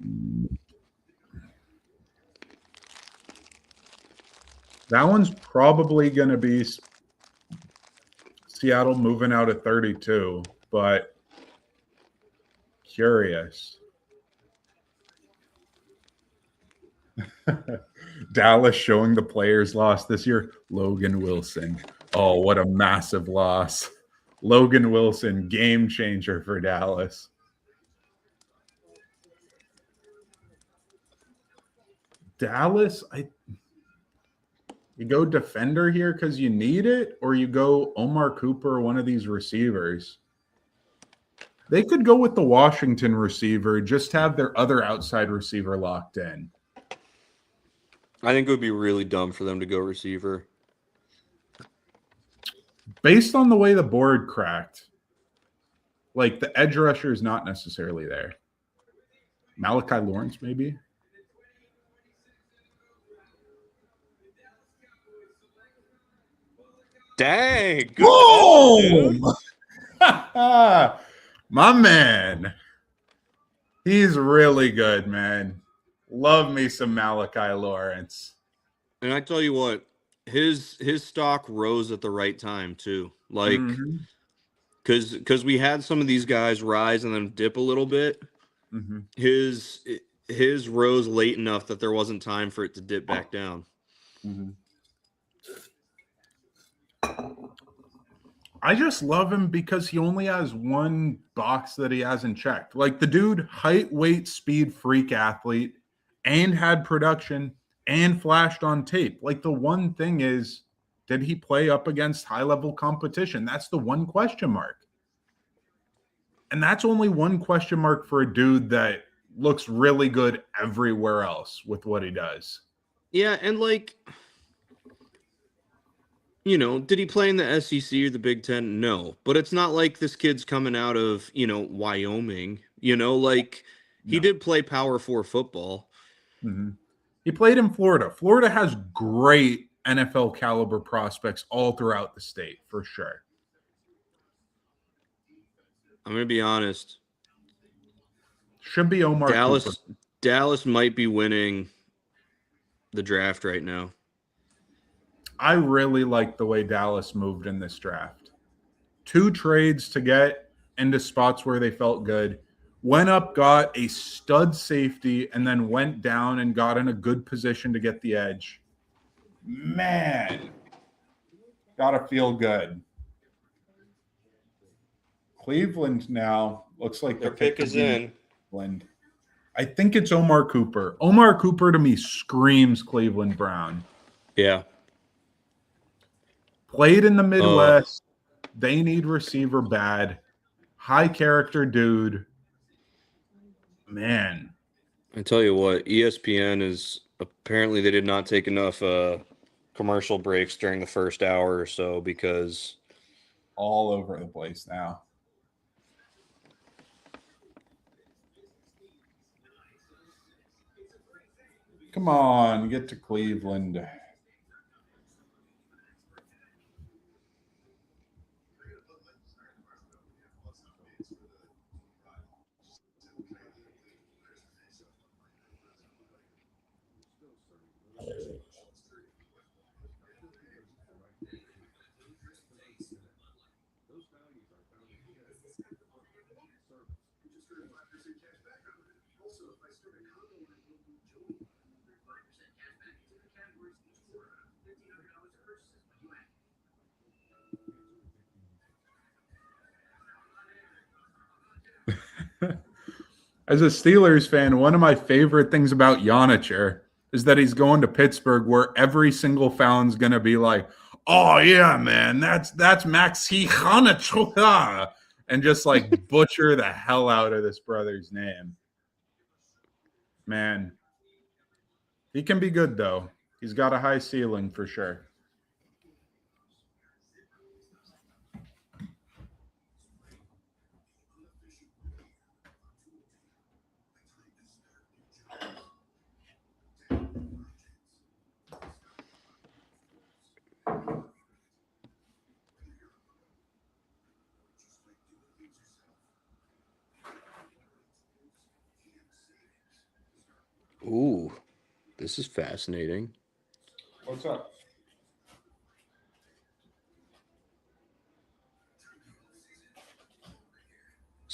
That one's probably going to be Seattle moving out at 32, but curious. Dallas showing the players lost this year. Logan Wilson. Oh, what a massive loss. Logan Wilson, game changer for Dallas. Dallas, you go defender here because you need it, or you go Omar Cooper, one of these receivers. They could go with the Washington receiver, just have their other outside receiver locked in. I think it would be really dumb for them to go receiver. Based on the way the board cracked, like the edge rusher is not necessarily there. Malachi Lawrence, maybe? Dang, good call, dude. My man. He's really good, man. Love me some Malachi Lawrence. And I tell you what, his stock rose at the right time too. Like, because we had some of these guys rise and then dip a little bit. Mm-hmm. His rose late enough that there wasn't time for it to dip back down. Mm-hmm. I just love him because he only has one box that he hasn't checked. Like the dude, height, weight, speed, freak athlete, and had production and flashed on tape. Like the one thing is, did he play up against high-level competition? That's the one question mark. And that's only one question mark for a dude that looks really good everywhere else with what he does. Yeah, and like, you know, did he play in the SEC or the Big Ten? No. But it's not like this kid's coming out of, you know, Wyoming. You know, like he did play Power 4 football. Mm-hmm. He played in Florida. Florida has great NFL caliber prospects all throughout the state, for sure. I'm going to be honest. Should be Omar Cooper. Dallas might be winning the draft right now. I really like the way Dallas moved in this draft. 2 trades to get into spots where they felt good. Went up, got a stud safety, and then went down and got in a good position to get the edge. Man, gotta feel good. Cleveland now looks like Their pick is in. Cleveland. I think it's Omar Cooper. Omar Cooper to me screams Cleveland Brown. Yeah. Played in the Midwest. They need receiver bad. High character dude. Man. I tell you what, ESPN is apparently they did not take enough commercial breaks during the first hour or so because all over the place now. Come on, get to Cleveland. As a Steelers fan, one of my favorite things about Yonicher is that he's going to Pittsburgh where every single fan's going to be like, oh, yeah, man, that's Maxi Yonicher, and just like butcher the hell out of this brother's name. Man, he can be good, though. He's got a high ceiling for sure. Ooh, this is fascinating. What's up?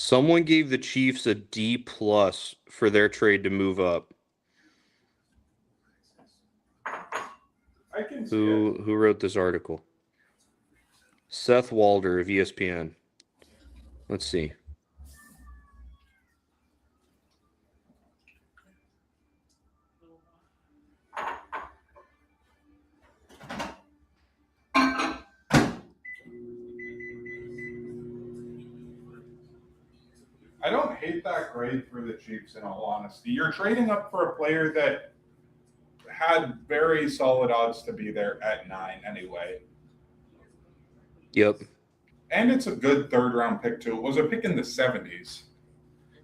Someone gave the Chiefs a D+ for their trade to move up. I can see it. Who wrote this article? Seth Walder of ESPN. Let's see. I don't hate that grade for the Chiefs, in all honesty. You're trading up for a player that had very solid odds to be there at 9 anyway. Yep. And it's a good third round pick, too. It was a pick in the 70s.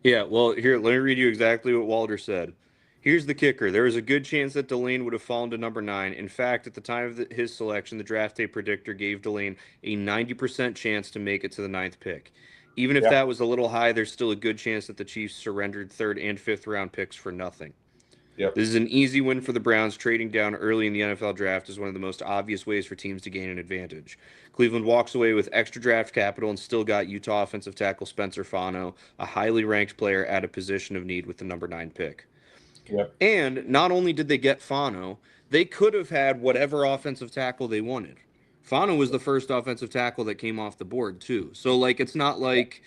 Yeah, well, here, let me read you exactly what Walder said. Here's the kicker. There was a good chance that Delane would have fallen to number 9. In fact, at the time of his selection, the draft day predictor gave Delane a 90% chance to make it to the 9th pick. Even if Yeah. that was a little high, there's still a good chance that the Chiefs surrendered 3rd and 5th round picks for nothing. Yep. This is an easy win for the Browns. Trading down early in the NFL draft is one of the most obvious ways for teams to gain an advantage. Cleveland walks away with extra draft capital and still got Utah offensive tackle Spencer Fano, a highly ranked player at a position of need with the number 9 pick. Yep. And not only did they get Fano, they could have had whatever offensive tackle they wanted. Fano was the first offensive tackle that came off the board, too. So, like, it's not like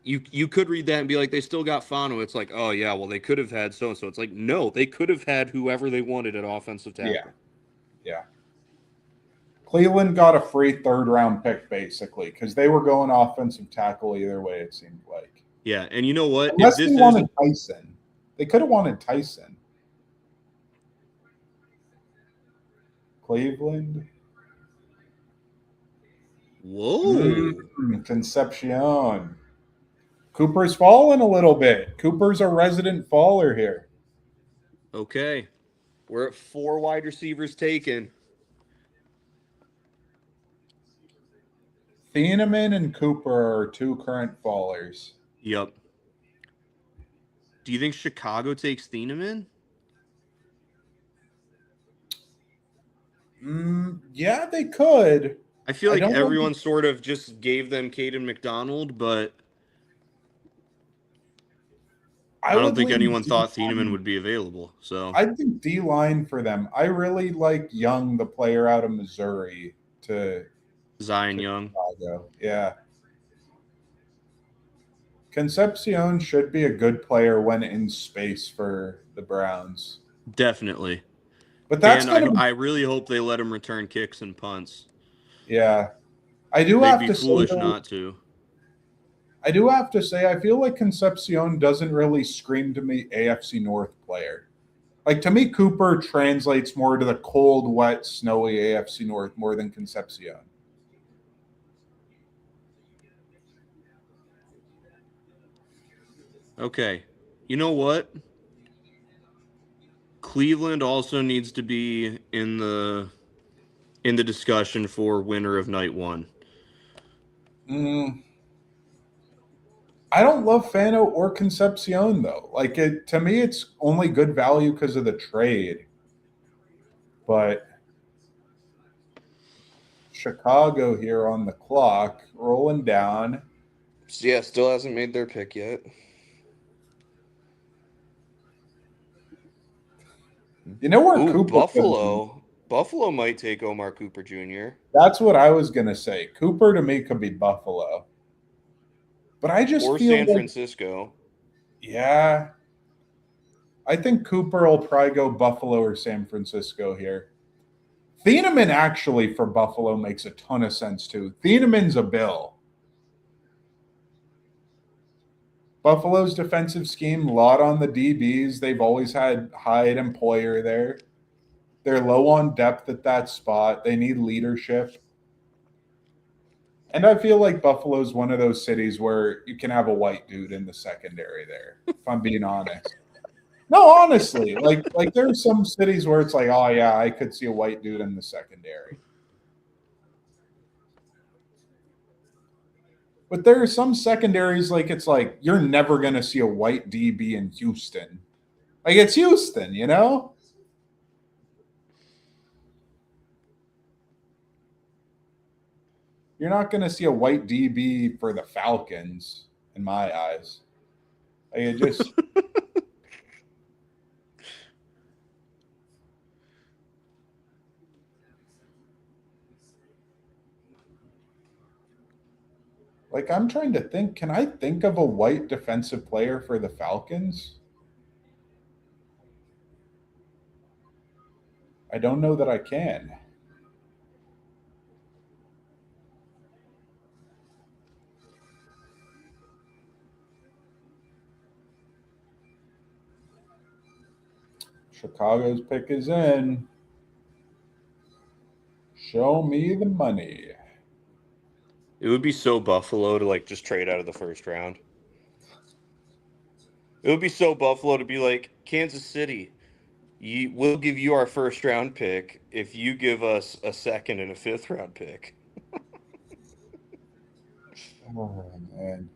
you could read that and be like, they still got Fano. It's like, oh yeah, well they could have had so and so. It's like, no, they could have had whoever they wanted at offensive tackle. Yeah. Yeah. Cleveland got a free third round pick basically because they were going offensive tackle either way. It seemed like. Yeah, and you know what? Unless they wanted Tyson, they could have wanted Tyson. Cleveland. Whoa. Concepcion. Cooper's fallen a little bit. Cooper's a resident faller here. Okay. We're at 4 wide receivers taken. Thieneman and Cooper are 2 current fallers. Yep. Do you think Chicago takes Thieneman? Yeah, they could. I feel like everyone sort of just gave them Caden McDonald, but I don't think anyone thought Thieneman would be available. So I think D-line for them. I really like Young, the player out of Missouri, to Zion Young. Chicago. Yeah. Concepcion should be a good player when in space for the Browns. Definitely. But that's I really hope they let him return kicks and punts. Yeah. I do They'd have be to foolish say, not to. I do have to say, I feel like Concepcion doesn't really scream to me AFC North player. Like, to me, Cooper translates more to the cold, wet, snowy AFC North more than Concepcion. Okay. You know what? Cleveland also needs to be in the discussion for winner of night 1. I don't love Fano or Concepcion though. Like, to me, it's only good value because of the trade. But Chicago here on the clock, rolling down. Yeah, still hasn't made their pick yet. You know where Cooper Buffalo might take Omar Cooper Jr. That's what I was gonna say. Cooper to me could be Buffalo. But I just or feel San like, Francisco. Yeah. I think Cooper will probably go Buffalo or San Francisco here. Thieneman actually for Buffalo makes a ton of sense too. Thieneman's a Bill. Buffalo's defensive scheme, a lot on the DBs. They've always had Hyde and Poyer there. They're low on depth at that spot. They need leadership. And I feel like Buffalo's one of those cities where you can have a white dude in the secondary there, if I'm being honest. No, honestly, like there's some cities where it's like, oh yeah, I could see a white dude in the secondary. But there are some secondaries like it's like you're never going to see a white DB in Houston. Like it's Houston, you know? You're not going to see a white DB for the Falcons. in my eyes. Like, it just like I'm trying to think. Can I think of a white defensive player for the Falcons? I don't know that I can. Chicago's pick is in. Show me the money. It would be so Buffalo to like just trade out of the first round. It would be so Buffalo to be like, Kansas City, we'll give you our first round pick if you give us a second and a fifth round pick. Oh man.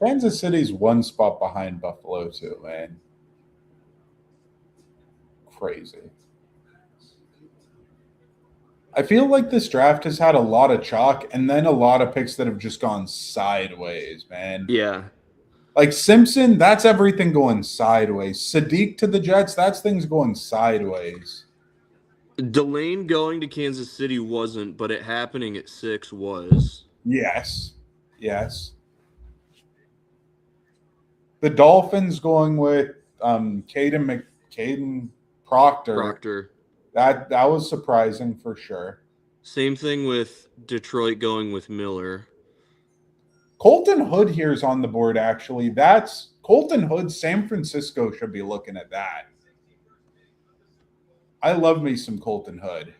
Kansas City's one spot behind Buffalo too, man. Crazy. I feel like this draft has had a lot of chalk and then a lot of picks that have just gone sideways, man. Yeah. Like Simpson, that's everything going sideways. Sadiq to the Jets, that's things going sideways. Delane going to Kansas City wasn't, but it happening at 6 was. Yes. Yes. The Dolphins going with Caden Proctor. Proctor. That was surprising for sure. Same thing with Detroit going with Miller. Colton Hood here is on the board, actually. That's Colton Hood. San Francisco should be looking at that. I love me some Colton Hood.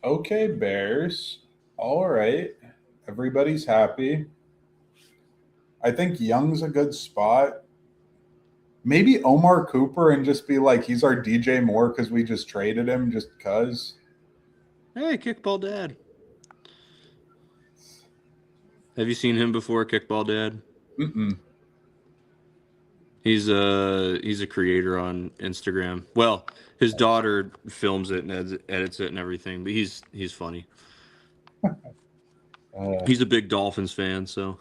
Okay, Bears. All right. Everybody's happy. I think Young's a good spot. Maybe Omar Cooper and just be like, he's our DJ Moore because we just traded him just because. Hey, Kickball Dad. Have you seen him before, Kickball Dad? Mm-mm. He's a creator on Instagram. Well, his daughter films it and edits it and everything, but he's funny. He's a big Dolphins fan, so.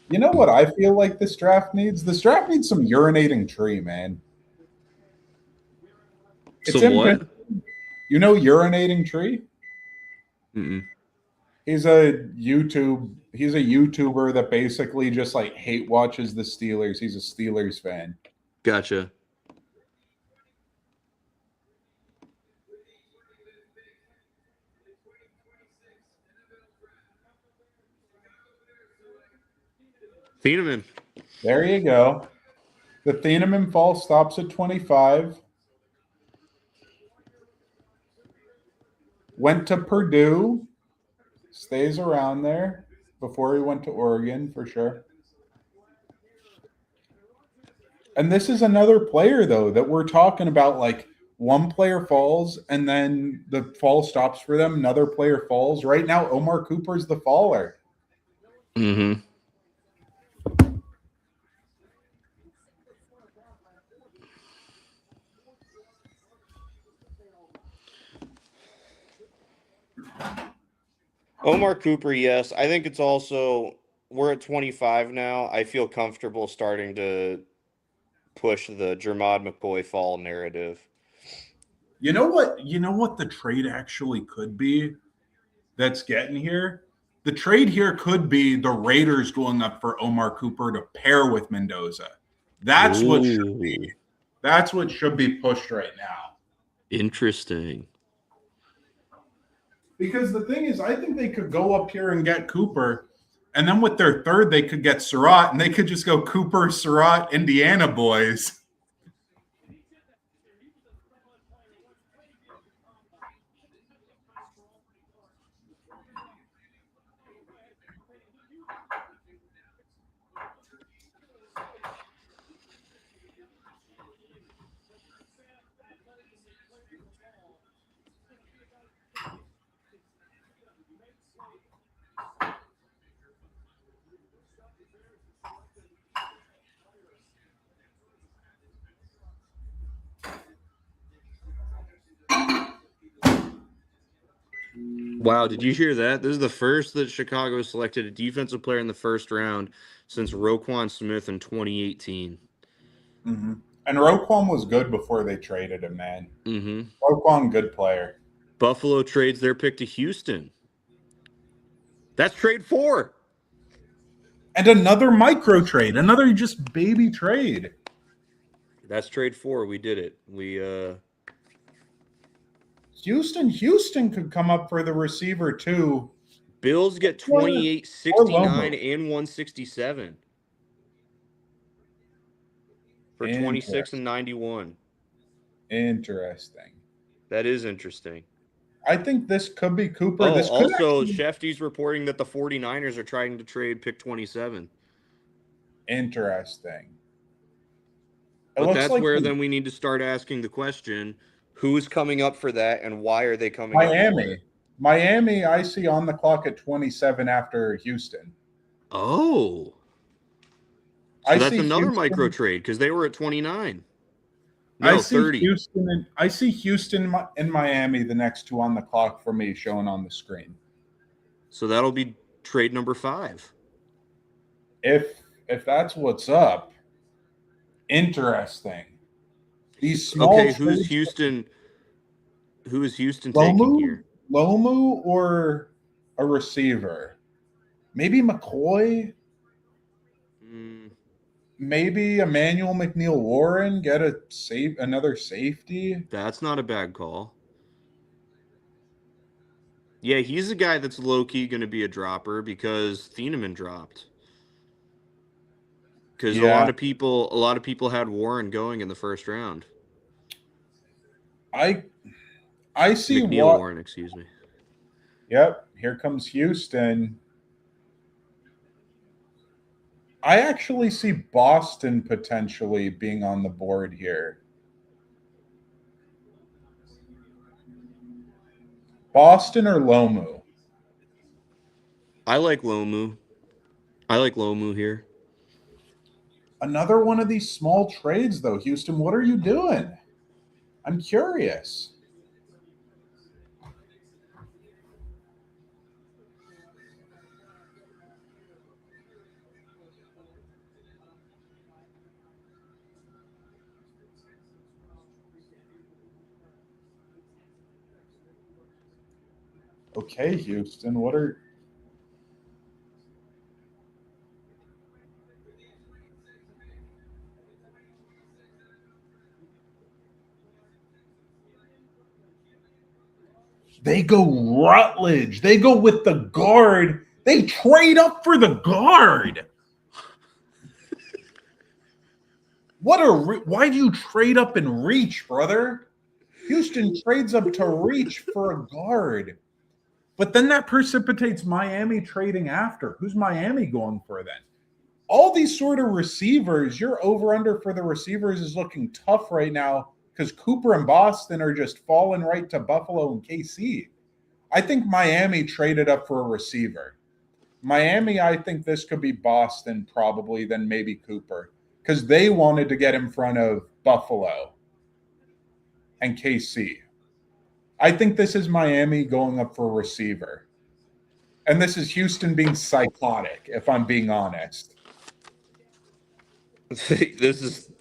You know what I feel like this draft needs? This draft needs some urinating tree, man. It's Some what? You know urinating tree? Mm-mm. He's a YouTuber that basically just like hate watches the Steelers. He's a Steelers fan. Gotcha. Thieneman. There you go. The Thieneman fall stops at 25. Went to Purdue. Stays around there before he went to Oregon for sure. And this is another player, though, that we're talking about. Like one player falls and then the fall stops for them. Another player falls. Right now, Omar Cooper's the faller. Mm-hmm. Omar Cooper, yes. I think it's also we're at 25 now. I feel comfortable starting to push the Jermod McCoy fall narrative. You know what? You know what the trade actually could be that's getting here? The trade here could be the Raiders going up for Omar Cooper to pair with Mendoza. That's what should be. That's what should be pushed right now. Interesting. Because the thing is, I think they could go up here and get Cooper, and then with their third, they could get Surratt, and they could just go Cooper, Surratt, Indiana boys. Wow, did you hear that? This is the first that Chicago selected a defensive player in the first round since Roquan Smith in 2018. Mm-hmm. And Roquan was good before they traded him, man. Mm-hmm. Roquan, good player. Buffalo trades their pick to Houston. That's trade 4. And another micro trade, another just baby trade. That's trade 4. We did it. Houston could come up for the receiver too. Bills get 28, 69, and 167 for 26 and 91. Interesting. That is interesting. I think this could be Cooper. Oh, This could also, actually... Shefty's reporting that the 49ers are trying to trade pick 27. Interesting. But that's like where then we need to start asking the question, who's coming up for that and why are they coming up for it? Miami, I see on the clock at 27 after Houston. Oh. So that's another Houston micro trade because they were at 29. No, I see 30. I see Houston and Miami, the next two on the clock for me, showing on the screen. So that'll be trade number 5. If that's what's up, interesting. These small okay, who's Houston? Who is Houston taking here? Lomu or a receiver? Maybe McCoy. Maybe Emmanuel McNeil-Warren, get another safety. That's not a bad call. Yeah, he's a guy that's low-key going to be a dropper because Thieneman dropped. Because a lot of people had Warren going in the first round. I see McNeil-Warren, excuse me. Yep, here comes Houston. I actually see Boston potentially being on the board here. Boston or Lomu? I like Lomu. I like Lomu here. Another one of these small trades, though. Houston, what are you doing? I'm curious. Okay, Houston, what are... They go Rutledge. They go with the guard. They trade up for the guard. Why do you trade up and reach, brother? Houston trades up to reach for a guard. But then that precipitates Miami trading after. Who's Miami going for then? All these sort of receivers, your over-under for the receivers is looking tough right now because Cooper and Boston are just falling right to Buffalo and KC. I think Miami traded up for a receiver. Miami, I think this could be Boston probably, then maybe Cooper, because they wanted to get in front of Buffalo and KC. I think this is Miami going up for a receiver. And this is Houston being psychotic, if I'm being honest. This is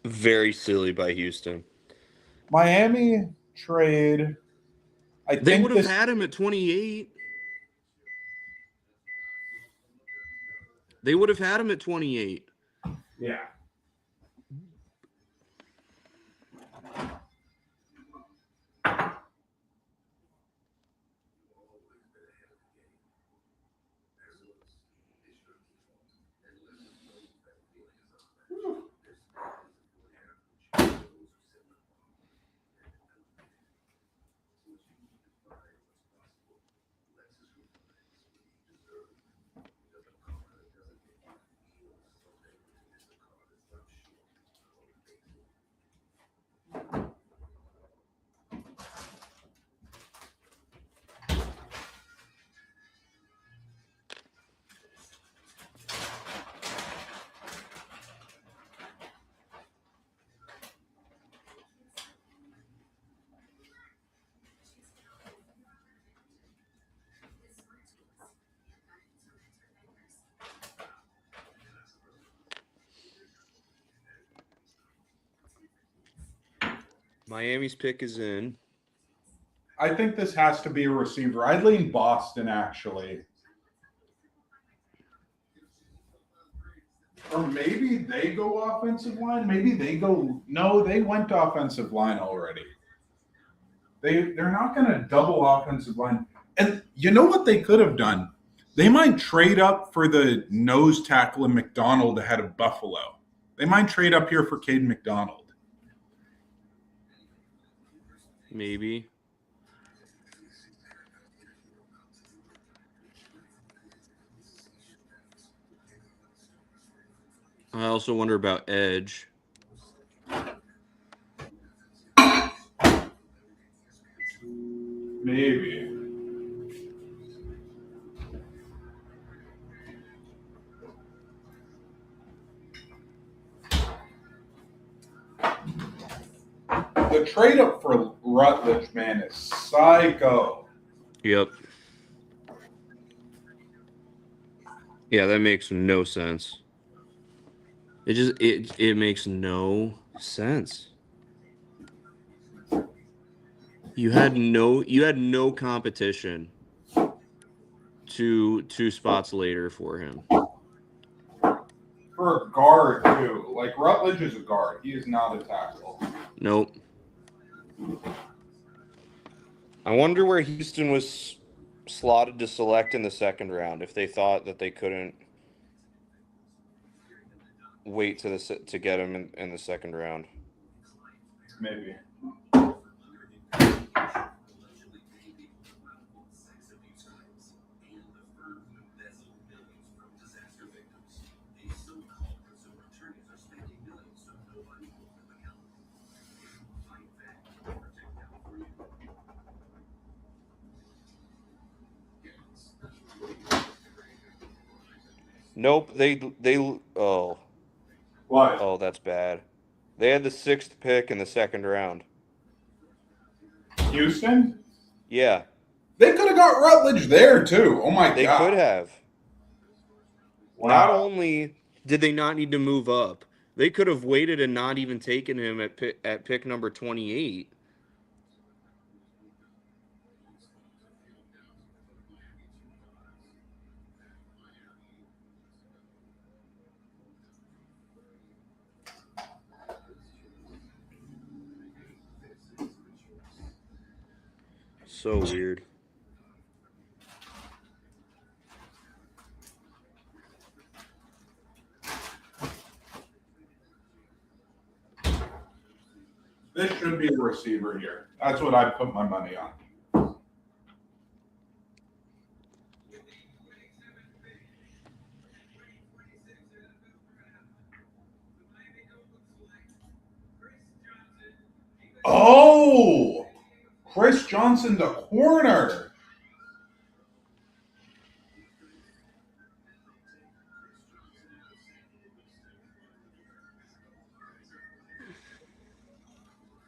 very silly by Houston. Miami trade. They would have had him at 28. They would have had him at 28. Yeah. Miami's pick is in. I think this has to be a receiver. I'd lean Boston, actually. Or maybe they go offensive line. Maybe they go. No, they went to offensive line already. They're not going to double offensive line. And you know what they could have done? They might trade up for the nose tackle in McDonald ahead of Buffalo. They might trade up here for Cade McDonald. Maybe. I also wonder about edge. Maybe. The trade up for Rutledge, man, is psycho. Yep. Yeah, that makes no sense. It makes no sense. You had no competition two spots later for him. For a guard, too. Like, Rutledge is a guard. He is not a tackle. Nope. I wonder where Houston was slotted to select in the second round if they thought that they couldn't wait to get him in the second round. Maybe. Nope, they oh What? oh that's bad. They had the sixth pick in the second round. Houston? Yeah, They could have got Rutledge there, too. Oh, my they could God. have. Not Wow. only did they not need to move up, they could have waited and not even taken him at pick number 28. So weird. This should be a receiver here. That's what I put my money on. Oh, Chris Johnson, the corner.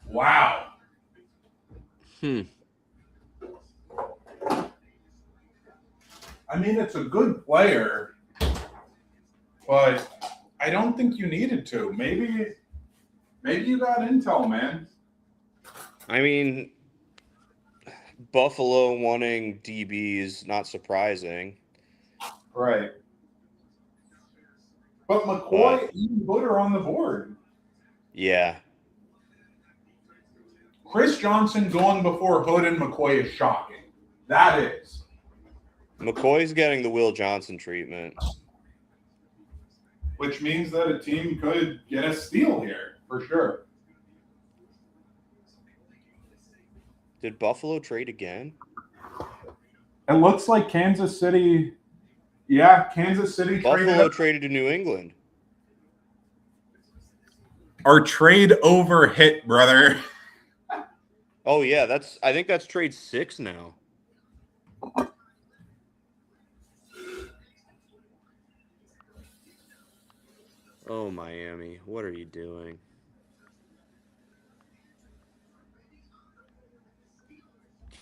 Wow. Hmm. I mean, it's a good player, but I don't think you needed to. Maybe you got intel, man. I mean, Buffalo wanting DBs not surprising, Right. But but McCoy and Hood are on the board. yeah, Chris Johnson going before Hood and McCoy is shocking. That is. McCoy's getting the Will Johnson treatment. Which means that a team could get a steal here, for sure. Did Buffalo trade again? It looks like Kansas City. Yeah, Kansas City Buffalo traded to New England. Our trade over hit, brother. Oh yeah, I think that's trade 6 now. Oh, Miami, what are you doing?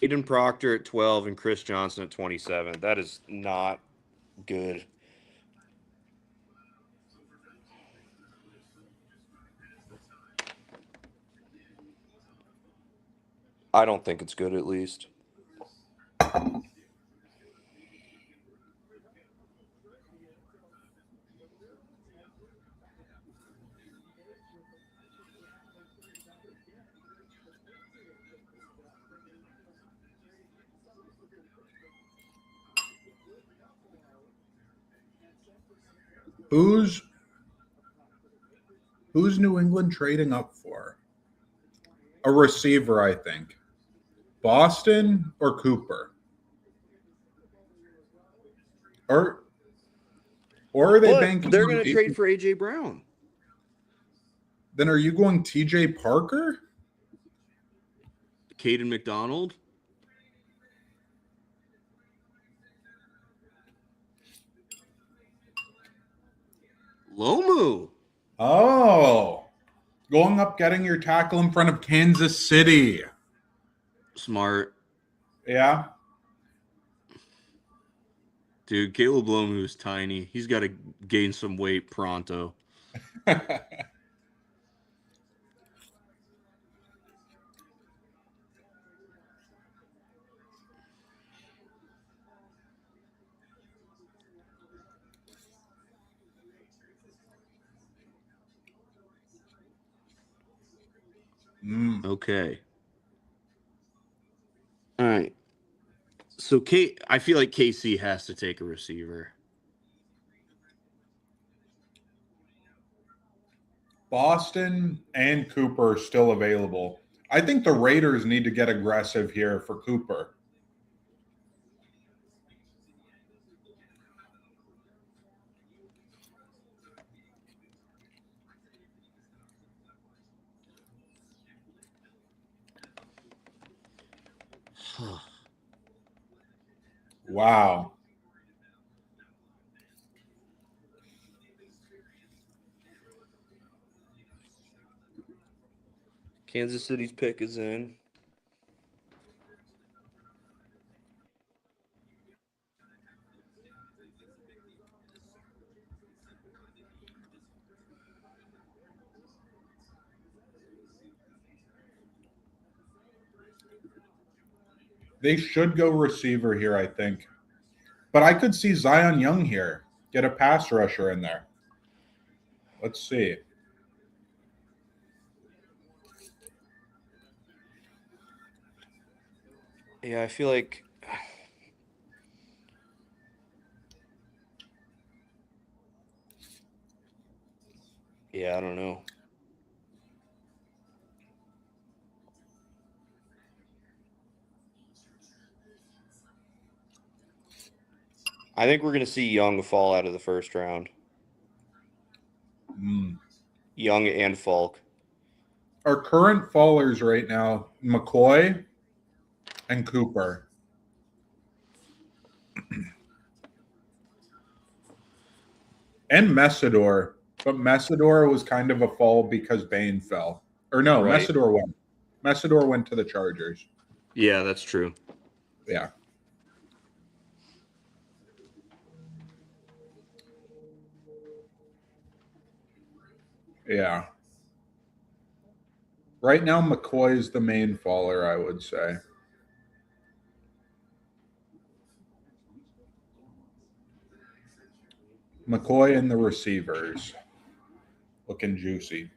Caden Proctor at 12 and Chris Johnson at 27. That is not good. I don't think it's good, at least. Who's New England trading up for? A receiver, I think. Boston or Cooper? Or are they But banking they're on going to trade for A.J. Brown. Then are you going TJ Parker? Caden McDonald. Lomu. Oh, going up getting your tackle in front of Kansas City. Smart. Yeah. Dude, Caleb Lomu's tiny. He's got to gain some weight pronto. Okay. All right. So I feel like KC has to take a receiver. Boston and Cooper are still available. I think the Raiders need to get aggressive here for Cooper. Wow. Kansas City's pick is in. They should go receiver here, I think. But I could see Zion Young here. Get a pass rusher in there. Let's see. Yeah, I feel like. Yeah, I don't know. I think we're going to see Young fall out of the first round. Young and Falk. Our current fallers right now, McCoy and Cooper. And Messidor. But Messidor was kind of a fall because Bain fell. Or no, Right. Messidor went. Messidor went to the Chargers. Yeah, that's true. Yeah. Yeah. Right now, McCoy is the main faller, I would say. McCoy and the receivers. Looking juicy.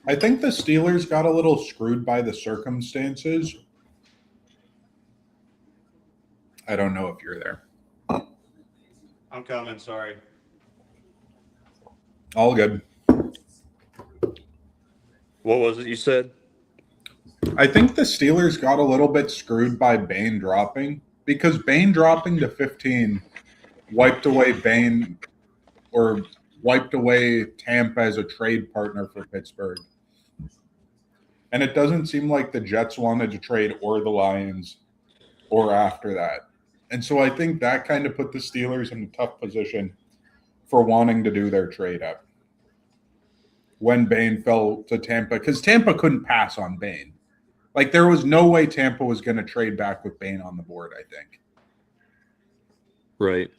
I think the Steelers got a little screwed by the circumstances. I don't know if you're there. I'm coming, sorry. All good. What was it you said? I think the Steelers got a little bit screwed by Bain dropping because Bain dropping to 15 wiped away Bain or wiped away Tampa as a trade partner for Pittsburgh. And it doesn't seem like the Jets wanted to trade or the Lions or after that. And so I think that kind of put the Steelers in a tough position for wanting to do their trade up when Bain fell to Tampa, because Tampa couldn't pass on Bain. Like, there was no way Tampa was going to trade back with Bain on the board, I think. Right.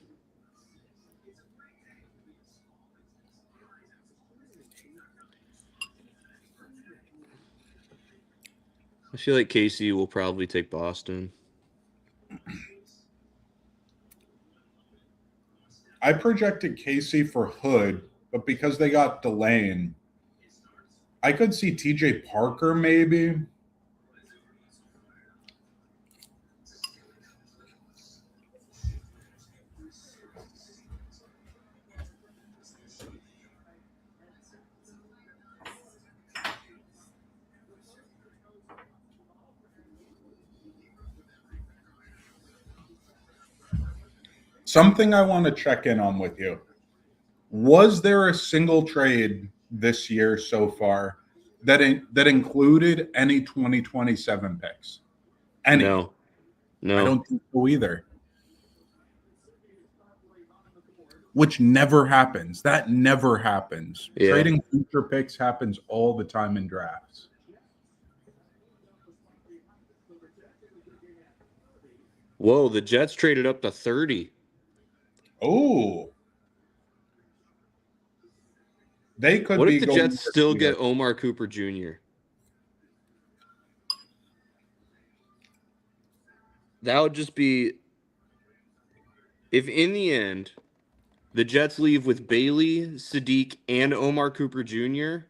I feel like Casey will probably take Boston. I projected Casey for Hood, but because they got Delane, I could see TJ Parker maybe. Something I want to check in on with you. Was there a single trade this year so far that included any 2027 picks? Any? No. I don't think so either. Which never happens. That never happens. Yeah. Trading future picks happens all the time in drafts. Whoa, the Jets traded up to 30. Oh. They could What be if the going Jets for still Peter. get Omar Cooper Jr.? That would just be, if in the end the Jets leave with Bailey, Sadiq, and Omar Cooper Jr.,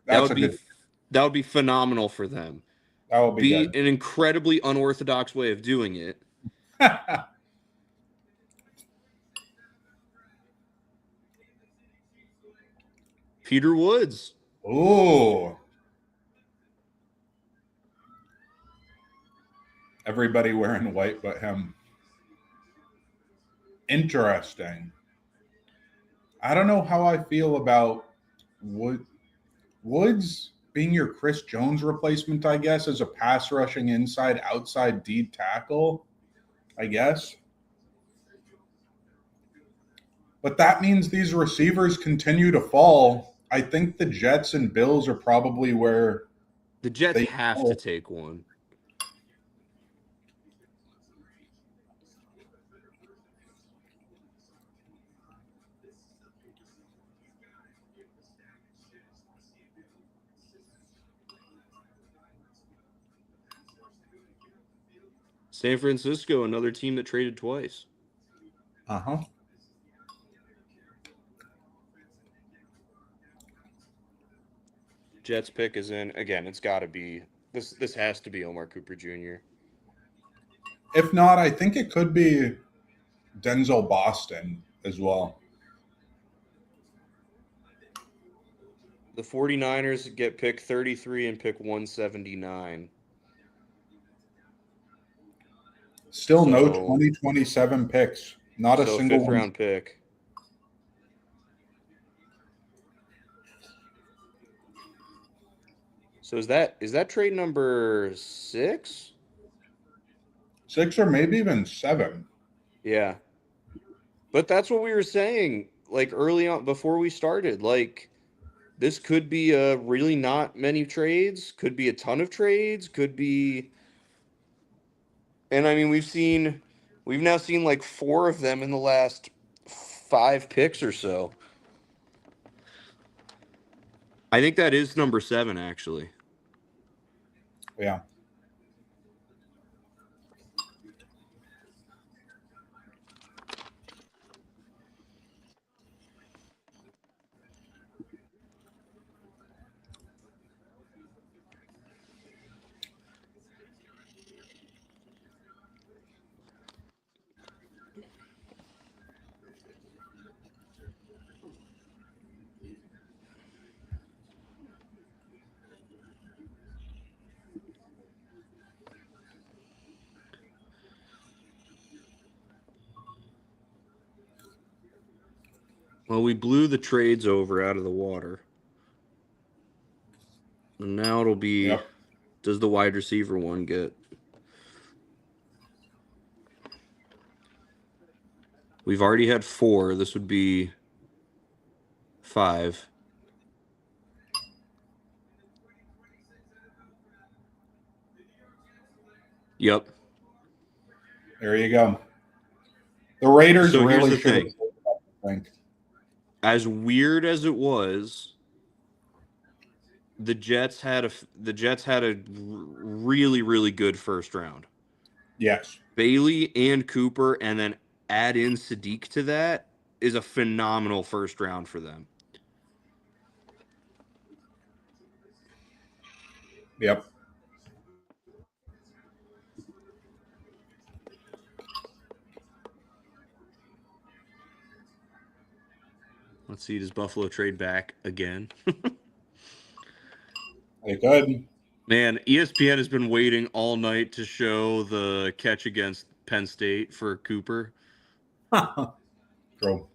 That's a good. that would be phenomenal for them. That will be good. An incredibly unorthodox way of doing it. Peter Woods. Oh. Everybody wearing white but him. Interesting. I don't know how I feel about Woods being your Chris Jones replacement, I guess, as a pass rushing inside outside D tackle, I guess. But that means these receivers continue to fall. I think the Jets and Bills are probably where the Jets have to take one. San Francisco, another team that traded twice. Uh-huh. Jets pick is in. Again, it's got to be this. This has to be Omar Cooper Jr. If not, I think it could be Denzel Boston as well. The 49ers get pick 33 and pick 179. Still no 2027 picks. Not a single fifth round pick. So is that trade number 6? 6 or maybe even 7. Yeah. But that's what we were saying, like, early on before we started. Like, this could be really not many trades, could be a ton of trades, could be. And I mean, we've now seen like 4 of them in the last 5 picks or so. I think that is number 7, actually. Yeah. Well, we blew the trades over out of the water. And now it'll be, does the wide receiver one get? We've already had 4. This would be 5. Yep. There you go. The Raiders So here's really the should have, thing. I think. As weird as it was, the Jets had a really really good first round. Yes. Bailey and Cooper, and then add in Sadiq to that is a phenomenal first round for them. Yep. Let's see, does Buffalo trade back again? They could. Man, ESPN has been waiting all night to show the catch against Penn State for Cooper. True.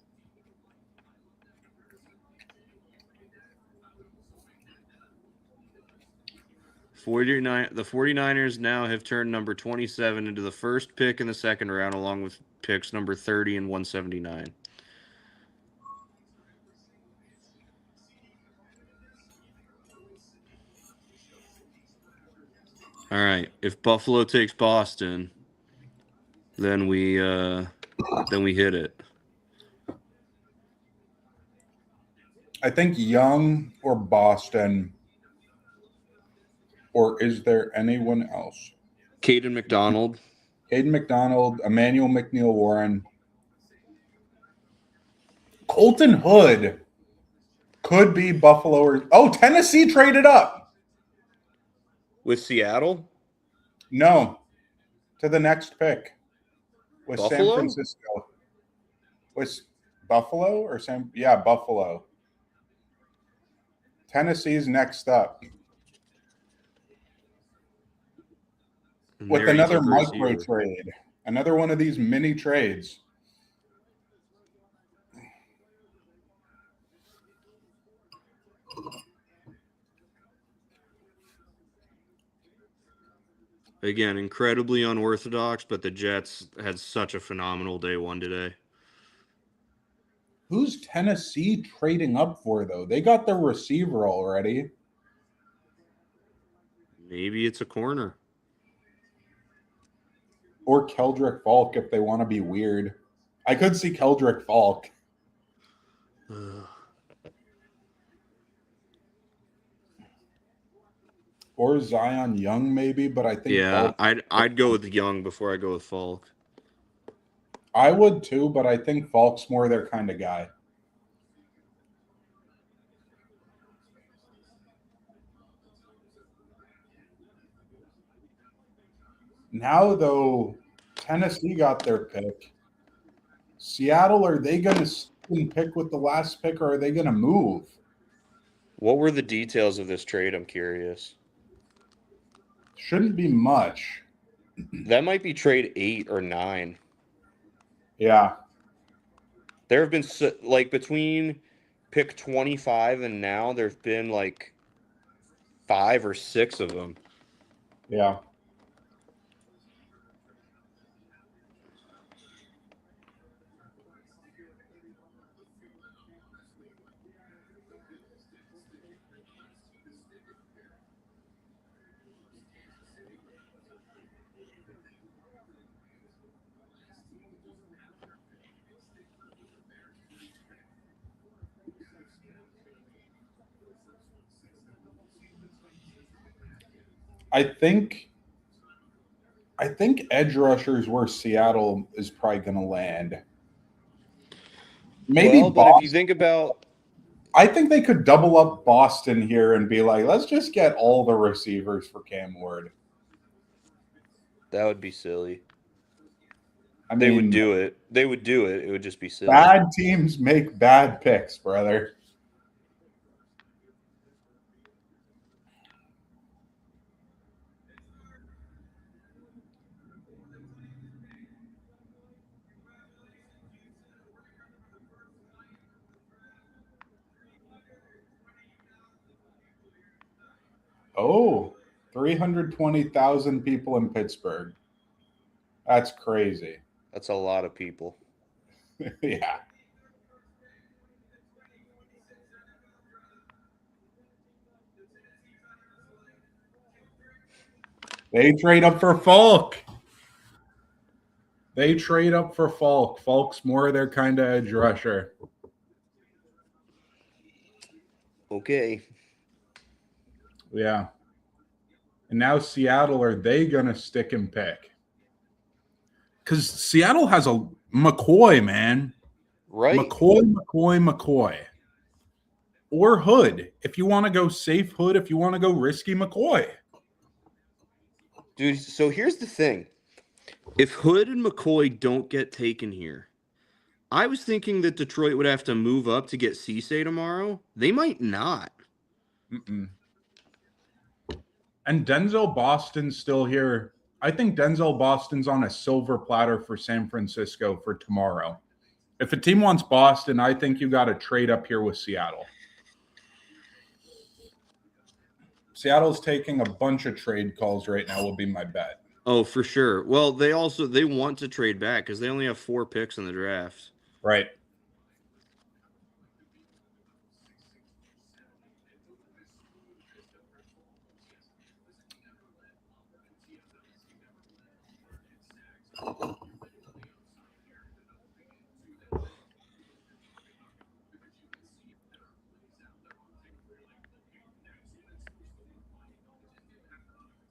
The 49ers now have turned number 27 into the first pick in the second round, along with picks number 30 and 179. All right. If Buffalo takes Boston, then we hit it. I think Young or Boston, or is there anyone else? Caden McDonald. Hayden McDonald, Emmanuel McNeil Warren, Colton Hood could be Buffalo or Tennessee traded up. With Seattle? No, to the next pick with San Buffalo? Francisco. Was Buffalo or San? Yeah, Buffalo. Tennessee's next up And with there you another took a micro receiver. trade, another one of these mini trades. Again, incredibly unorthodox, but the Jets had such a phenomenal day one today. Who's Tennessee trading up for, though? They got their receiver already. Maybe it's a corner. Or Keldrick Falk if they want to be weird. I could see Keldrick Falk. Or Zion Young, maybe, but I think Yeah, Falk. I'd go with Young before I go with Falk. I would too, but I think Falk's more their kind of guy. Now, though, Tennessee got their pick. Seattle, are they going to pick with the last pick or are they going to move? What were the details of this trade? I'm curious. Shouldn't be much. That might be trade 8 or 9. Yeah. There have been like between pick 25 and now there've been like 5 or 6 of them. Yeah. I think edge rushers where Seattle is probably going to land. Maybe Well, but if you Boston. think about I think they could double up Boston here and be like, let's just get all the receivers for Cam Ward. that would be silly. I They would mean, do it. They would do it. It would just be silly. bad teams make bad picks, brother. Oh, 320,000 people in Pittsburgh. That's crazy. That's a lot of people. Yeah. They trade up for Falk. They trade up for Falk. Falk's more their kind of edge rusher. Okay. Yeah. And now Seattle, are they going to stick and pick? Because Seattle has a McCoy, man. Right. McCoy. Or Hood. If you want to go safe Hood, if you want to go risky McCoy. Dude, so here's the thing. If Hood and McCoy don't get taken here, I was thinking that Detroit would have to move up to get Cisse tomorrow. They might not. Mm-mm. And Denzel Boston's still here. I think Denzel Boston's on a silver platter for San Francisco for tomorrow. If a team wants Boston, I think you got to trade up here with Seattle. Seattle's taking a bunch of trade calls right now, will be my bet. Oh, for sure. Well, they want to trade back because they only have 4 picks in the draft. Right.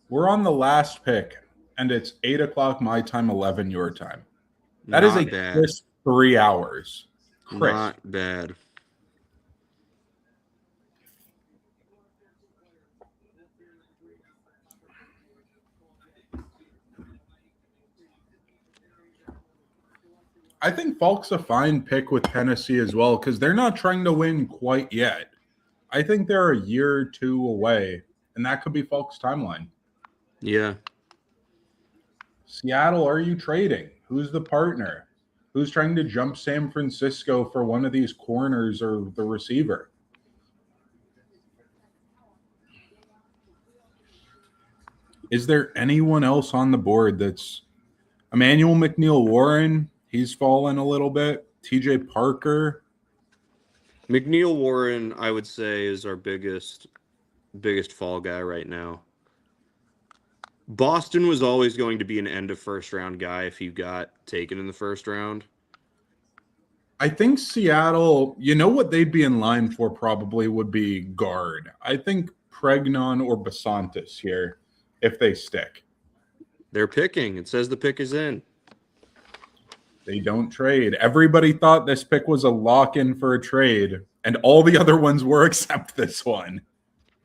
We're on the last pick, and it's 8 o'clock my time, 11 your time. That is Not a bad. crisp 3 hours. Crisp. Not bad. I think Falk's a fine pick with Tennessee as well because they're not trying to win quite yet. I think they're a year or 2 away, and that could be Falk's timeline. Yeah. Seattle, are you trading? Who's the partner? Who's trying to jump San Francisco for one of these corners or the receiver? Is there anyone else on the board that's Emmanuel McNeil Warren? He's fallen a little bit. TJ Parker. McNeil Warren, I would say, is our biggest fall guy right now. Boston was always going to be an end of first round guy if he got taken in the first round. I think Seattle, you know what they'd be in line for probably would be guard. I think Pregnon or Basantis here if they stick. They're picking. It says the pick is in. They don't trade. Everybody thought this pick was a lock-in for a trade, and all the other ones were except this one.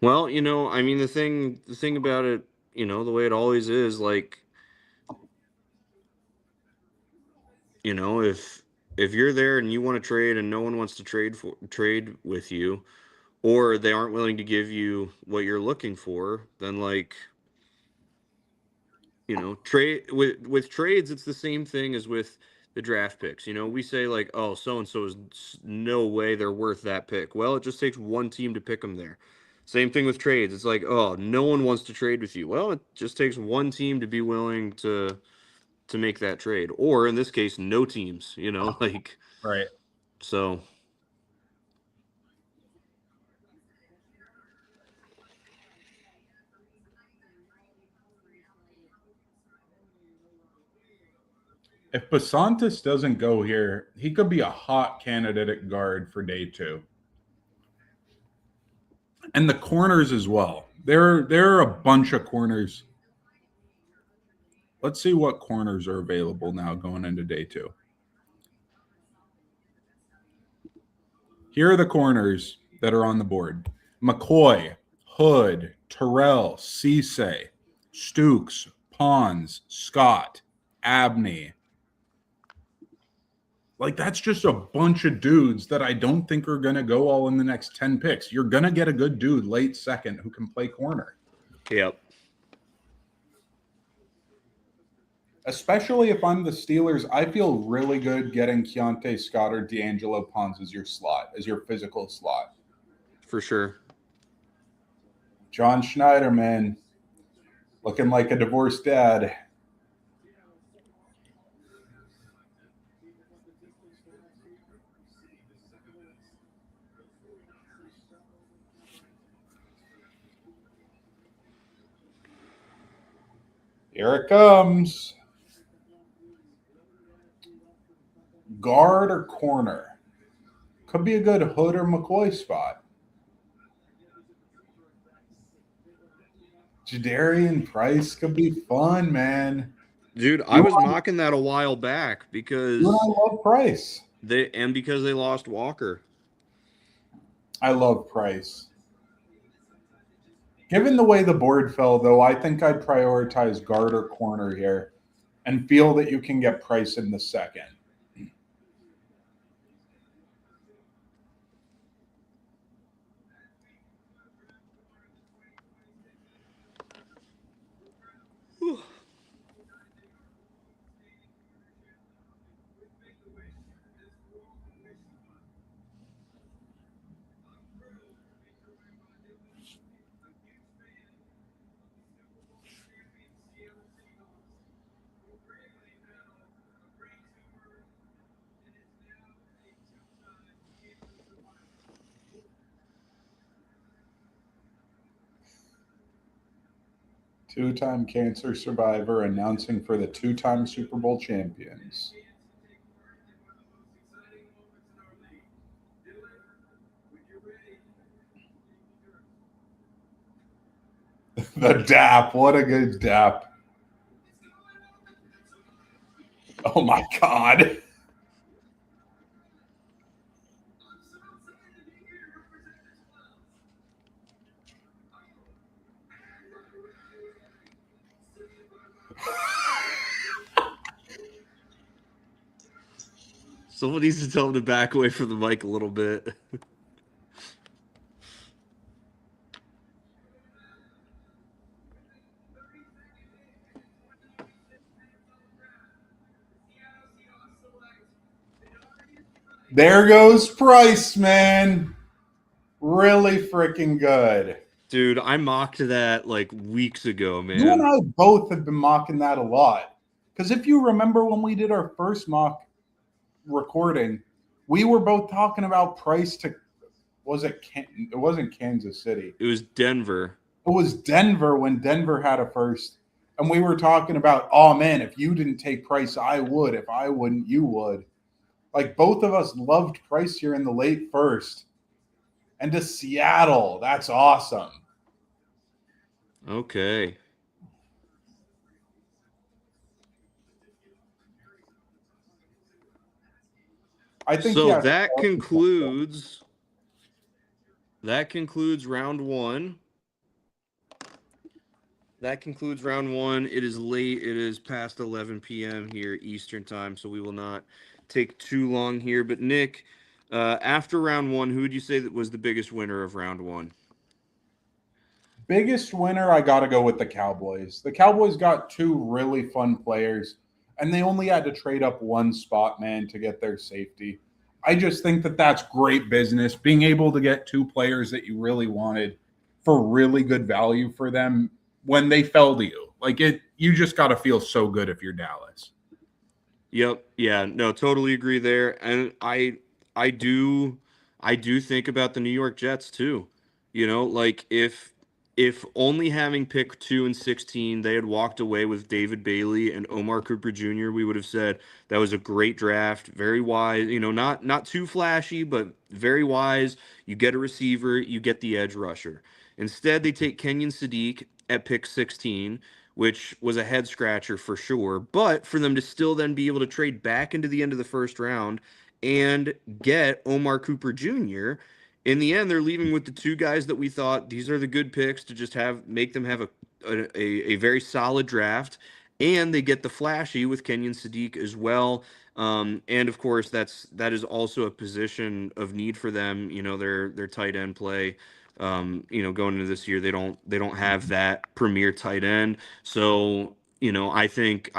Well, I mean, the thing about it, the way it always is, like, if you're there and you want to trade and no one wants to trade with you, or they aren't willing to give you what you're looking for, then trade with trades, it's the same thing as with the draft picks. We say like, oh, so and so is no way they're worth that pick. Well, it just takes one team to pick them there. Same thing with trades. It's like, oh, no one wants to trade with you. Well, it just takes one team to be willing to make that trade, or in this case, no teams. Like, right. So if Basantis doesn't go here, he could be a hot candidate at guard for day 2. And the corners as well. There are a bunch of corners. Let's see what corners are available now going into day 2. Here are the corners that are on the board. McCoy, Hood, Terrell, Cisse, Stukes, Pons, Scott, Abney. Like, that's just a bunch of dudes that I don't think are going to go all in the next 10 picks. You're going to get a good dude late second who can play corner. Yep. Especially if I'm the Steelers, I feel really good getting Keontae Scott or D'Angelo Pons as your slot, as your physical slot. For sure. John Schneider, man, looking like a divorced dad. Here it comes. Guard or corner? Could be a good Hood or McCoy spot. Jadarian Price could be fun, man. Dude, I You was mocking that a while back You and because I love Price. because they lost Walker. I love Price. Given the way the board fell, though, I think I'd prioritize guard or corner here and feel that you can get Price in the second. Whew. Two-time cancer survivor announcing for the two-time Super Bowl champions. The DAP. What a good DAP. Oh my God. Someone needs to tell him to back away from the mic a little bit. There goes Price, man. Really freaking good. Dude, I mocked that like weeks ago, You and man. I both have been mocking that a lot. Because if you remember when we did our first mock recording, we were both talking about Price to it wasn't Kansas City. It was Denver. It was Denver when Denver had a first. And we were talking about, oh man, if you didn't take Price, I would. If I wouldn't, you would. Like both of us loved Price here in the late first. And to Seattle, that's awesome. Okay. I think So yeah. that concludes round one. That concludes round one. It is late. It is past 11 p.m. here Eastern time, so we will not take too long here. But Nick, after round one, who would you say that was the biggest winner of round one? Biggest winner, I got to go with the Cowboys. The Cowboys got two really fun players, and they only had to trade up one spot, man, to get their safety. I just think that that's great business. Being able to get two players that you really wanted for really good value for them when they fell to you. Like you just got to feel so good if you're Dallas. Yep. Yeah. No, totally agree there. And I do think about the New York Jets too. You know, like if only having pick 2 and 16, they had walked away with David Bailey and Omar Cooper Jr., we would have said that was a great draft, very wise, you know, not too flashy, but very wise. You get a receiver, you get the edge rusher. Instead, they take Kenyon Sadiq at pick 16, which was a head scratcher for sure. But for them to still then be able to trade back into the end of the first round and get Omar Cooper Jr., in the end, they're leaving with the two guys that we thought these are the good picks to just make them have a very solid draft, and they get the flashy with Kenyon Sadiq as well. And of course, that is also a position of need for them. You know, their tight end play. You know, going into this year, they don't have that premier tight end. So you know, I think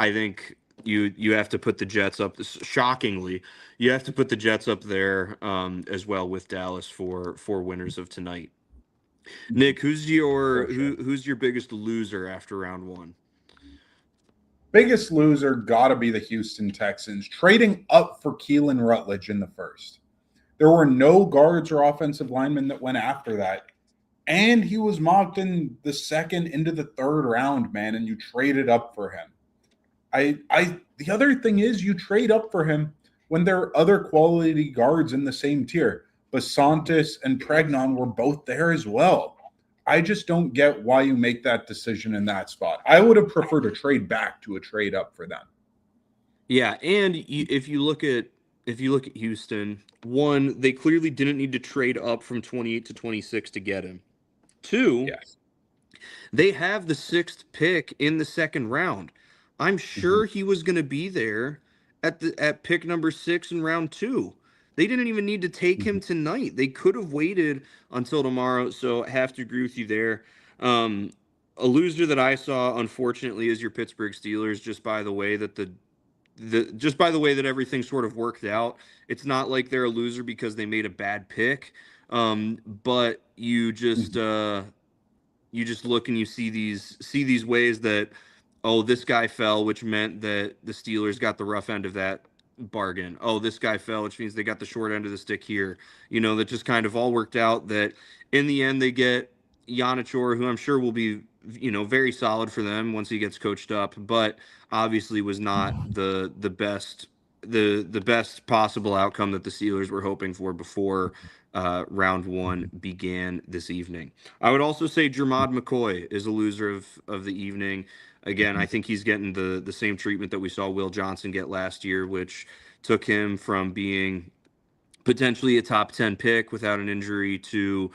you have to put the Jets up. Shockingly, you have to put the Jets up there as well with Dallas for winners of tonight. Nick, who's your biggest loser after round one? Biggest loser got to be the Houston Texans, trading up for Keelan Rutledge in the first. There were no guards or offensive linemen that went after that. And he was mocked in the second into the third round, man, and you traded up for him. The other thing is you trade up for him when there are other quality guards in the same tier. Basantis and Pregnon were both there as well. I just don't get why you make that decision in that spot. I would have preferred a trade back to a trade up for them. Yeah, and if you look at Houston, one, they clearly didn't need to trade up from 28 to 26 to get him. Two, Yes. they have the sixth pick in the second round. I'm Mm-hmm. sure he was going to be there at pick number 6 in round 2. They didn't even need to take Mm-hmm. him tonight. They could have waited until tomorrow. So I have to agree with you there. Um, a loser that I saw, unfortunately, is your Pittsburgh Steelers. Just by the way that just by the way that everything sort of worked out, it's not like they're a loser because they made a bad pick. But Mm-hmm. you just look and you see these ways that, oh, this guy fell, which meant that the Steelers got the rough end of that bargain. Oh, this guy fell, which means they got the short end of the stick here. That just kind of all worked out that in the end they get Yanachor, who I'm sure will be, very solid for them once he gets coached up, but obviously was not the best possible outcome that the Steelers were hoping for before round one began this evening. I would also say Jermod McCoy is a loser of the evening. Again, I Mm-hmm. think he's getting the same treatment that we saw Will Johnson get last year, which took him from being potentially a top 10 pick without an injury to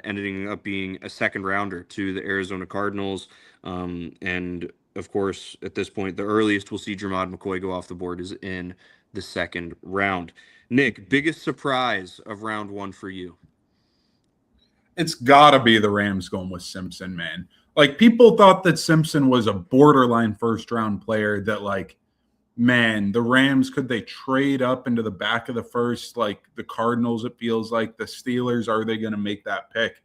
ending up being a second rounder to the Arizona Cardinals. And of course, at this point, the earliest we'll see Jermod McCoy go off the board is in the second round. Nick, biggest surprise of round one for you? It's got to be the Rams going with Simpson, man. Like, people thought that Simpson was a borderline first round player that, like, man, the Rams, could they trade up into the back of the first? Like the Cardinals, it feels like the Steelers, are they going to make that pick?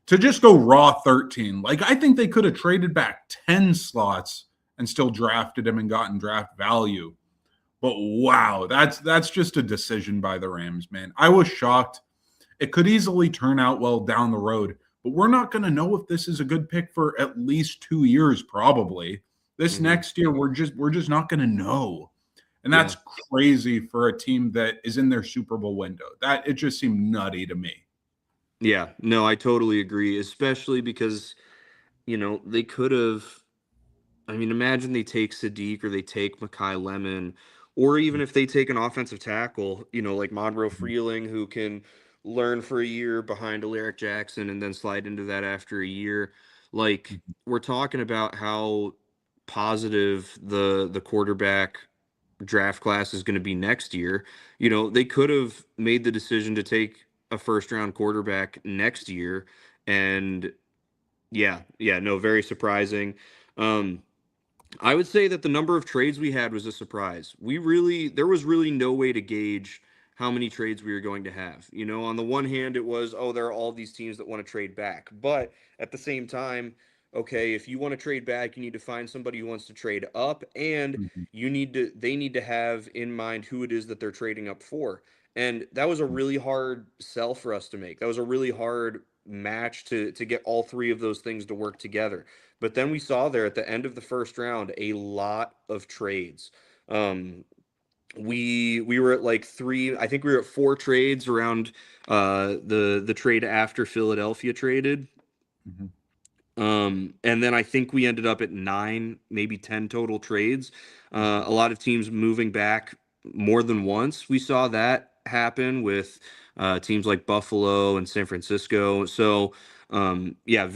To just go raw 13, like, I think they could have traded back 10 slots and still drafted him and gotten draft value. But wow, that's just a decision by the Rams, man. I was shocked. It could easily turn out well down the road, but we're not going to know if this is a good pick for at least 2 years, probably. This Mm-hmm. next year, we're just not going to know. And Yeah. that's crazy for a team that is in their Super Bowl window. That, it just seemed nutty to me. Yeah. No, I totally agree, especially because, they could have. I mean, imagine they take Sadiq or they take Makai Lemon, or even if they take an offensive tackle, like Monroe Freeling, who can learn for a year behind Alaric Jackson and then slide into that after a year. Like, we're talking about how positive the quarterback draft class is going to be next year. They could have made the decision to take a first round quarterback next year. And yeah, no, very surprising. Um, I would say that the number of trades we had was a surprise. There was really no way to gauge how many trades we were going to have. On the one hand, it was, oh, there are all these teams that want to trade back. But at the same time, okay, if you want to trade back, you need to find somebody who wants to trade up, and they need to have in mind who it is that they're trading up for. And that was a really hard sell for us to make. That was a really hard match to get all three of those things to work together. But then we saw there at the end of the first round a lot of trades. Um, we were at like three. I think we were at four trades around the trade after Philadelphia traded. Mhm. And then I think we ended up at 9, maybe 10 total trades. A lot of teams moving back more than once. We saw that happen with teams like Buffalo and San Francisco. So yeah,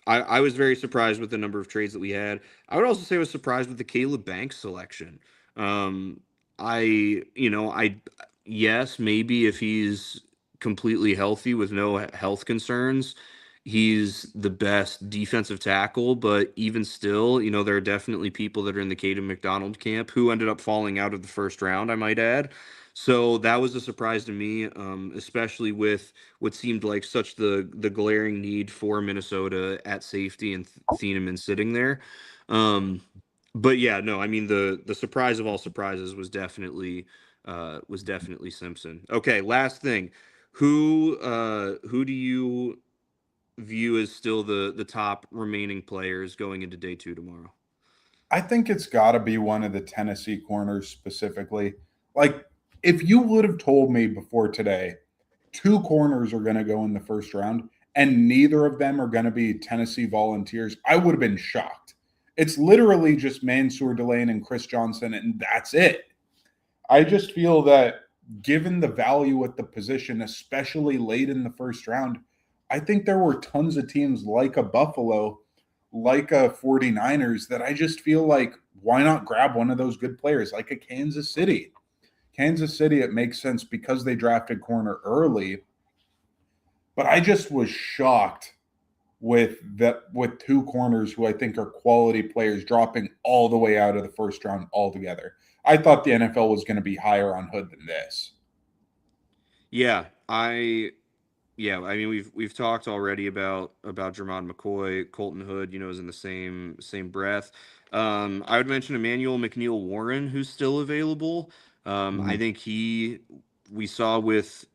I was very surprised with the number of trades that we had. I would also say I was surprised with the Caleb Banks selection. Um, I yes, maybe if he's completely healthy with no health concerns, he's the best defensive tackle. But even still, there are definitely people that are in the Caden McDonald camp who ended up falling out of the first round, I might add. So that was a surprise to me, especially with what seemed like such the glaring need for Minnesota at safety and Thieneman sitting there. Um, but yeah, no, I mean the surprise of all surprises was definitely Simpson. Okay, last thing. Who do you view as still the top remaining players going into day two tomorrow? I think it's got to be one of the Tennessee corners specifically. Like, if you would have told me before today, two corners are going to go in the first round and neither of them are going to be Tennessee Volunteers, I would have been shocked. It's literally just Mansour Delane and Chris Johnson, and that's it. I just feel that given the value at the position, especially late in the first round, I think there were tons of teams like a Buffalo, like a 49ers, that I just feel like why not grab one of those good players like a Kansas City? Kansas City, it makes sense because they drafted corner early, but I just was shocked with two corners who I think are quality players dropping all the way out of the first round altogether. I thought the NFL was going to be higher on Hood than this. Yeah, I mean we've talked already about Jermon McCoy, Colton Hood, is in the same breath. I would mention Emmanuel McNeil Warren, who's still available. I Mhm. think we saw with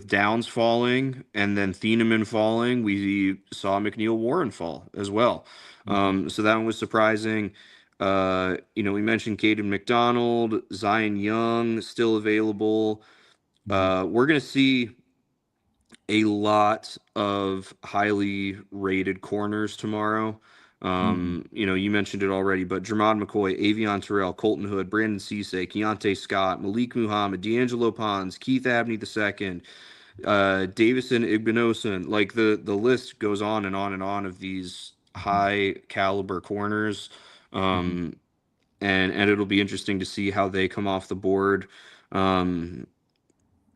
Downs falling and then Thieneman falling, we saw McNeil Warren fall as well. Mhm. So that one was surprising. We mentioned Caden McDonald, Zion Young still available. Mhm. We're gonna see a lot of highly rated corners tomorrow. Mhm. You mentioned it already, but Jermon McCoy, Avion Terrell, Colton Hood, Brandon Cisse, Keontae Scott, Malik Muhammad, D'Angelo Pons, Keith Abney II, Davison Igbinosun. Like the list goes on and on and on of these high caliber corners. Mhm. Um, and it'll be interesting to see how they come off the board. Um,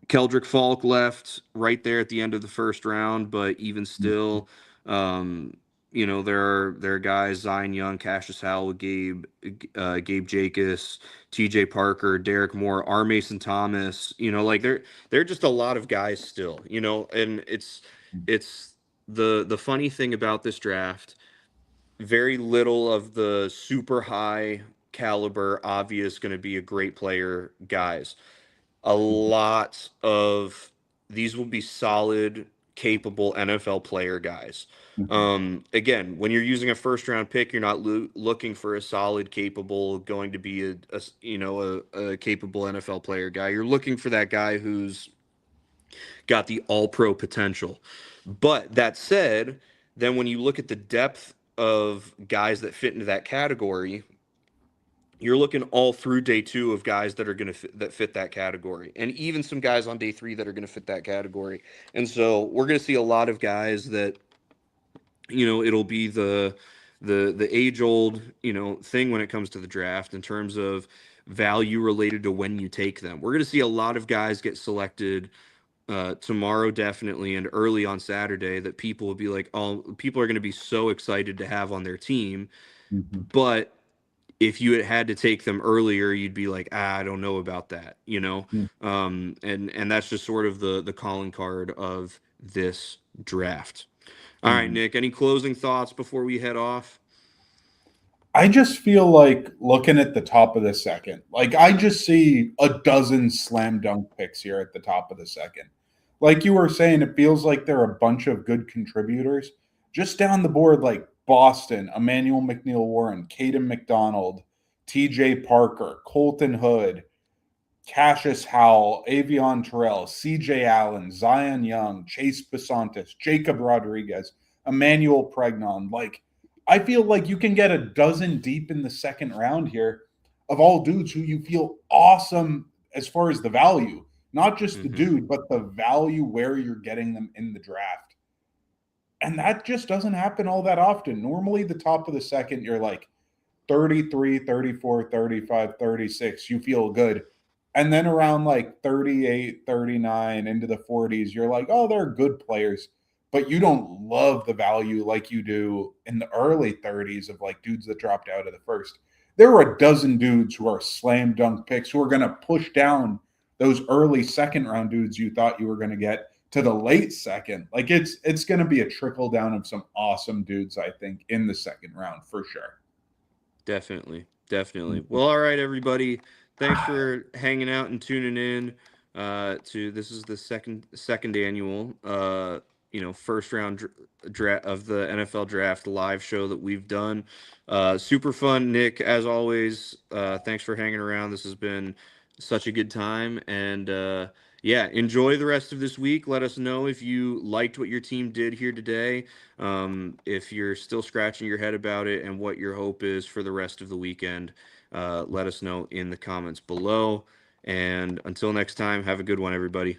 Keldrick Falk left right there at the end of the first round, but even Mhm. still, um, there are guys Zion Young, Cassius Howell, Gabe Jacobs, T.J. Parker, Derek Moore, R. Mason Thomas. Like there are just a lot of guys still. And it's the funny thing about this draft. Very little of the super high caliber, obvious, going to be a great player guys. A Mhm. lot of these will be solid, capable NFL player guys. Mhm. Again, when you're using a first round pick, you're not looking for a solid, capable, going to be a capable NFL player guy. You're looking for that guy who's got the all pro potential. But that said, then when you look at the depth of guys that fit into that category, you're looking all through day two of guys that are going to fit that category, and even some guys on day three that are going to fit that category. And so we're going to see a lot of guys that it'll be the age old thing when it comes to the draft in terms of value related to when you take them. We're going to see a lot of guys get selected tomorrow definitely and early on Saturday that people will be like, oh, people are going to be so excited to have on their team, Mhm. but if you had to take them earlier, you'd be like, I don't know about that, Mhm. and that's just sort of the calling card of this draft. All right, Mhm. Nick, any closing thoughts before we head off? I just feel like looking at the top of the second, like I just see a dozen slam dunk picks here at the top of the second. Like you were saying, it feels like there are a bunch of good contributors just down the board, like Boston, Emmanuel McNeil Warren, Caden McDonald, TJ Parker, Colton Hood, Cassius Howell, Avion Terrell, CJ Allen, Zion Young, Chase Basantis, Jacob Rodriguez, Emmanuel Pregnon. Like, I feel like you can get a dozen deep in the second round here of all dudes who you feel awesome as far as the value, not just the Mm-hmm. dude, but the value where you're getting them in the draft. And that just doesn't happen all that often. Normally, the top of the second, you're like 33, 34, 35, 36. You feel good. And then around like 38, 39 into the 40s, you're like, oh, they're good players. But you don't love the value like you do in the early 30s of like dudes that dropped out of the first. There are a dozen dudes who are slam dunk picks who are going to push down those early second round dudes you thought you were going to get to the late second. Like it's going to be a trickle down of some awesome dudes, I think, in the second round for sure. Definitely. Definitely. Mhm. Well, all right, everybody. Thanks for hanging out and tuning in to this is the second annual first round draft of the NFL draft live show that we've done. Super fun, Nick, as always. Thanks for hanging around. This has been such a good time. And yeah, enjoy the rest of this week. Let us know if you liked what your team did here today, if you're still scratching your head about it, and what your hope is for the rest of the weekend. Let us know in the comments below. And until next time, have a good one, everybody.